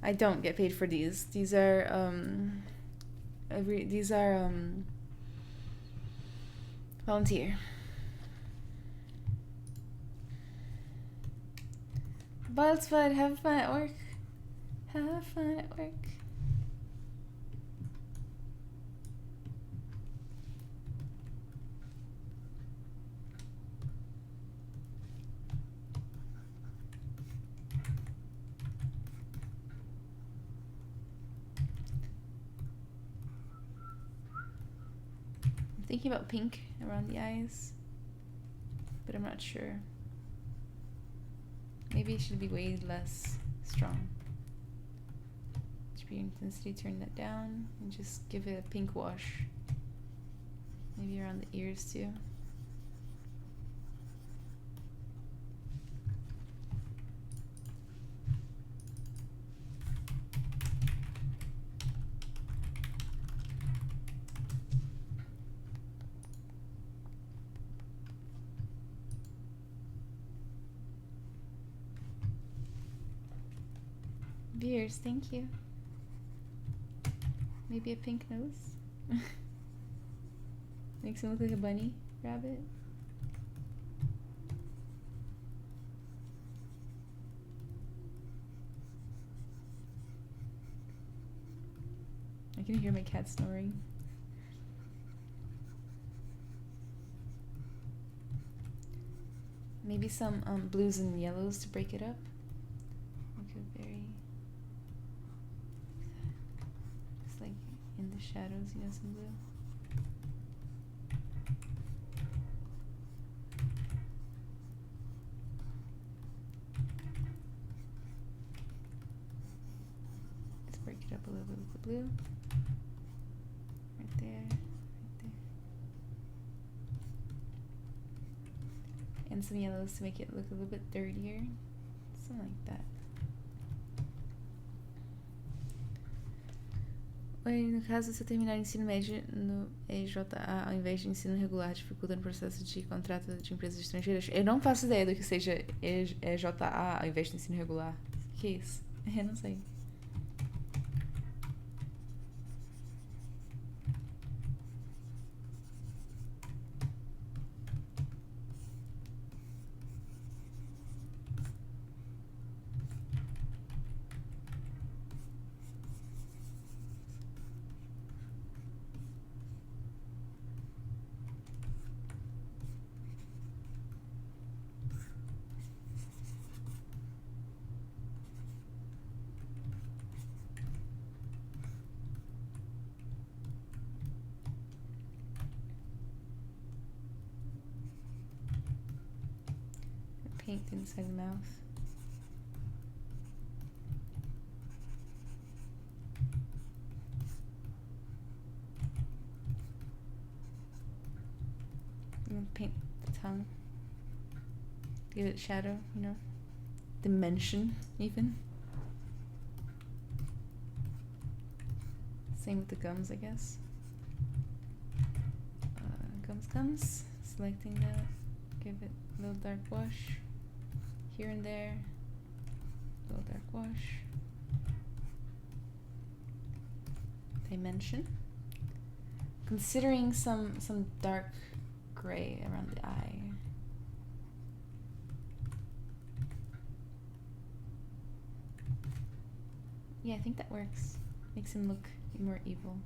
I don't get paid for these. These are volunteer. But it's fun. Have fun at work. Have fun at work. Thinking about pink around the eyes, but I'm not sure. Maybe it should be way less strong. HB intensity, turn that down, and just give it a pink wash. Maybe around the ears too. Beers, thank you. Maybe a pink nose. Makes him look like a bunny rabbit. I can hear my cat snoring. Maybe some blues and yellows to break it up. Make it very, just like in the shadows, you know, some blue. blue, blue, blue, blue. Right there, right there. And some yellows to make it look a little bit dirtier. Something like that. Oi, no caso, se eu terminar o ensino médio no EJA ao invés de ensino regular, dificulta no processo de contrato de empresas estrangeiras? Eu não faço ideia do que seja EJA ao invés de ensino regular. O que é isso? Eu não sei. Paint inside the mouth. I'm gonna paint the tongue. Give it shadow, you know? Dimension, even. Same with the gums, I guess. Gums. Selecting that. Give it a little dark wash. Here and there. A little dark wash. Dimension. Considering some dark gray around the eye. Yeah, I think that works. Makes him look more evil.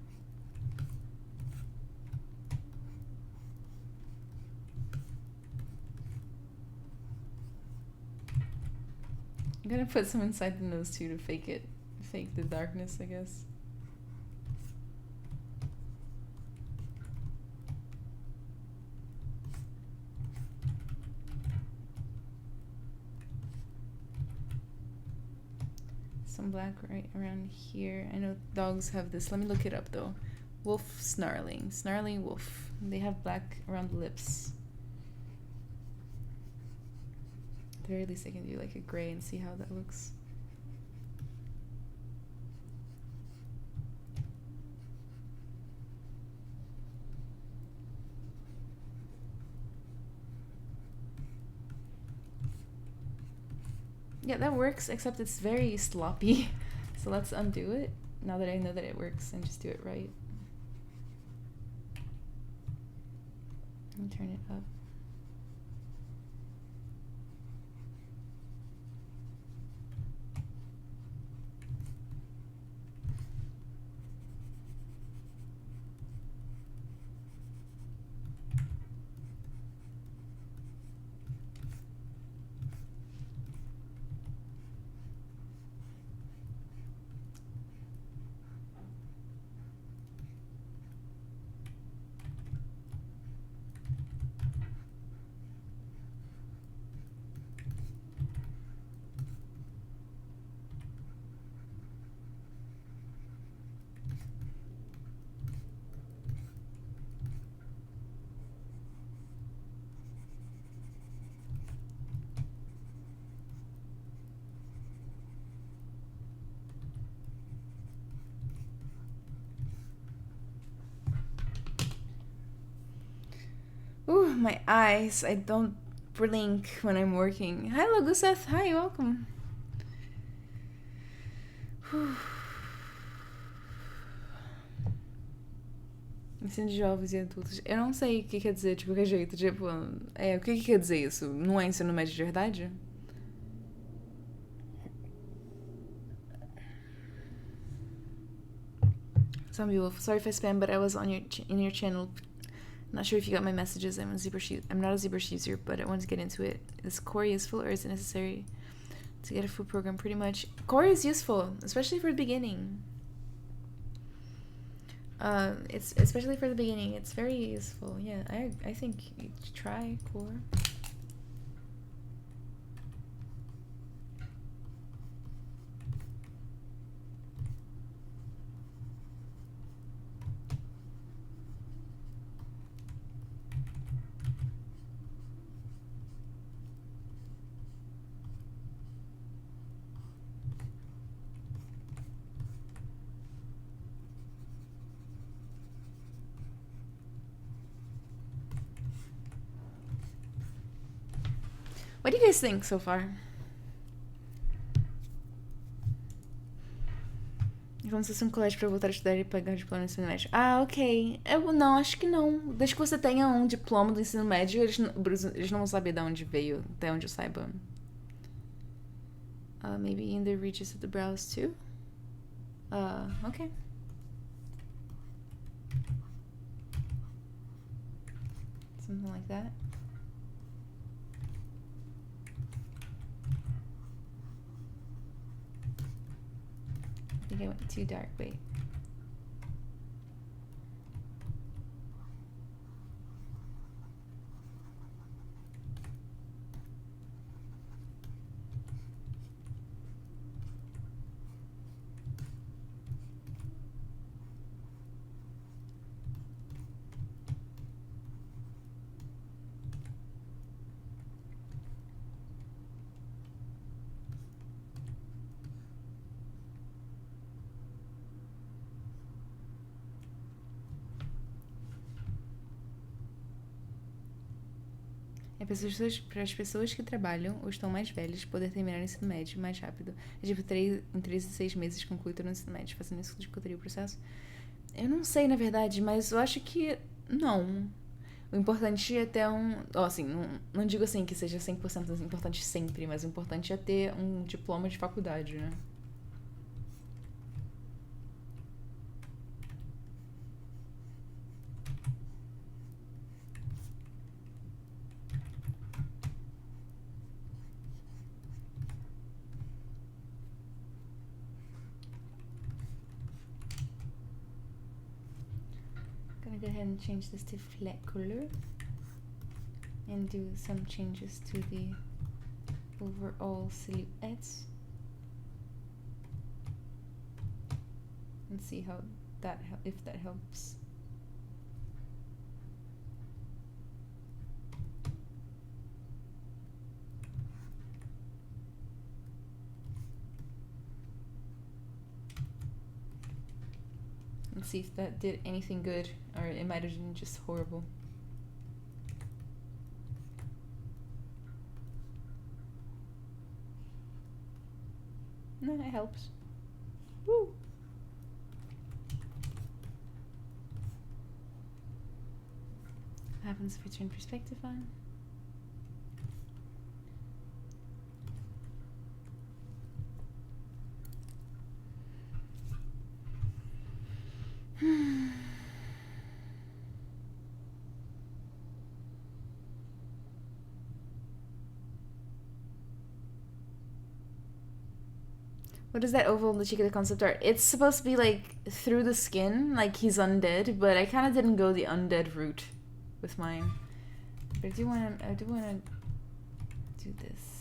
I'm gonna put some inside the nose too to fake the darkness, I guess. Some black right around here. I know dogs have this. Let me look it up though. Wolf snarling. Snarling wolf. They have black around the lips. At the very least I can do like a gray and see how that looks. Yeah, that works, except it's very sloppy. So let's undo it, now that I know that it works, and just do it right. And turn it up. Ooh, my eyes. I don't blink when I'm working. Hi, Loguseth. Hi, welcome. Ensino de jovens e adultos. Eu não sei o que quer dizer de qualquer jeito. Tipo, o que quer dizer isso? Não é ensino médio de verdade? Zombie Wolf. Sorry if I spam, but I was on in your channel. Not sure if you got my messages. I'm not a ZBrush user, but I wanted to get into it. Is core useful, or is it necessary to get a full program? Pretty much. Core is useful, especially for the beginning. It's especially for the beginning. It's very useful. Yeah, I think you should try core. What do you guys think so far? Vamos fazer um colégio pra voltar a estudar e pagar o diploma do ensino médio. Ah, ok. Eu não, acho que não. Desde que você tenha um diploma do ensino médio, eles não vão saber de onde veio, até onde eu saiba. Maybe in the regions of the brows too? Okay. Something like that. I think I went too dark, wait. Para as pessoas que trabalham ou estão mais velhas poder terminar o ensino médio mais rápido. É tipo, em 3 a 6 meses concluir todo o ensino médio. Fazendo isso, discutiria o processo? Eu não sei, na verdade, mas eu acho que não. O importante é ter um... assim, não digo assim que seja 100% importante sempre, mas o importante é ter um diploma de faculdade, né? Go ahead and change this to flat color and do some changes to the overall silhouettes and see how if that helps. And see if that did anything good, or it might have been just horrible. No, it helps. Woo! What happens if we turn perspective on? What is that oval on the cheek of the concept art? It's supposed to be like through the skin, like he's undead, but I kind of didn't go the undead route with mine. But I do want to do this.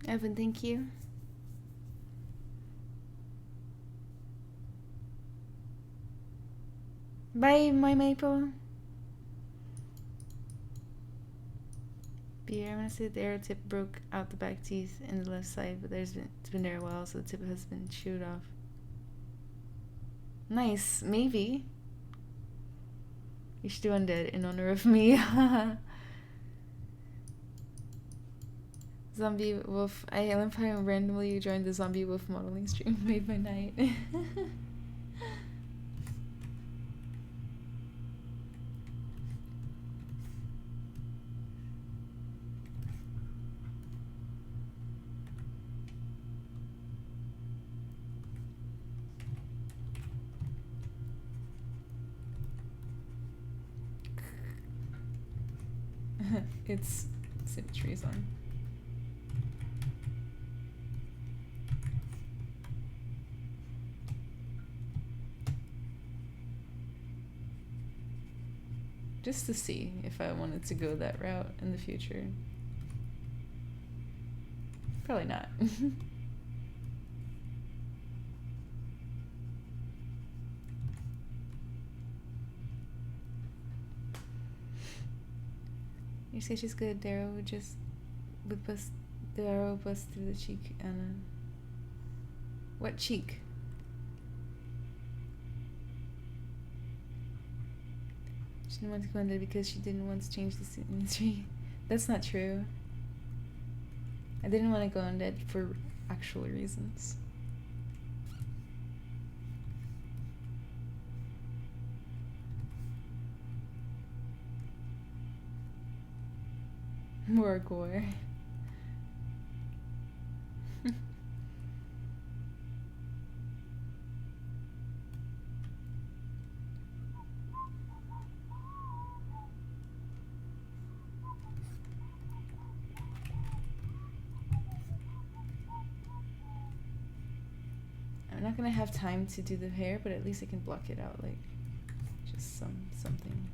Evan, thank you. Bye, my maple. Beer, I'm gonna say the arrow tip broke out the back teeth in the left side, but it's been there a while, so the tip has been chewed off. Nice, maybe. You should do undead in honor of me. Zombie wolf. I love how randomly you joined the zombie wolf modeling stream. Made my night. It's symmetry on. just to see if I wanted to go that route in the future. Probably not. Your sketch is good. The arrow would bust through the cheek, Anna. What cheek? She didn't want to go on there because she didn't want to change the scenery. That's not true. I didn't want to go on that for actual reasons. More gore. I'm not gonna have time to do the hair, but at least I can block it out, like just something.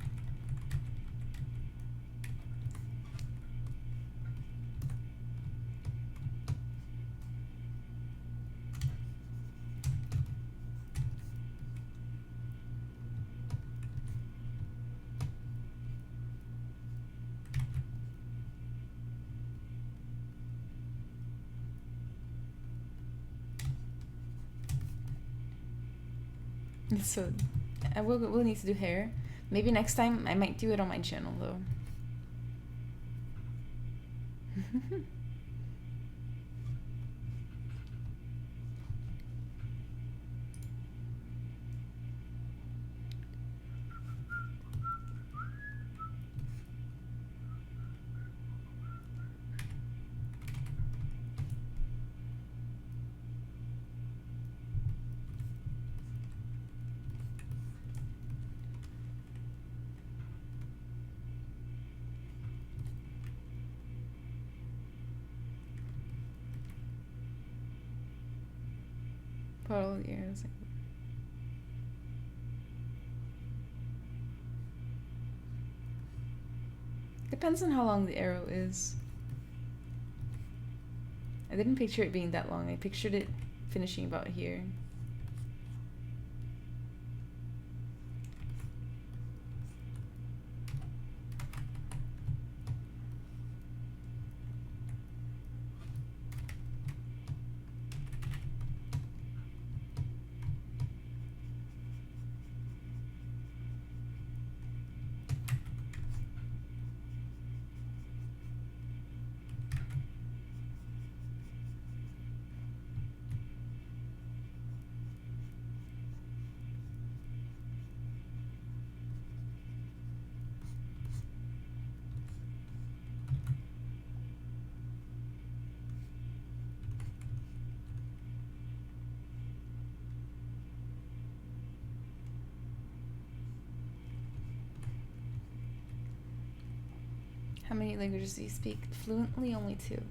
So we'll need to do hair. Maybe next time I might do it on my channel though. All the arrows. Depends on how long the arrow is. I didn't picture it being that long. I pictured it finishing about here. How many languages do you speak? Fluently, only 2.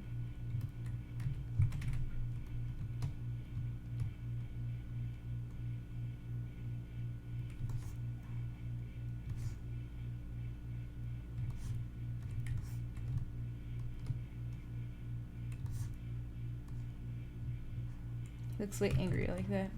Looks way angry like that.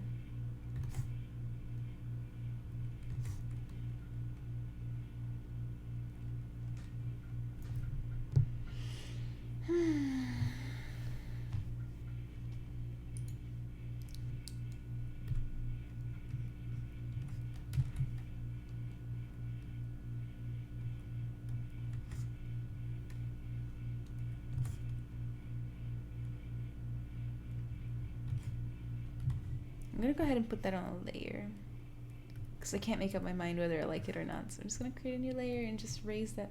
I'm gonna go ahead and put that on a layer because I can't make up my mind whether I like it or not. So I'm just gonna create a new layer and just raise that.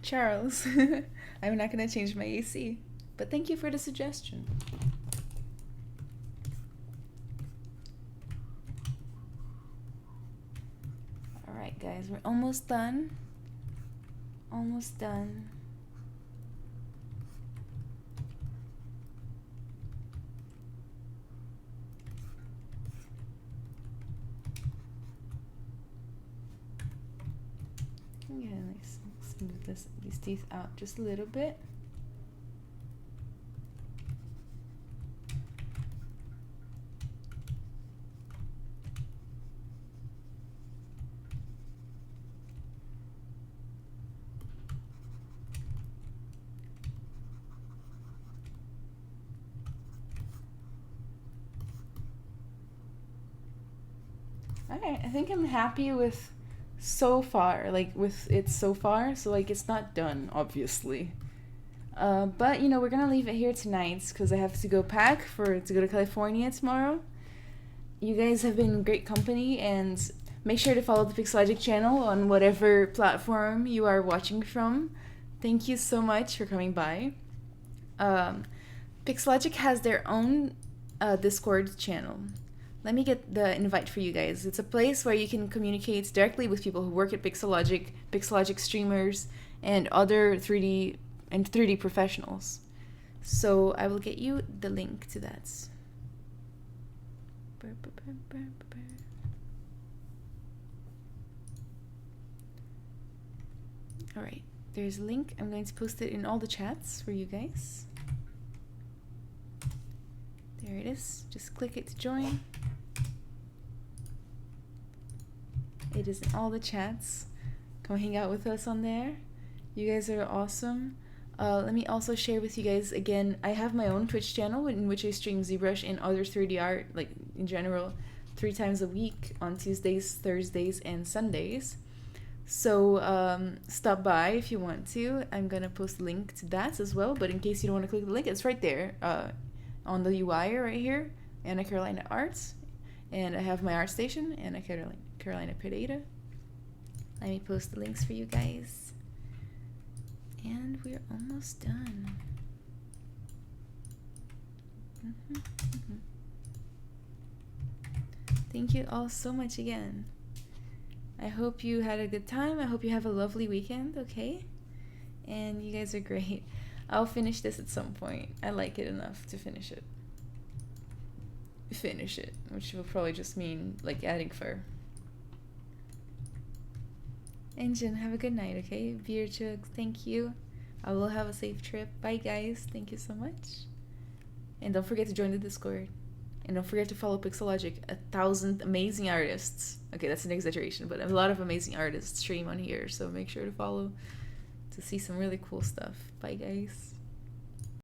Charles. I'm not gonna change my AC, but thank you for the suggestion. Alright guys, we're almost done. Almost done. I'm gonna like smooth these teeth out just a little bit. Alright, I think I'm happy with so far, like with it so far, so like it's not done, obviously. But you know, we're gonna leave it here tonight because I have to go pack to go to California tomorrow. You guys have been great company, and make sure to follow the Pixologic channel on whatever platform you are watching from. Thank you so much for coming by. Pixologic has their own Discord channel. Let me get the invite for you guys. It's a place where you can communicate directly with people who work at Pixologic, Pixologic streamers, and other 3D professionals. So I will get you the link to that. Alright, there's a link. I'm going to post it in all the chats for you guys. There it is. Just click it to join. It is in all the chats. Come hang out with us on there. You guys are awesome. Let me also share with you guys again, I have my own Twitch channel in which I stream ZBrush and other 3D art, like in general, 3 times a week on Tuesdays, Thursdays, and Sundays. So stop by if you want to. I'm gonna post a link to that as well, but in case you don't want to click the link, it's right there on the UI right here, Anna Carolina Arts. And I have my art station, Anna Carolina Pereira. Let me post the links for you guys. And we're almost done. Thank you all so much again. I hope you had a good time. I hope you have a lovely weekend, okay? And you guys are great. I'll finish this at some point. I like it enough to finish it. Which will probably just mean like adding fur. Engine, have a good night, okay? Beer chugs, thank you. I will have a safe trip. Bye guys, thank you so much. And don't forget to join the Discord. And don't forget to follow Pixologic. 1,000 amazing artists. Okay, that's an exaggeration, but a lot of amazing artists stream on here, so make sure to follow to see some really cool stuff. Bye guys.